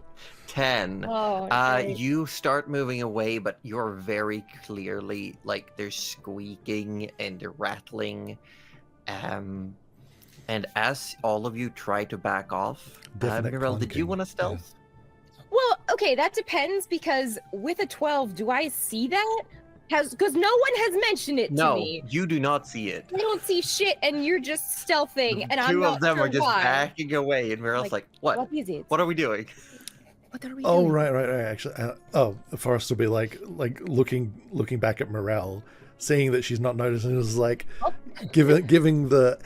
10. Oh, great. You start moving away, but you're very clearly like there's squeaking and rattling. And as all of you try to back off, Definite Mirel, did you clunking, want to stealth? Well, okay, that depends because with a 12, do I see that? Because no one has mentioned it to No, me. you do not see it. I don't see shit, and you're just stealthing, and I'm Two not of them sure are just why. backing away, and Mirel's like, "What? What is it? What are we doing?" What are we Oh, doing? right. Actually, Forrest will be like looking back at Morel, seeing that she's not noticing, is like Oh. giving the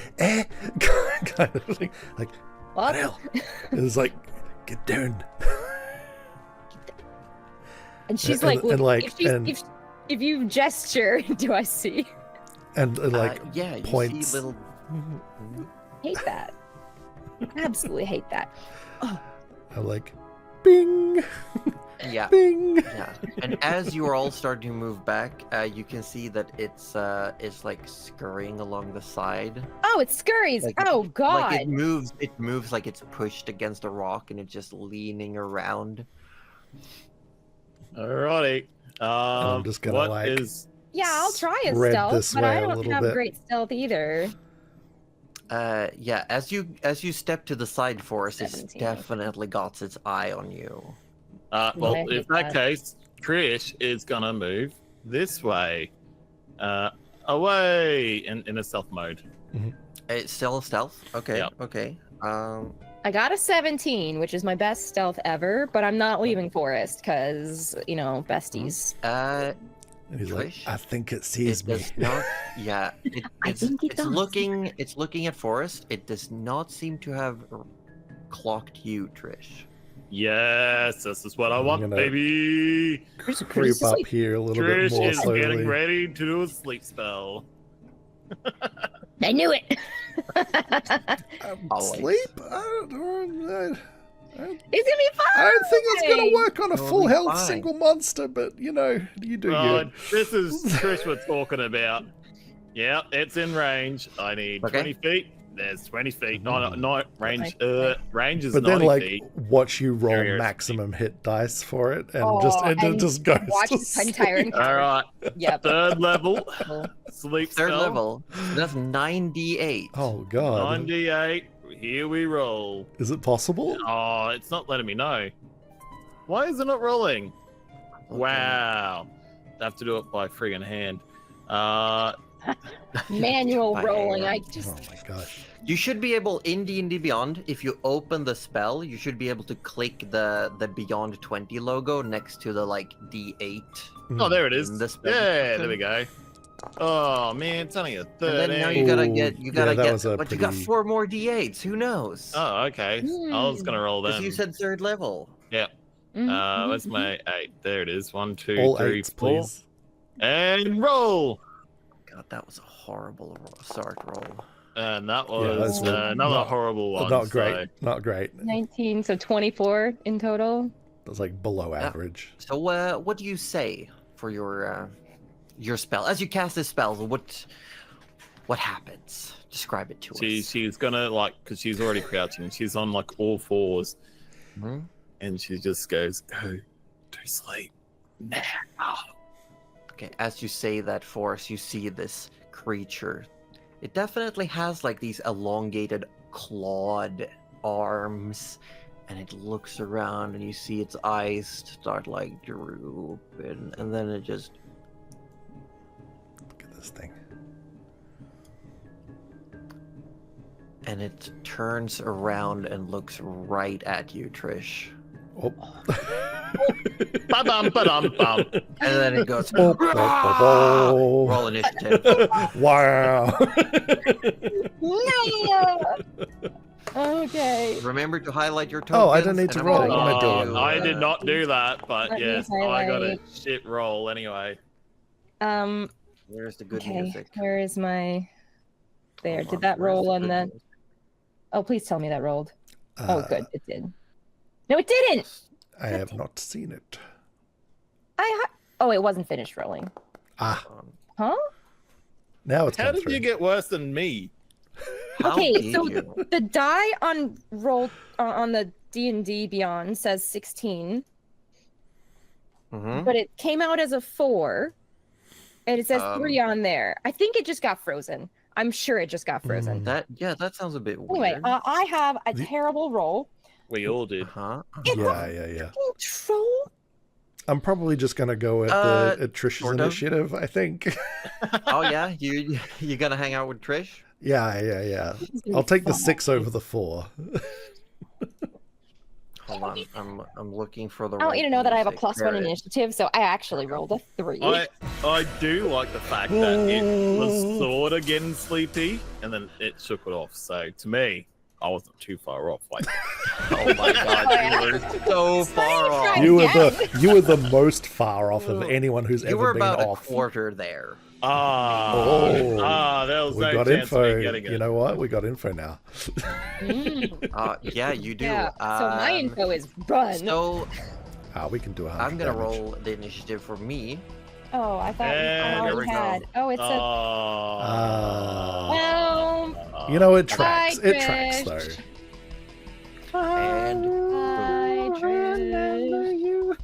kind of thing, like What? Morel. It's like, get down. And she's And- like, and look, like- if, she's, and- if you gesture, do I see? and like yeah, you points. see little. Hate that. Absolutely hate that. I'm like, bing, Yeah. bing. Yeah, and as you are all starting to move back, you can see that it's like scurrying along the side. Oh, it scurries. Like- Oh, God. Like it moves like it's pushed against a rock and it's just leaning around. Alrighty. I'm just gonna, what like, is- Yeah, I'll try a spread stealth, this but way I a don't little have bit. great stealth either. Yeah, as you step to the side, Forest, it's 17. definitely got its eye on you. well, I in hate that that. case, Trish is gonna move this way, away in a stealth mode. It's still stealth. Okay. Yep. Okay. I got a 17, which is my best stealth ever, but I'm not leaving Forest because, besties. And he's like, Trish? I think it sees It me. does not. Yeah. I think it it's does. looking at Forest. It does not seem to have clocked you, Trish. Yes, this is what I I'm want, gonna- baby. Creep up here a little bit Trish more is slowly. getting ready to do a sleep spell. I knew it. Always. Sleep? It's gonna be fun. I don't think it's gonna work on a It'll full be health fine. single monster, but you do Oh, you. this is Trish we're talking about. Yeah, it's in range. I need Okay. 20 feet. There's 20 feet. No, range. Okay. Range is But then, 90 like, feet. watch you roll Area. maximum hit dice for it, and Oh, it and just goes. Watch to this entire sleep. encounter. All right, Yep. third level. Sleep Third spell. level. That's 98. Oh god, 98. Here we roll. is it possible? Oh, it's not letting me know. Why is it not rolling? Okay. Wow. I have to do it by friggin' hand. Manual By rolling. I hand. just. Oh my gosh. You should be able in D&D Beyond, if you open the spell, you should be able to click the Beyond 20 logo next to the like D8. Oh, there it is. In the spell Yeah, description. there we go. Oh man, it's only a And 13. then now you gotta Ooh, get yeah, that was a but you got pretty- 4 more D8s. Who knows? Oh, okay. I was gonna roll Because them. you said third level. Where's my 8? There it is. 1, 2, All 3, eights, 4. please. And roll! God, that was a horrible start roll. And that Yeah, was that's another not- horrible one. Not great. so- Not great. 19, so 24 in total. That's like below average. So, what do you say for your spell? As you cast this spell, what happes? Describe it to us. She's gonna, because she's already crouching, she's on all fours, Mhm. and she just goes, go to sleep now. Okay, as you say that, Force, you see this creature. It definitely has these elongated clawed arms, and it looks around, and you see its eyes start droop, and then it just Look at this thing. and it turns around and looks right at you, Trish. Oh. Ba-dum, ba-dum, bum. And then it goes. Oh, oh, oh, Roll initiative. oh. Wow. Okay. Remember to highlight your tokens. Oh, I don't need to and roll. I'm What am I gonna doing? do, I did not do that, but Let me yes, I got a highlight. shit roll anyway. Where's the good Okay. music? Where is my? There. Hold Did on, that where's roll the on good that? music? Oh, please tell me that rolled. Oh, Uh, good. It did. No, it didn't. I have not seen it. Oh, it wasn't finished rolling. Ah, Um, Huh? now it's How come did through. you get worse than me? How Okay, dare so you? the die on roll on the D&D Beyond says 16, Mhm. but it came out as a 4, and it says 3 Um, on there. I think it just got frozen. I'm sure it just got frozen. That sounds a bit Anyway, weird. I have a The- terrible roll. We all did. Huh? It's Yeah. a troll. I'm probably just gonna go at Trish's sort of. initiative. I think. Oh yeah, you gonna hang out with Trish? Yeah. I'll take the 6 over the 4. Hold on, I'm looking for the. I want you to know that I have a +1 There it is. initiative, so I actually rolled a 3. I do like the fact that it was sort of getting sleepy, and then it shook it off. So to me, I wasn't too far off. Like, Oh my god, you were so far off. You were the most far off of anyone who's You ever were been about a off. quarter there. Oh. there was We no got chance info. of me getting it. You know what? We got info now. Yeah, you do. Yeah. So my info is run. So We can do 100 I'm gonna damage. roll the initiative for me. Oh, I thought And we there we already go. had. Oh, it's a. Ah. You know, it tracks. Bye, It tracks, Trish. though. And Hi, Trish.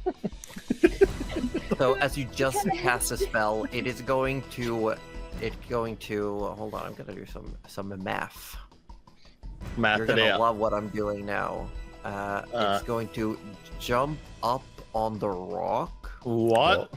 so as you just cast a spell, it's going to hold on, I'm gonna do some math. Math You're it gonna out. love what I'm doing now. It's going to jump up on the rock. What?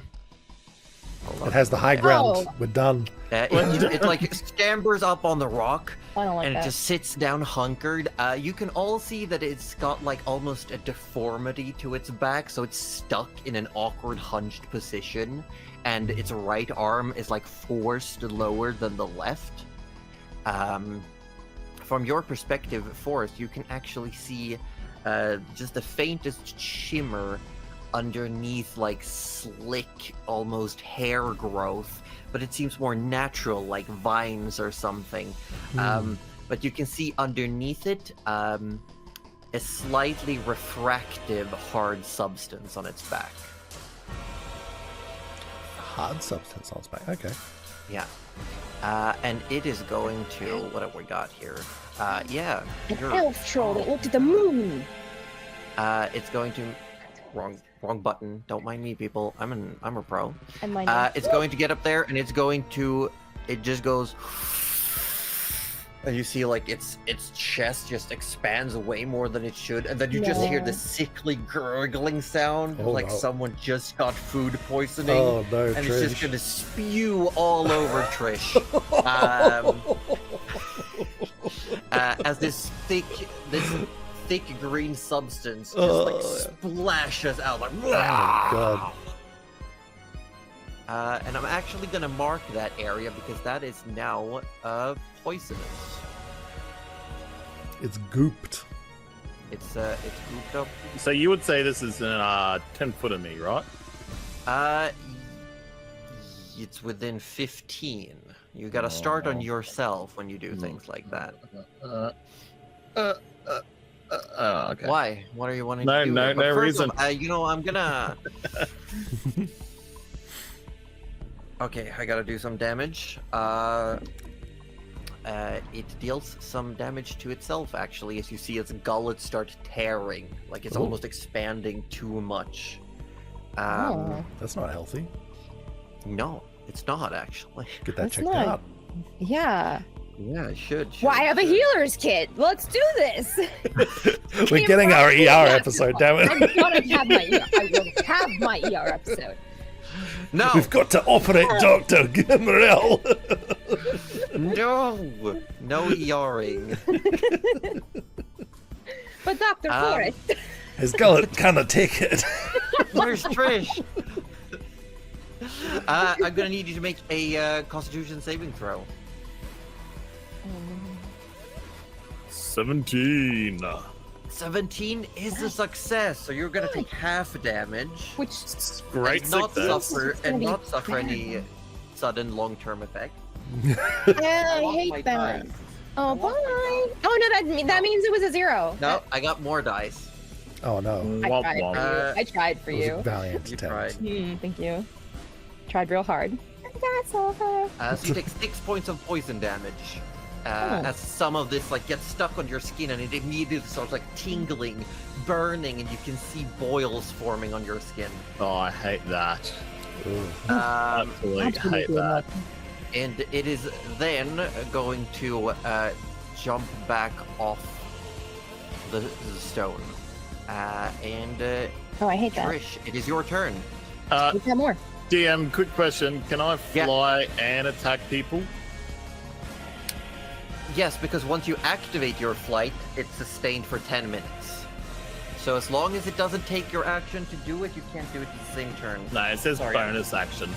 Hold on. It has the high ground. Oh. We're done. It like scampers up on the rock I don't like and it that. just sits down hunkered. You can all see that it's got like almost a deformity to its back, so it's stuck in an awkward hunched position, and its right arm is like forced lower than the left. From your perspective, Forrest, you can actually see just the faintest shimmer underneath like slick, almost hair growth, but it seems more natural, like vines or something. But you can see underneath it a slightly refractive hard substance on its back. Hard substance on its back. Okay. Yeah. And it is going to, what have we got here? Yeah. An you're- elf troll that looked at the moon. It's going to, wrong button. Don't mind me, people. I'm a pro. And my It's going to get up there, and it's going to. It just goes, and you see like its chest just expands way more than it should, and then you just hear No. the sickly gurgling sound, Oh, like no. someone just got food poisoning, Oh no, and it's just Trish. gonna spew all over Trish. As this thick green substance just like splashes out like. God. And I'm actually gonna mark that area because that is now poisonous. It's gooped. It's gooped up. So you would say this is an 10-foot of me, right? It's within 15. You gotta start on yourself when you do things like that. Okay. Why? What are you wanting No, to do? no, But no first reason. off, I'm gonna. Okay, I gotta do some damage. It deals some damage to itself, actually, as you see its gullet start tearing, like it's Ooh. almost expanding too much. Oh, That's not healthy. No, it's not actually. Get that That's checked not- out. yeah. Yeah, it should. Well, I have a should. healer's kit. Let's do this. We're getting our ER episode, damn I'm it. gonna have my ER. I will have my ER episode. No, We've got to operate Dr. Morel. no ERing. But Dr. Forrest, His gullet cannot take it. Where's Trish? I'm gonna need you to make a Constitution saving throw. 17. 17 is a success, so you're gonna take half damage. which Great and not success. suffer any sudden long-term effect. I hate my that. dice. Oh, bye. Oh no, that means it was a 0. No, I got more dice. Oh no. I Womp tried womp. for you. I tried for It was you. a valiant You attempt. tried. Thank you. Tried real hard. That's over. So you take 6 points of poison damage as some of this like gets stuck on your skin, and it immediately starts like tingling, burning, and you can see boils forming on your skin. Oh, I hate that. Absolutely hate that. And it is then going to jump back off the stone. And Oh, I hate that. Trish, it is your turn. We've got more. DM, quick question. Can I fly and attack people? Yes, because once you activate your flight, it's sustained for 10 minutes. So as long as it doesn't take your action to do it, you can't do it at the same turn. No, it says Sorry. bonus action.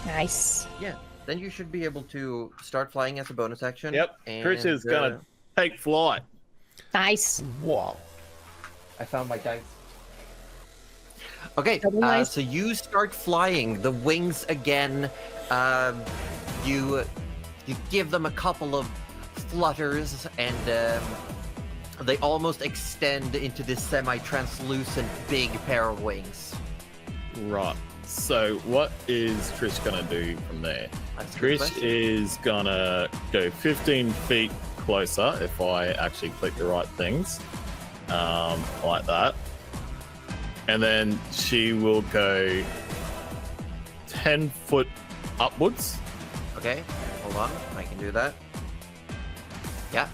Nice. Yeah, then you should be able to start flying as a bonus action. Yep, And, Trish is gonna take flight. Nice. Wow. I found my dice. Okay, Double nice. so you start flying. The wings again. You give them a couple of flutters, and they almost extend into this semi-translucent big pair of wings. Right. So what is Trish gonna do from there? That's a good Trish question. is gonna go 15 feet closer if I actually click the right things, like that. And then she will go 10 foot upwards. Okay, hold on. I can do that. Yeah.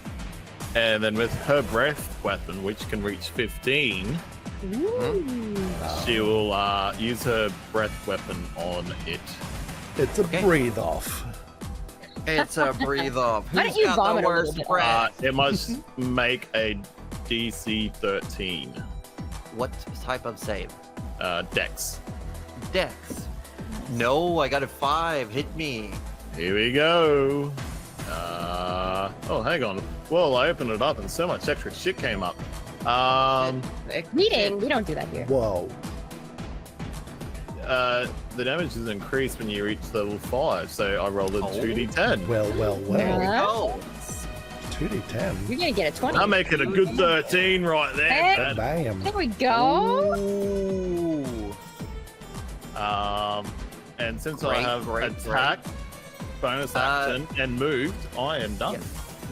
And then with her breath weapon, which can reach 15, Ooh. she will use her breath weapon on it. It's a Okay. breathe off. It's a breathe off. Why don't Who's you got vomit the a little worst bit? breath? It must make a DC 13 What type of save? dex. Dex. No, I got a 5. Hit me. Here we go. Oh, hang on. Well, I opened it up and so much extra shit came up. Reading. We don't do that here. Whoa. The damage is increased when you reach level 5, so I rolled a Oh. 2d10. Well, well, well. Yeah. Oh, 2d10. You're gonna get a 20. I'm making a good 13 right there. Hey. man. Bam. There we go. Ooh. And since I Great, have great, attack, bonus action, and moved, I am done.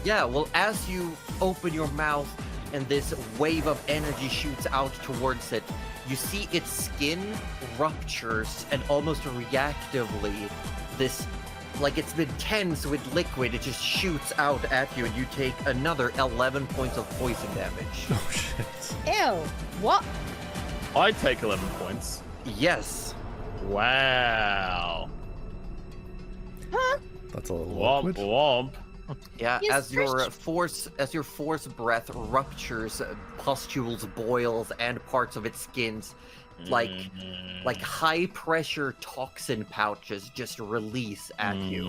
Yeah, well, as you open your mouth and this wave of energy shoots out towards it, you see its skin ruptures, and almost reactively, this, like it's been tense with liquid, it just shoots out at you, and you take another 11 points of poison damage. Oh, shit. Ew. What? I take 11 points. Yes. Wow. That's a little Womp awkward. womp. Yeah, Yes, as your force breath ruptures pustules, boils, and parts of its skins, like high pressure toxin pouches just release at you.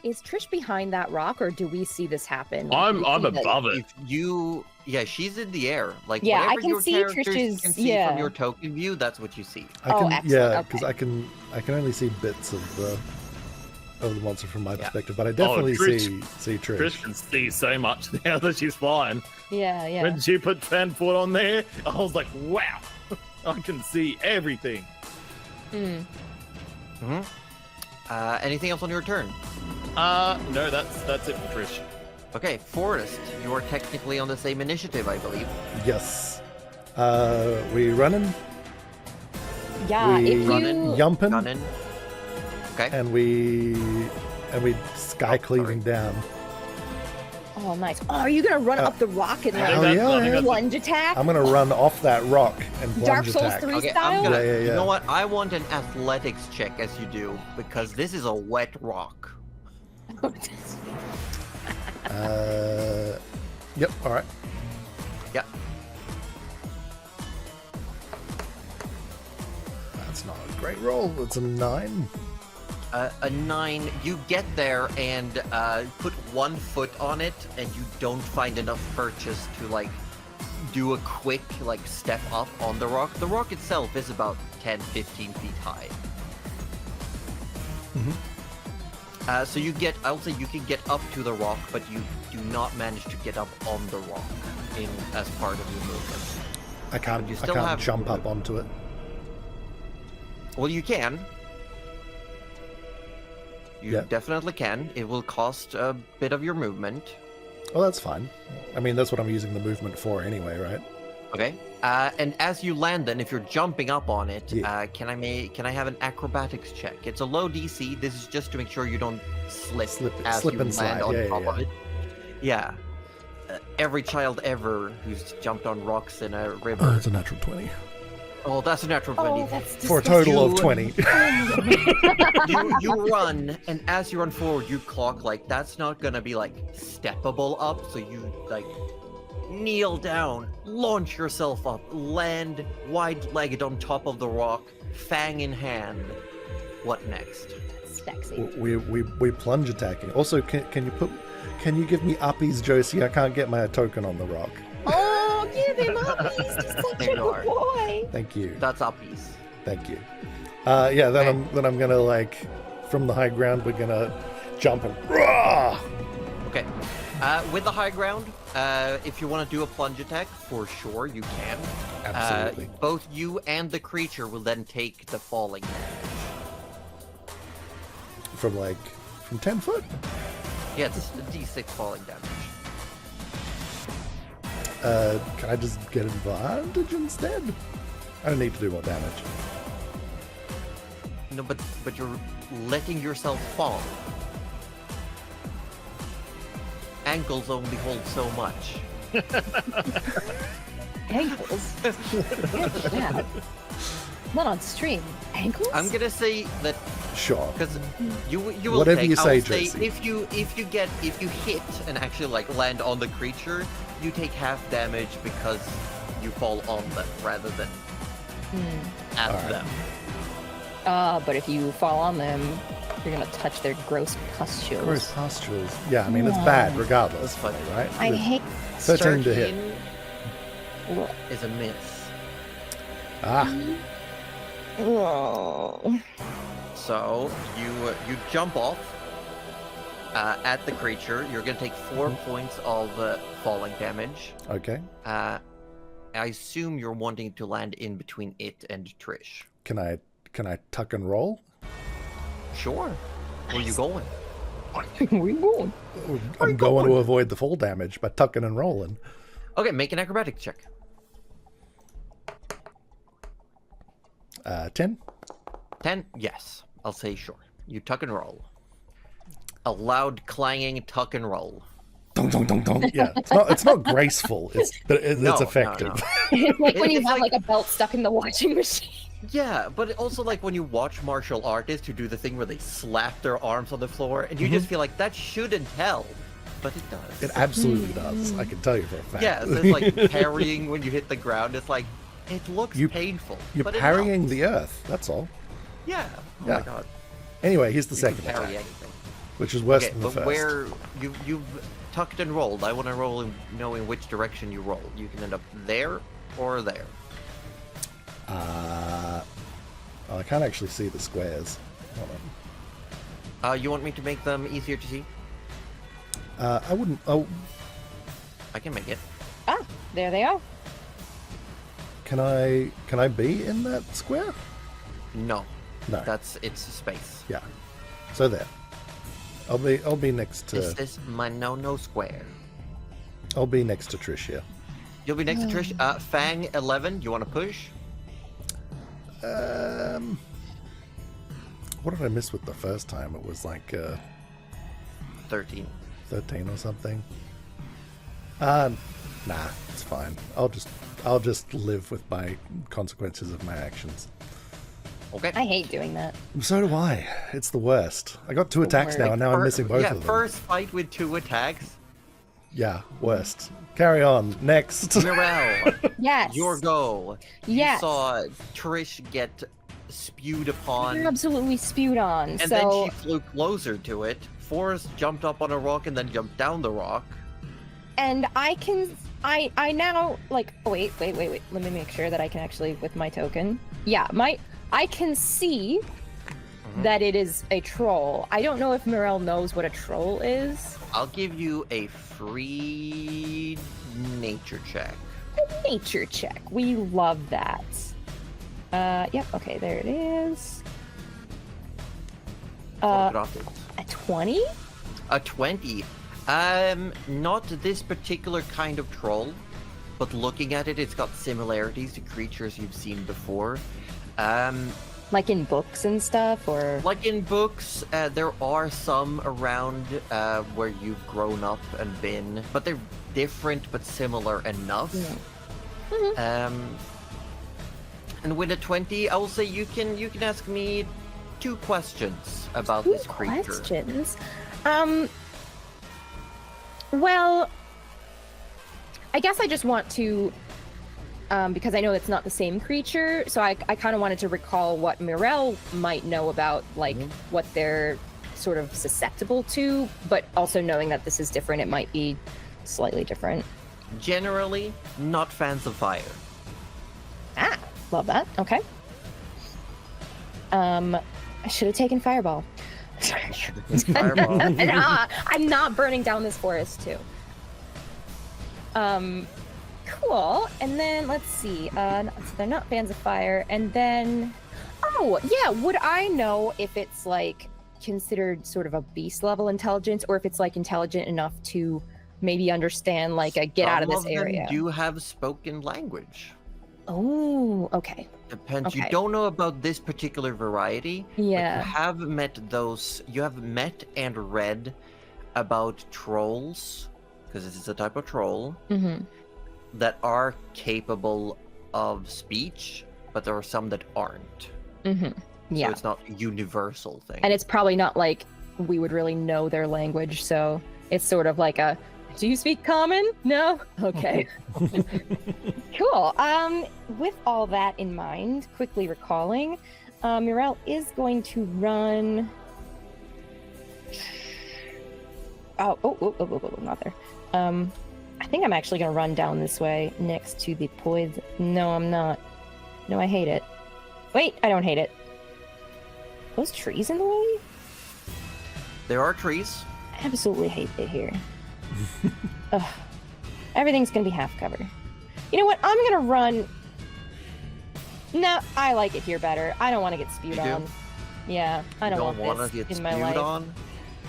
Is Trish behind that rock, or do we see this happen? I'm We see that- above it. If you, yeah, she's in the air. Like Yeah, I whatever can your see characters Trish's- can see yeah. from your token view, that's what you see. I can, excellent, yeah, okay. because I can only see bits of the monster from my Yeah. perspective, but I definitely Trish- see Trish. Trish can see so much now that she's flying. Yeah, yeah. When she put 10 foot on there, I was like, wow, I can see everything. Mm. Anything else on your turn? No, that's it for Trish. Okay, Forrest, you are technically on the same initiative, I believe. Yes. We running Yeah, We- if you... Running. yumping Gunnin. Okay. and we sky cleaving down. Oh, nice. Oh, are you gonna run up the rock and I think Oh, like that's- I think yeah. that's- plunge attack? I'm gonna run off that rock and plunge Dark Souls attack. 3 Okay, style? I'm gonna. Yeah, yeah, You yeah. know what? I want an athletics check as you do because this is a wet rock. Yep. All right. Yeah. That's not a great roll. It's a 9. A 9. You get there and put 1 foot on it, and you don't find enough purchase to like do a quick like step up on the rock. The rock itself is about 10-15 feet high. So you get, I'll say you can get up to the rock, but you do not manage to get up on the rock as part of your movement. I can't. You I still can't have jump up movement. onto it. Well, you can. You Yeah. definitely can. It will cost a bit of your movement. Oh, that's fine. I mean, that's what I'm using the movement for anyway, right? Okay. And as you land, then, if you're jumping up on it, Yeah. can I have an acrobatics check? It's a low DC. This is just to make sure you don't slip Slip as and you land slide. on Yeah, top yeah, of it. Yeah. Every child ever who's jumped on rocks in a Oh, river. it's a natural 20. Oh, that's a natural 20. Oh, that's For a total of You- 20. You run, and as you run forward, you clock like that's not gonna be like steppable up. So you like kneel down, launch yourself up, land wide-legged on top of the rock, fang in hand. What next? Sexy. We plunge attacking. Also, can you give me uppies, Josie? I can't get my token on the rock. Oh, give him up. He's just such There a you are. good boy. Thank you. That's uppies. Thank you. Yeah, then I'm gonna like from the high ground we're gonna jump and rah! Okay. With the high ground, if you want to do a plunge attack, for sure you can. Absolutely. Both you and the creature will then take the falling damage. From 10 foot. Yeah, it's a D6 falling damage. Can I just get advantage instead? I don't need to do more damage. No, but you're letting yourself fall. Ankles only hold so much. Ankles. Yeah. Not on stream. Ankles? I'm gonna say that Sure. because you will Whatever take, you I say, will say Josie. if you hit and actually like land on the creature, you take half damage because you fall on them rather than at Alright. them. But if you fall on them, you're gonna touch their gross pustules. Gross pustules. Yeah, I mean it's bad regardless, That's fine. right? I With hate. 13 to hit. 13 is a miss. Ah, Oh. So you jump off at the creature. You're gonna take 4 points of falling damage. okay. I assume you're wanting to land in between it and Trish. Can I tuck and roll? Sure. Where are you going? Where you going? I'm going to avoid the fall damage by tucking and rolling. Okay, make an acrobatics check. 10. 10? Yes. I'll say sure. You tuck and roll. A loud clanging tuck and roll. Dong, dong, dong, dong. Yeah, it's not graceful. But it's No, effective. no. It's like when you It's have like- like a belt stuck in the washing machine. Yeah, but also like when you watch martial artists who do the thing where they slap their arms on the floor, and you just feel like that shouldn't help, but it does. It absolutely does. I can tell you for a fact. Yeah, so it's like parrying when you hit the ground. It's like it looks painful. You're but it parrying helps. the earth. That's all. Yeah. Oh Yeah. my god. Anyway, here's the You can second parry attack, anything. which is worse Okay, than the but first. where you've tucked and rolled, I want to roll and know in which direction you roll. You can end up there or there. Oh, I can't actually see the squares. Hold on. You want me to make them easier to see? I wouldn't. Oh, I can make it. Ah, there they are. can I be in that square? No, No. it's space. Yeah. So there. I'll be next to. This is my no square. I'll be next to Trish here. You'll be next to Trish. Fang 11. You want to push? What did I miss with the first time? It was like 13. 13 or something. Nah, it's fine. I'll just live with my consequences of my actions. Okay. I hate doing that. So do I. It's the worst. I got 2 attacks now, and now I'm missing both yeah, of them. first fight with 2 attacks. Yeah, worst. Carry on. Next. Mirel, Yes. your go. Yes. You saw Trish get spewed upon, Absolutely spewed on. and so then she flew closer to it. Forrest jumped up on a rock and then jumped down the rock. and I now like wait. Let me make sure that I can actually with my token. Yeah, I can see that it is a troll. I don't know if Mirel knows what a troll is. I'll give you a free nature check. A nature check. We love that. Yep, okay, there it is. Mark it off. 20? A 20. Not this particular kind of troll, but looking at it, it's got similarities to creatures you've seen before. Like in books and stuff, or? Like in books, there are some around where you've grown up and been, but they're different but similar enough. Yeah. Mhm. And with a 20, I will say you can ask me 2 questions about Two this creature. questions? Well, I guess I just want to, because I know it's not the same creature, so I kind of wanted to recall what Mirel might know about, like, what they're sort of susceptible to, but also knowing that this is different, it might be slightly different. Generally, not fans of fire. Ah, love that. Okay. I should have taken Fireball. Fireball. I'm not burning down this forest too. Cool. And then let's see. So they're not fans of fire. And then, oh yeah, would I know if it's like considered sort of a beast level intelligence, or if it's like intelligent enough to maybe understand like a get out of this area? Some of them do have spoken language. Oh, okay. Depends. Okay. You don't know about this particular variety. Yeah. But you have met those. You have met and read about trolls, because this is a type of troll Mm-hmm. that are capable of speech, but there are some that aren't. Mm-hmm. Yeah. So it's not a universal thing. And it's probably not like we would really know their language, so it's sort of like a, do you speak common? No? Okay. Cool. With all that in mind, quickly recalling, Mirel is going to run. Oh, not there. I think I'm actually going to run down this way next to the poison. No, I'm not. No, I hate it. Wait, I don't hate it. Those trees in the way? There are trees. I absolutely hate it here. Ugh. Everything's gonna be half cover. You know what? I'm gonna run. No, I like it here better. I don't want to get spewed You do? on. Yeah, I don't want want this to get in spewed my life. on.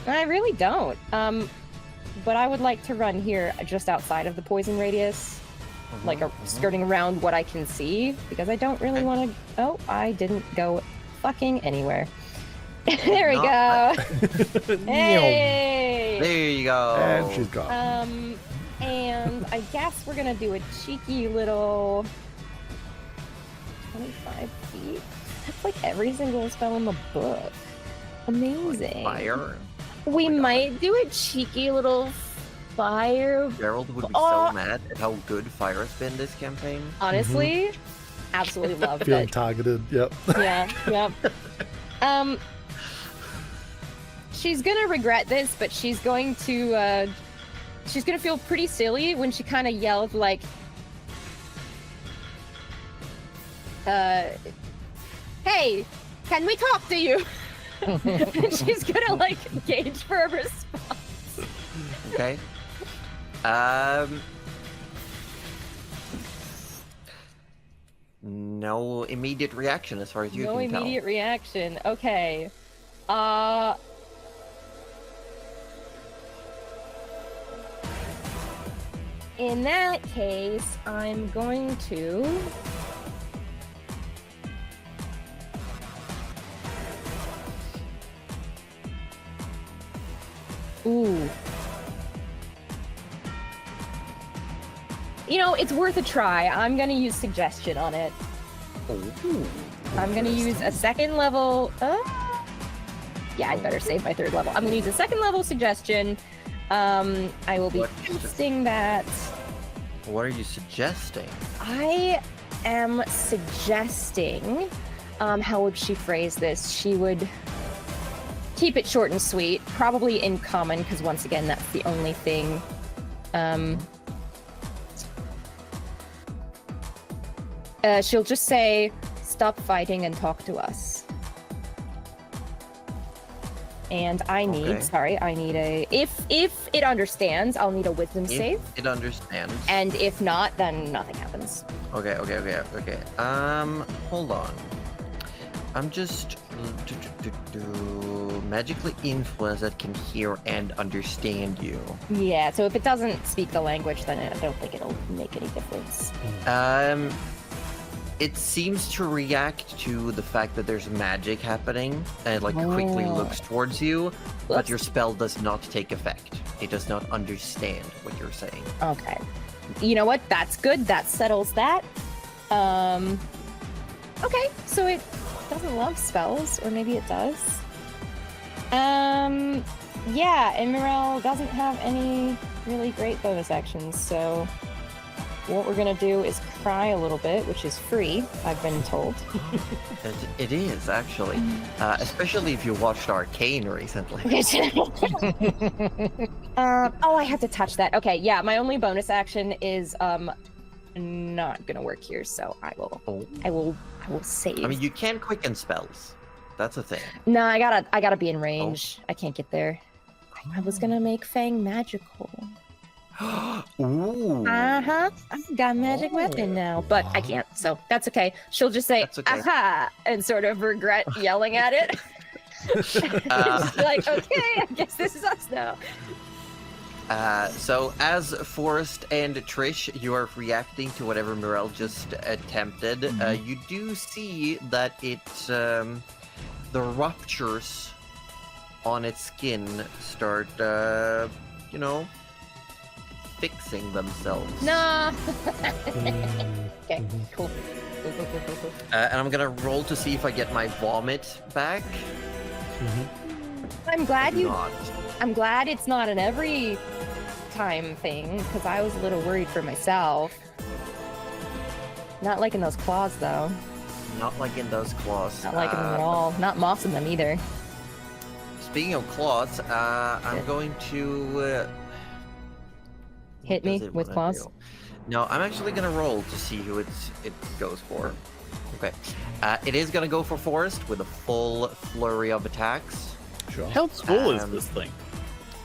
I really don't. But I would like to run here just outside of the poison radius, like skirting around what I can see, because I don't really Okay. want to. Oh, I didn't go fucking anywhere. There we go. Hey. There you go. And she's gone. And I guess we're gonna do a cheeky little 25 feet. That's like every single spell in the book. Amazing. Fire. We Oh my God. might do a cheeky little fire. Gerald would be Oh. so mad at how good fire has been this campaign. Honestly, absolutely loved Feeling it. targeted. Yep. Yeah, yep. She's gonna regret this, but she's gonna feel pretty silly when she kind of yelled like, "Hey, can we talk to you?" And she's gonna like gauge for a response. Okay. No immediate reaction as far as you No can immediate reaction. Okay. In that case, I'm going to. Ooh. You know, it's worth a try. I'm gonna use suggestion on it. tell. Oh. I'm gonna use a second level. Yeah, I'd better save my third level. I'm gonna use a second level suggestion. I will be What? casting that. What are you suggesting? I am suggesting. How would she phrase this? She would keep it short and sweet, probably in common, because once again, that's the only thing. She'll just say, "Stop fighting and talk to us." And I need, Okay. sorry, I need a. If it understands, I'll need a wisdom save. If it understands. And if not, then nothing happens. Okay. Hold on. I'm just Magically influence that can hear and understand you. Yeah, so if it doesn't speak the language, then I don't think it'll make any difference. It seems to react to the fact that there's magic happening and like quickly looks towards you, but your spell does not take effect. It does not understand what you're saying. Okay. You know what? That's good. That settles that. Okay, so it doesn't love spells, or maybe it does. Yeah, and Mirel doesn't have any really great bonus actions, so what we're gonna do is cry a little bit, which is free, I've been told. It is, actually. Especially if you watched Arcane recently. Oh, I have to touch that. Okay, yeah, my only bonus action is not gonna work here, so I will save. I mean, you can quicken spells. That's a thing. No, I gotta be in range. I can't get there. I was gonna make Fang magical. Ooh. I've got a magic weapon now, but I can't, so that's okay. She'll just say, That's okay. aha, and sort of regret yelling at it. Just like, okay, I guess this is us now. So as Forrest and Trish, you are reacting to whatever Mirel just attempted. You do see that the ruptures on its skin start, fixing themselves. No. Okay, cool. And I'm gonna roll to see if I get my vomit back. I'm glad Not. I'm glad it's not an every time thing, because I was a little worried for myself. Not liking those claws, though. Not like in those claws. Not liking them at all. Not mossing them either. Speaking of claws, I'm going to Hit me with claws? No, I'm actually gonna roll to see who it goes for. Okay, it is gonna go for Forrest with a full flurry of attacks. Sure. How small is this thing?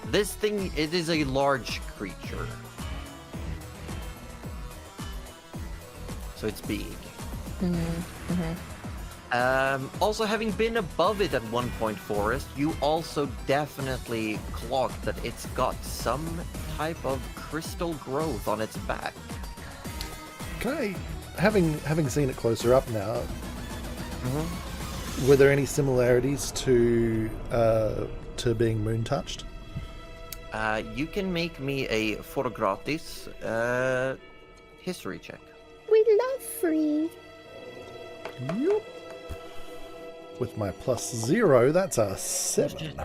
This thing, it is a large creature, so it's big. Also, having been above it at one point, Forrest, you also definitely clocked that it's got some type of crystal growth on its back. Can I, having seen it closer up now, were there any similarities to being moon touched? You can make me a for gratis history check. We love free. Yup. With my +0, that's a 7.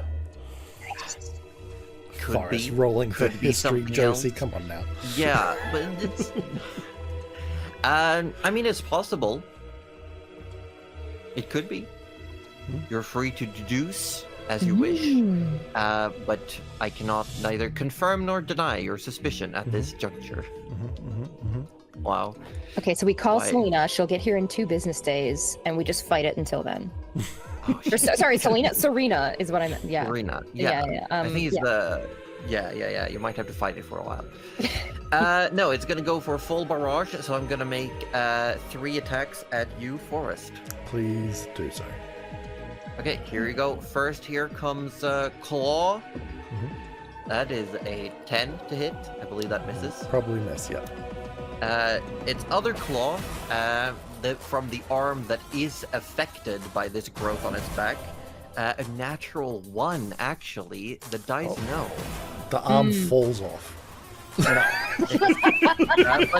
Could Forrest be. rolling for Could be history, something Josie. else. Come on now. Yeah, but it's. I mean, it's possible. It could be. You're free to deduce as you wish, but I cannot neither confirm nor deny your suspicion at this juncture. Wow. Okay, so we call Why? Selena. She'll get here in 2 business days, and we just fight it until then. Oh, Or, sorry, Selena. Serena is what I meant. Yeah. Serena. Yeah. I think it's yeah. the. Yeah. You might have to fight it for a while. No, it's gonna go for a full barrage, so I'm gonna make 3 attacks at you, Forrest. Please do so. Okay, here you go. First, here comes Claw. That is a 10 to hit. I believe that misses. Probably miss, yeah. Its other claw, from the arm that is affected by this growth on its back, a natural 1, actually. The dice know. The arm falls off. But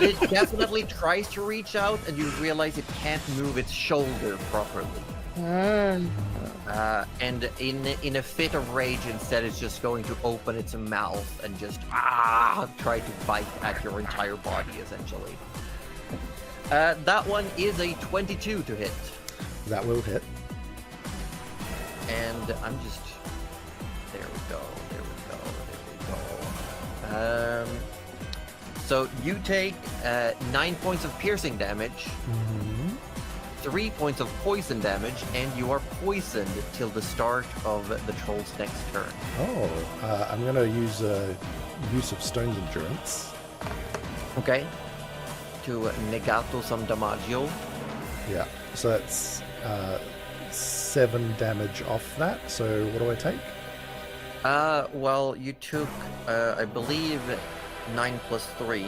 it definitely tries to reach out, and you realize it can't move its shoulder properly. And in a fit of rage, instead, it's just going to open its mouth and just try to bite at your entire body, essentially. That one is a 22 to hit. That will hit. And I'm just... There we go. So you take 9 points of piercing damage, 3 points of poison damage, and you are poisoned till the start of the troll's next turn. Oh, I'm going to use use of Stone's Endurance. Okay. To negato some damaggio. Yeah, so that's 7 damage off that. So what do I take? Well, you took, I believe, 9 plus 3.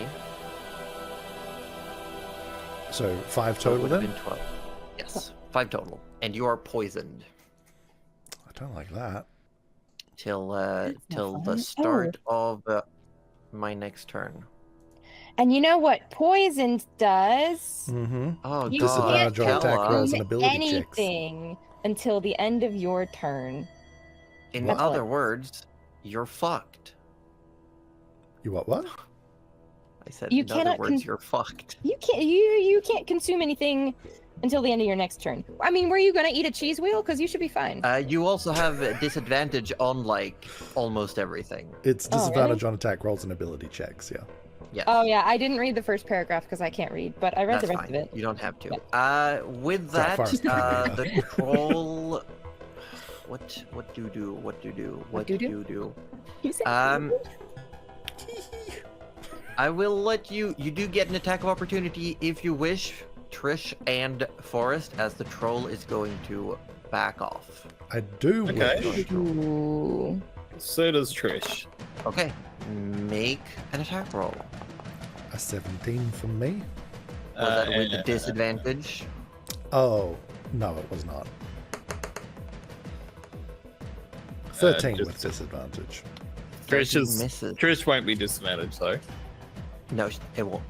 So 5 So it total would have then? been 12. Yes, 5 total. And you are poisoned I don't like that. till till the fun. start of my next turn. And you know what poison does? Mm-hmm. Oh You god, Disadvantage on attack Kella. rolls and ability checks. Anything until the end of your turn. In That's other what- words, you're fucked. You what? I said, You in other cannot words, you're fucked. You can't consume anything until the end of your next turn. I mean, were you gonna eat a cheese wheel? Because you should be fine. You also have a disadvantage on like almost everything. It's Oh, disadvantage on attack rolls and ability checks, yeah. Yes. Oh yeah, I didn't read the first paragraph because I can't read, but I read That's the rest fine. of it. You don't have to. Yeah. With Sorry, that, Forrest, the troll. What do do? What do do? What do do do? do? You said I will let you. You do get an attack of opportunity if you wish, Trish and Forrest, as the troll is going to back off. I do Okay. wish. Ooh. So does Trish. Okay, make an attack roll. A 17 from me. Was that with the Uh, disadvantage? Oh, no, it was not. 13 just- with disadvantage. Thirteen Trish misses. Trish won't be disadvantaged though. No, it won't.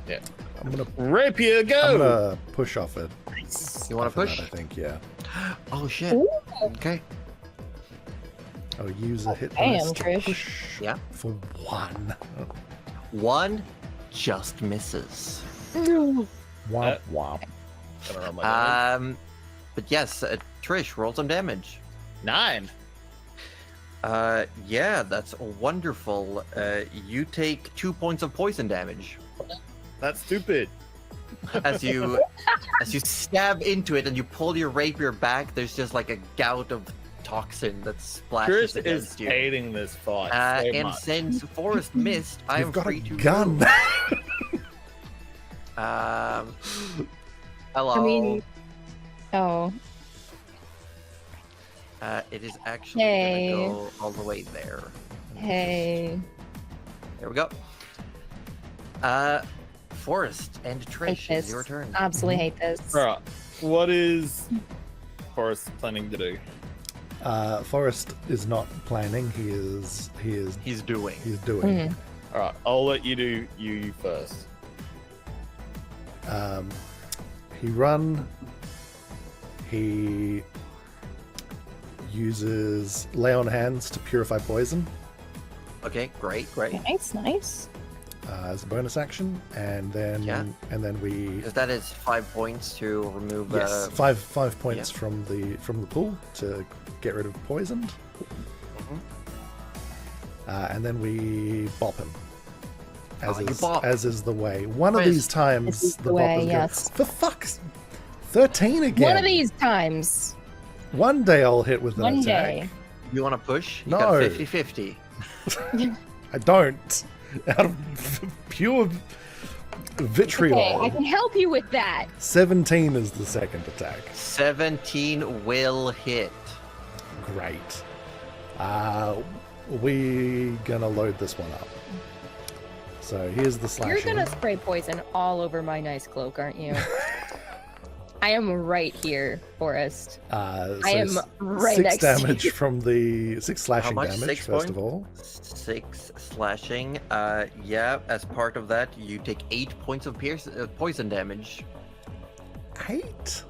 I'm gonna Rapier, I'm go! gonna push off it. You want to After that, push? I think, yeah. Oh shit. Ooh. Okay. I'll use a hit Damn, dice to Trish. Oh, push Yeah. for 1. One just misses. Womp womp. Gonna roll my damage. But yes, Trish, roll some damage. 9. Yeah, that's wonderful. You take 2 points of poison damage That's stupid. as you stab into it and you pull your rapier back. There's just like a gout of toxin that splashes Trish is against you. hating this fight so And much. since Forrest missed, I You've am got free a to gun. move. Hello. I mean, oh, It is actually Hey. gonna go all the way there. hey. There we go. Forrest and Trish, Hate it's your this. turn. Absolutely hate this. Alright, what is Forrest planning to do? Forrest is not planning. He is He's doing. he's doing. Mhm. Alright, I'll let you do you first. He run. He uses lay on hands to purify poison Okay, great, great. Nice, nice. as a bonus action, and then Yeah. we Because that is 5 points to remove. yes 5 points yeah. from the pool to get rid of poisoned, Mhm. and then we bop him. As Oh, you is, bop. as is the way. One of Chris. these times This is the the bop way, is good. yes. For fuck's 13 again. One of these times. One day I'll hit with an One attack. day. You want to push? You No. got 50-50. I don't. Out of pure vitriol. Okay, I can help you with that. 17 is the second attack. 17 will hit. Great. We gonna load this one up. So here's the slashing. You're gonna spray poison all over my nice cloak, aren't you? I am right here, Forrest. So I am right 6 next to damage you. from the 6 slashing much? damage 6 first of points? all. 6 slashing. Yeah, as part of that, you take 8 points of poison damage. 8?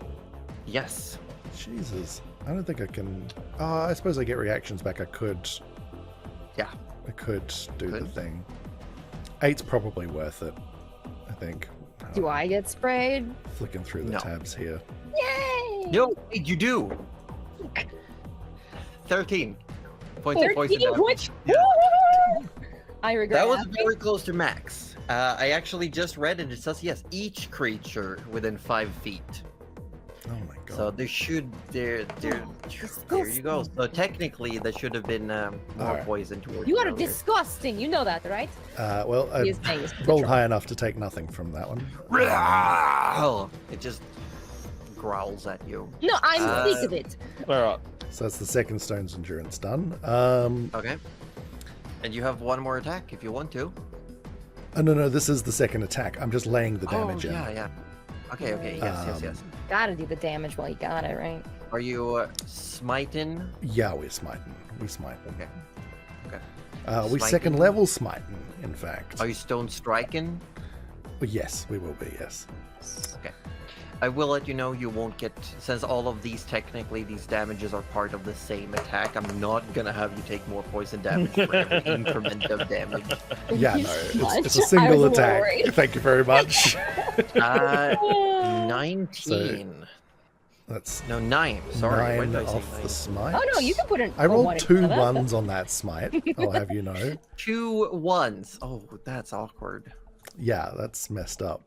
Yes. Jesus. I don't think I can. I suppose I get reactions back. I could. Yeah. I could do the Could. thing. 8's probably worth it. I think. Do I get sprayed? Flicking through the No. tabs here. Yay! No, wait, you do. 13 points of poison 13 damage. which? I regret That was asking. very close to max. I actually just read it. It says yes, each creature within 5 feet. Oh my god. So there should there you go. So technically, there should have been more Alright. poison towards You are earlier. disgusting. You know that, right? Well, I He is saying it's rolled the high enough to take nothing from that one. It just growls at you. No, I'm sick Uh, of it. All right. So that's the second stone's endurance done. Okay. And you have one more attack if you want to. Oh, no, this is the second attack. I'm just laying the damage in. Yeah. Okay. Yes. Gotta do the damage while you got it, right? Are you smiting? Yeah, we're smiting. We smiting. Okay. We Smiting? second level smiting, in fact. Are you stone striking? Yes, we will be, yes. Okay. I will let you know you won't get, since all of these damages are part of the same attack, I'm not gonna have you take more poison damage for every increment of damage. Yeah, no, Much. it's a single I was attack. worried. Thank you very much. 19. That's No, 9. Sorry. Why 9 did I say off 9? the smite. Oh no, you can put an. I rolled one in 2 front of that. ones on that smite, I'll have you know. 2 1s. Oh, that's awkward. Yeah, that's messed up.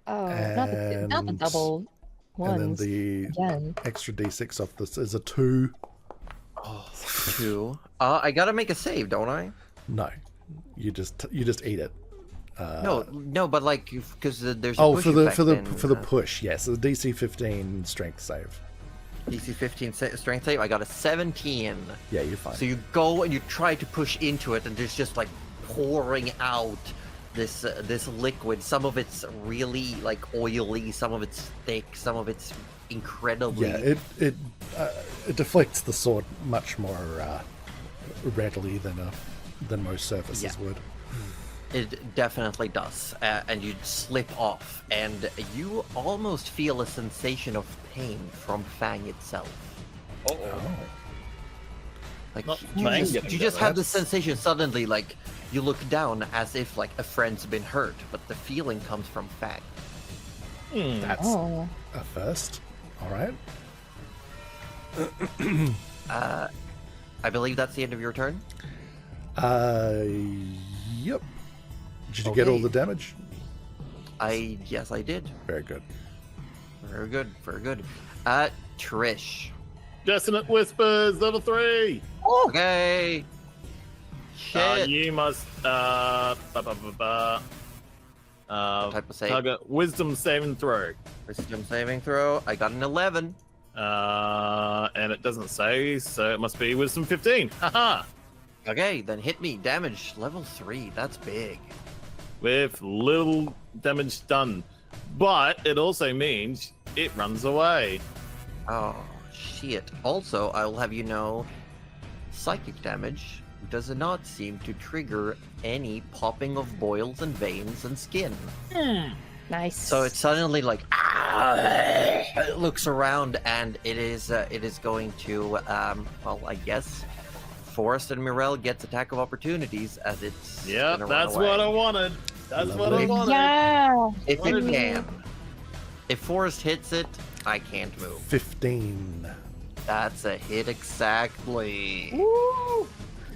Oh, not the And- double And then ones. the Again. extra d6 off this is a 2. Oh, 2. I gotta make a save, don't I? No, you just eat it. No, but like, because there's a Oh, push for the effect for the in, for the push, yes, the DC 15 strength save. DC 15 strength save. I got a 17. Yeah, you're fine. So you go and you try to push into it, and there's just like pouring out this liquid. Some of it's really like oily, some of it's thick, some of it's incredibly. Yeah, it deflects the sword much more readily than most surfaces would. It definitely does, and you slip off, and you almost feel a sensation of pain from Fang itself. Oh. Like Not you Fang just, getting you just better, have the that's- sensation suddenly, like you look down as if like a friend's been hurt, but the feeling comes from Fang. That's Oh. a first. All right. I believe that's the end of your turn. Yep. Did you get all Okay. the damage? Yes, I did. Very good. Very good, very good. Trish. Dissonant Whispers, level 3. Okay. Shit. You must Type of save. target Wisdom saving throw. Wisdom saving throw. I got an 11. And it doesn't say, so it must be Wisdom 15. Haha. Okay, then hit me. Damage level 3. That's big. With little damage done. But it also means it runs away. Oh, shit. Also, I will have you know, psychic damage does not seem to trigger any popping of boils and veins and skin. Nice. So it's suddenly like, it looks around, and it is going to, well, I guess, Forrest and Mirel gets attack of opportunities as it's Yep, gonna run that's away. what I wanted. That's what I Lovely. wanted. Yeah. If it wanted- can. If Forrest hits it, I can't move. 15. That's a hit exactly. Woo.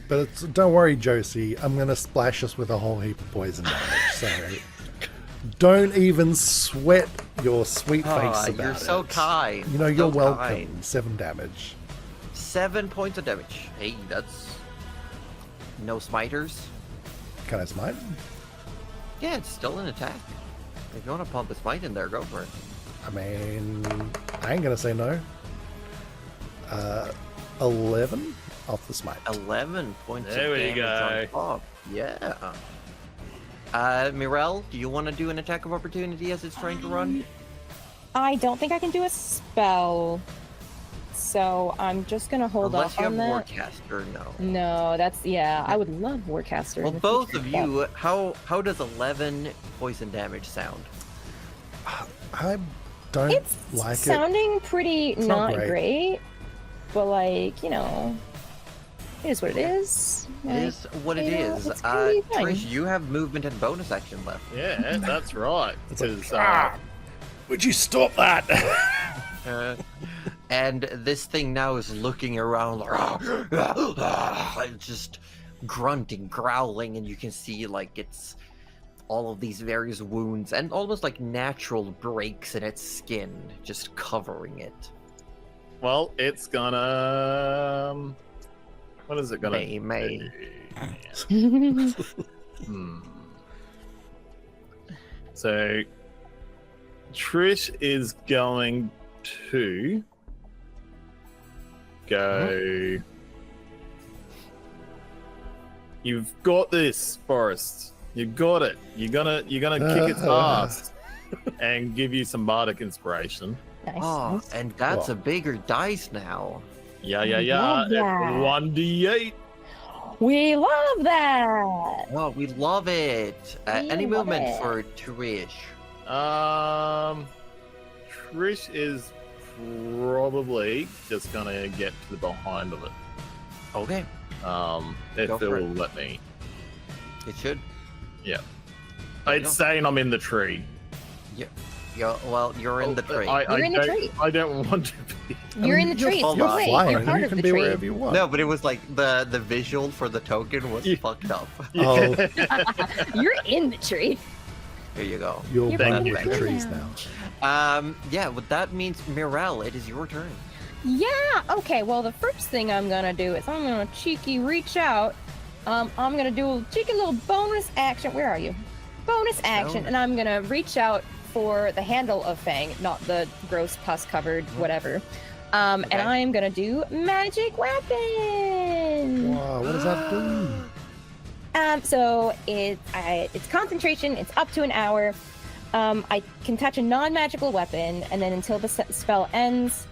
But don't worry, Josie. I'm going to splash us with a whole heap of poison damage. So don't even sweat your sweet face Ah, about you're so it. kind. You know, you're so welcome. kind. 7 damage. 7 points of damage. Hey, that's no smiters. Can I smite? Yeah, it's still an attack. If you want to pump a smite in there, go for it. I mean, I ain't going to say no. 11 off the smite. 11 points There of we damage go. on top. Yeah. Mirel, do you want to do an attack of opportunity as it's trying to run? I don't think I can do a spell, so I'm just gonna hold Unless off you on have that. Warcaster, no. No, that's I would love Warcaster. Well, in the both future, of but- you, how does 11 poison damage sound? I don't It's like it. sounding pretty It's not not great. great, but like it is what it is. It is what it yeah, is. it's gonna be fine. Trish, you have movement and bonus action left. Yeah, that's right. It's like, 'Cause, Would you stop that? And this thing now is looking around, just grunting, growling, and you can see like it's all of these various wounds and almost like natural breaks in its skin, just covering it. well, it's gonna. What is it gonna? May. Hmm. So Trish is going to go. You've got this, Forrest. You got it. You're gonna kick its ass and give you some bardic inspiration. Nice. Oh, nice. and that's a bigger dice now. Yeah. love that. 1d8. We love that. Oh, we love it. Any love movement it. for Trish? Trish is probably just gonna get to the behind of it. Okay, If Go it for will it. let me. it should. Yeah. There you It's go. saying I'm in the tree. Yeah, well, you're in the tree. You're in the tree. I don't want to be. You're in the tree. hold You're on. great. Flying. You're part You of can the be tree. wherever you want. No, but it was like the visual for the token was Yeah. fucked up. Oh, You're in the tree. Here you go. you'll You're blend part with of the the trees tree now. Yeah, what that means, Mirel, it is your turn. Yeah. Okay. Well, the first thing I'm gonna do is I'm gonna cheeky reach out. I'm gonna do a cheeky little bonus action. Where are you? Bonus action, and I'm gonna reach out for the handle of Fang, not the gross pus-covered whatever. And Okay. I am gonna do magic weapon. Wow, what does that do? So it's concentration. It's up to an hour. I can touch a non-magical weapon, and then until the spell ends,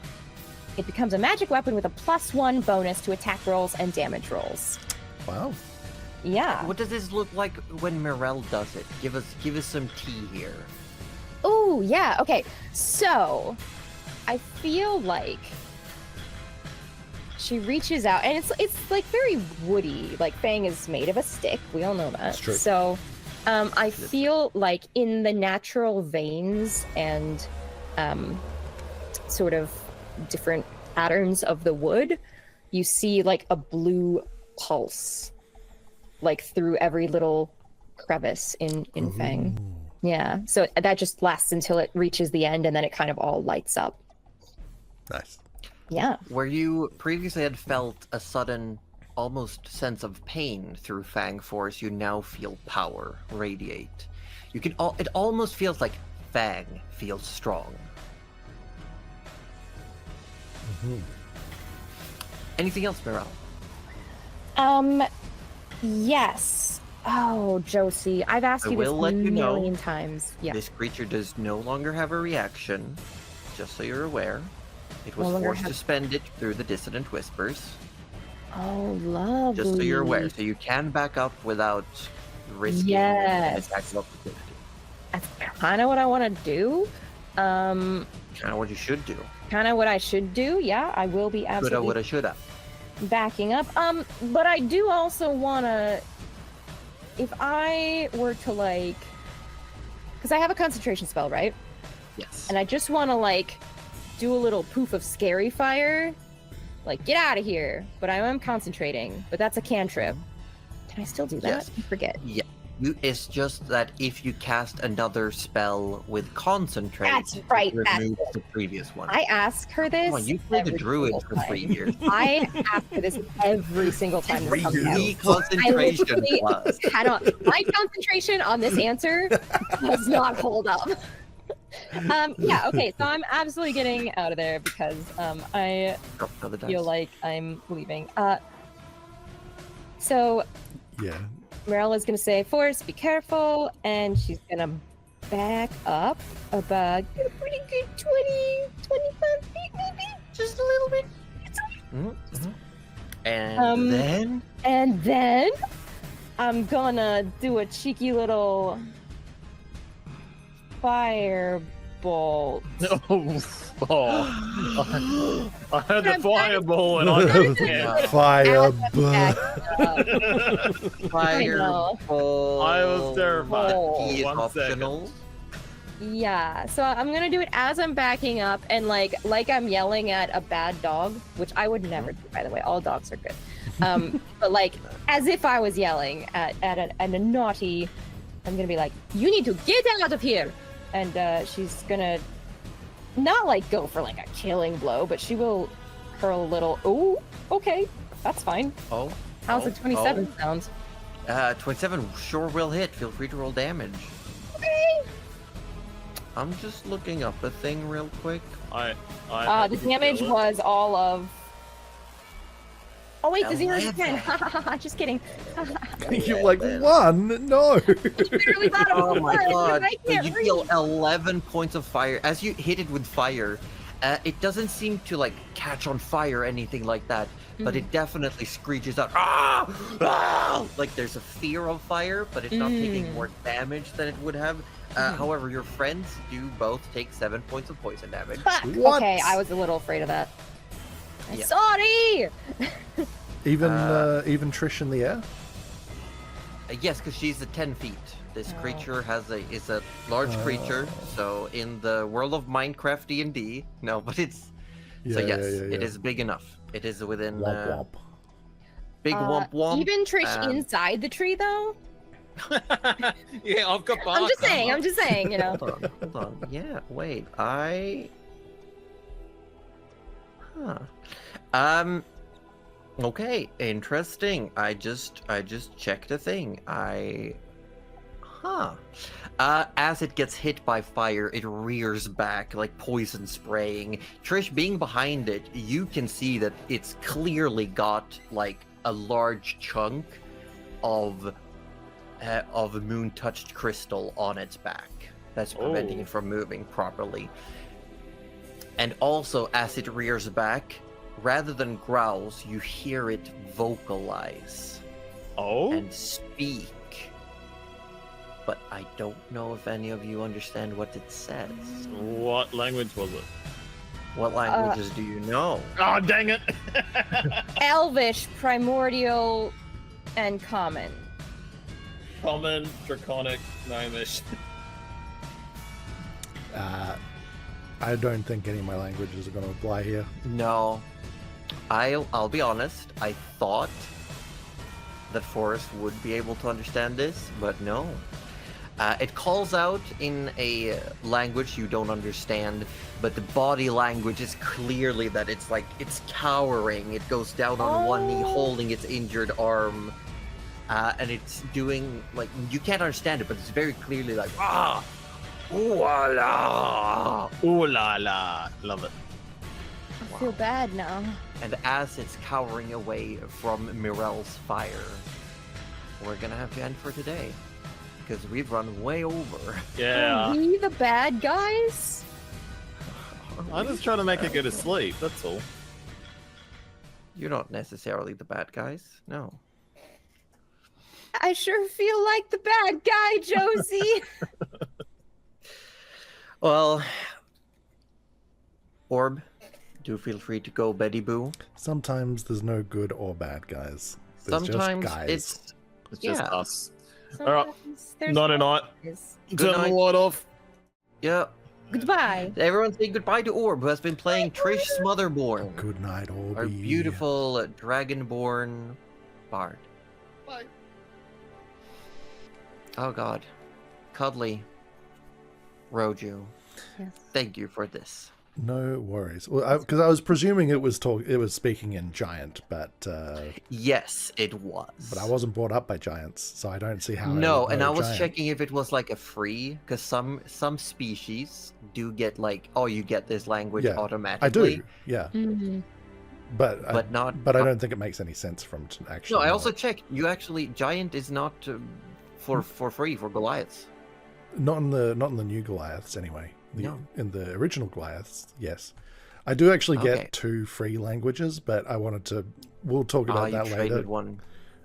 it becomes a magic weapon with a +1 bonus to attack rolls and damage rolls. Wow. Yeah. What does this look like when Mirel does it? Give us some tea here. Oh, yeah. Okay. So, I feel like she reaches out, and it's like very woody. Like Fang is made of a stick. We all know that. That's true. So, I feel like in the natural veins and sort of different patterns of the wood, you see like a blue pulse, like through every little crevice in Fang. Yeah, so that just lasts until it reaches the end, and then it kind of all lights up. Nice. Yeah. Where you previously had felt a sudden, almost sense of pain through Fang Force, you now feel power radiate. You can it almost feels like Fang feels strong. Anything else, Mirel? Yes. Oh, Josie, I've asked I you this will a let you know. million times. Yeah. This creature does no longer have a reaction, just so you're aware. It was No longer forced to have- spend it through the Dissident Whispers, Oh, lovely. just so you're aware. So you can back up without risking Yes. an attack of opportunity. That's kind of what I want to do. Kind of what you should do. Kind of what I should do. Yeah, I will be Coulda, absolutely woulda, shoulda. backing up. But I do also want to, if I were to like, because I have a concentration spell, right? Yes. And I just want to like do a little poof of scary fire, like get out of here. But I am concentrating. But that's a cantrip. Can I still do that? Yes. I forget. Yeah. It's just that if you cast another spell with concentrate, That's right, it that's removes the previous one. I ask her this. Come on, you played the every druid single for time. 3 years. I ask her this every single time this comes out. The concentration literally plus. cannot. My concentration on this answer does not hold up. Yeah. Okay. So I'm absolutely getting out of there because I Drop another dice. feel like I'm leaving. So Yeah. Mirella is going to say, "Forrest, be careful," and she's going to back up about a pretty good 20, 25 feet, maybe, just a little bit. And then And then I'm gonna do a cheeky little firebolt. I heard the fireball and I Yeah. Fire. fireball. I was terrified. He is 1 optional. Yeah, so I'm gonna do it as I'm backing up and like I'm yelling at a bad dog, which I would never do, by the way. All dogs are good. But like as if I was yelling at a naughty, I'm gonna be like, "You need to get out of here!" And she's gonna not like go for like a killing blow, but she will hurl a little. Oh, okay, that's fine. Oh. How's the 27 sound? 27 sure will hit. Feel free to roll damage. Okay. I'm just looking up a thing real quick. The damage was all of. Oh wait, the 0 to 10. 11. Just kidding. You're like, 1? No! Literally bottom Oh of my the god. I So can't you read. deal 11 points of fire. As you hit it with fire, it doesn't seem to like catch on fire or anything like that, but it definitely screeches out. Ah! Ah! Like there's a fear of fire, but it's not taking more damage than it would have. However, your friends do both take 7 points of poison damage. Fuck. What? Okay, I was a little afraid of that. Yeah. Sorry. Even Trish in the air? Yes, because she's at 10 feet. This Oh. creature is a large creature. So in the world of Minecraft D&D, no, but it's so yes, it is big enough. It is within Womp womp. big womp womp. Even Trish inside the tree though. Yeah, I've got. I'm just saying. You know. Hold on. Yeah, wait. Okay, interesting. I just checked a thing. As it gets hit by fire, it rears back like poison spraying. Trish, being behind it, you can see that it's clearly got like a large chunk of moon-touched crystal on its back. That's preventing it from moving properly. And also, as it rears back, rather than growls, you hear it vocalize and speak. But I don't know if any of you understand what it says. What language was it? What languages do you know? Oh, dang it! Elvish, primordial, and common. Common, Draconic, Gnomish. I don't think any of my languages are going to apply here. No. I'll be honest, I thought that Forrest would be able to understand this, but no. It calls out in a language you don't understand, but the body language is clearly that it's like, it's cowering. It goes down on one knee, holding its injured arm. And it's doing, like, you can't understand it, but it's very clearly like, ah! Ooh la la! Ooh la la. Love it. I feel bad now. And as it's cowering away from Mirel's fire, we're gonna have to end for today. Because we've run way over. Yeah. Are we the bad guys? I'm just trying to make it go to sleep, that's all. You're not necessarily the bad guys, no. I sure feel like the bad guy, Josie. Well, Orb, do feel free to go Betty Boo. Sometimes there's no good or bad guys. There's Sometimes just guys. it's It's just Yeah. us. Alright. Sometimes there's Night and night. guys. Good Turn the night. light off. yeah. Goodbye. Everyone say goodbye to Orb, who has been playing Trish Smotherborn, Good night, Orby. our beautiful dragonborn bard. Bye. Oh God, Cuddly, Roju, Yes. thank you for this. No worries. Well, because I was presuming it was speaking in giant, but Yes, it was. I wasn't brought up by giants, so I don't see how. No, would and know I was giant. checking if it was like a free, because some species do get like, oh, you get this language Yeah, automatically. I do, yeah, Mhm. but But I not. don't think it makes any sense from actually. No, I know also it. checked. You actually giant is not for free for Goliaths. not in the new Goliaths anyway. No. In the original Goliaths, yes, I do actually get Okay. 2 free languages, but I wanted to. We'll talk Ah, about you that traded later. one.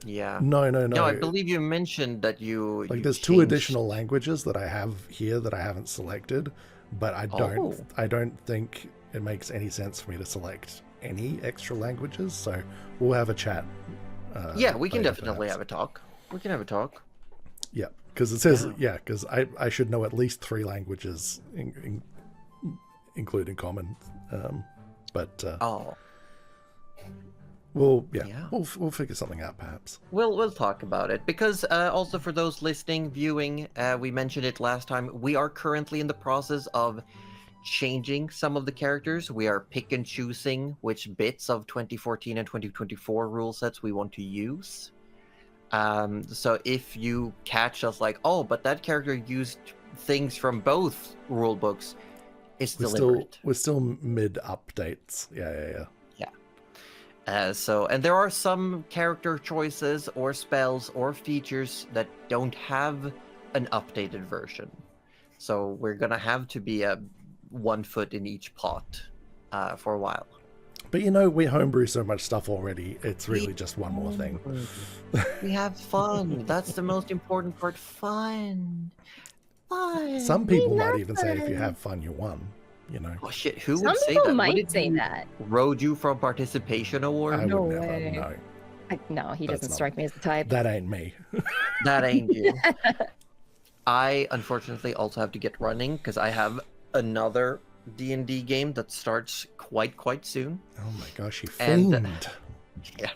Yeah. No. No, I believe you mentioned that you. Like you there's 2 changed- additional languages that I have here that I haven't selected, but I don't. Oh. I don't think it makes any sense for me to select any extra languages. So we'll have a chat. Yeah, we can later, definitely perhaps. have a talk. We can have a talk. Yeah, because it says Yeah. because I should know at least 3 languages, including common. But Oh, we'll Yeah. we'll figure something out perhaps. we'll talk about it because also for those listening, viewing, we mentioned it last time. We are currently in the process of changing some of the characters. We are pick and choosing which bits of 2014 and 2024 rule sets we want to use. So if you catch us like, oh, but that character used things from both rule books, it's We're deliberate. still mid updates. Yeah. And there are some character choices or spells or features that don't have an updated version. So we're gonna have to be one foot in each pot for a while. But we homebrew so much stuff already. It's really just one more thing. We have fun. That's the most important part. Fun. Some people might even say if you have fun, you won. Oh shit! Who Some would say people that? might say that. Rode you from participation award? I No would never. way. No, No, he That's doesn't not- strike me as the type. that ain't me. That ain't you. I unfortunately also have to get running because I have another D&D game that starts quite soon. Oh my gosh, you And- fiend. Yeah.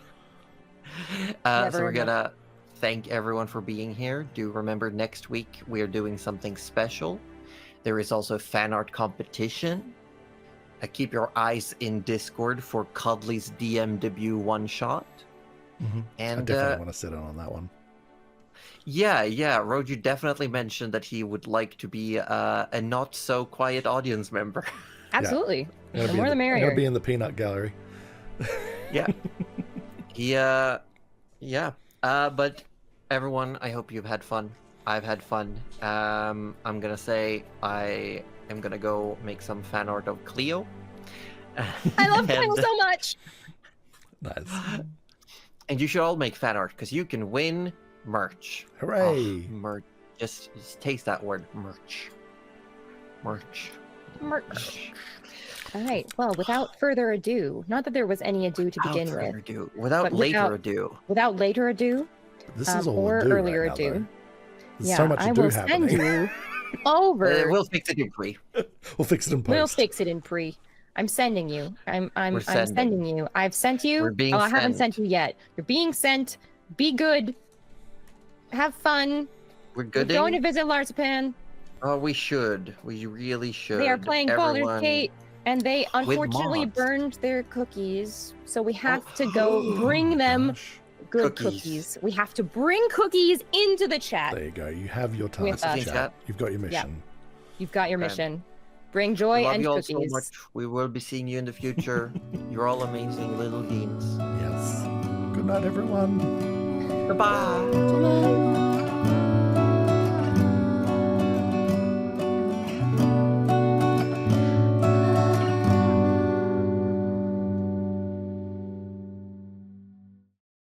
Never So we're enough. gonna thank everyone for being here. Do remember next week we're doing something special. There is also a fan art competition. Keep your eyes in Discord for Cuddly's DM debut one shot. I And definitely want to sit in on that one. yeah, Roju definitely mentioned that he would like to be a not so quiet audience member. Absolutely. I'm gonna The be more in the I'm merrier. gonna be in the peanut gallery. Yeah. But everyone, I hope you've had fun. I've had fun. I'm gonna say I am gonna go make some fan art of Cleo. I love Kyle And- so much. Nice. And you should all make fan art because you can win merch. Hooray! Oh, merch. Just taste that word, merch. Merch. Merch. All right. Well, without further ado, not that there was any ado to begin Without with, further ado, without but later without- ado. without later ado, This is all or ado earlier right now, ado, though. There's so much I ado will send happening. you over. We'll fix it in pre. We'll fix it in post. We'll fix it in pre. I'm sending you. I'm We're sending. sending you. I've sent you. We're being I haven't sent. sent you yet. You're being sent. Be good. Have fun. We're We're good. going to visit Larzapan. Oh, we should. We really should. They are playing Baldur's Everyone- Gate, and they unfortunately mods. burned their cookies. So we have Oh. to go bring them Gosh. good Cookies. cookies. We have to bring cookies into the chat. There you go. You have your With task, us. chat. You've got your mission. You've got your Okay. mission. Bring joy Love and you all cookies. so much. We will be seeing you in the future. You're all amazing little beans. Yes. Good night, everyone. Bye-bye. Bye.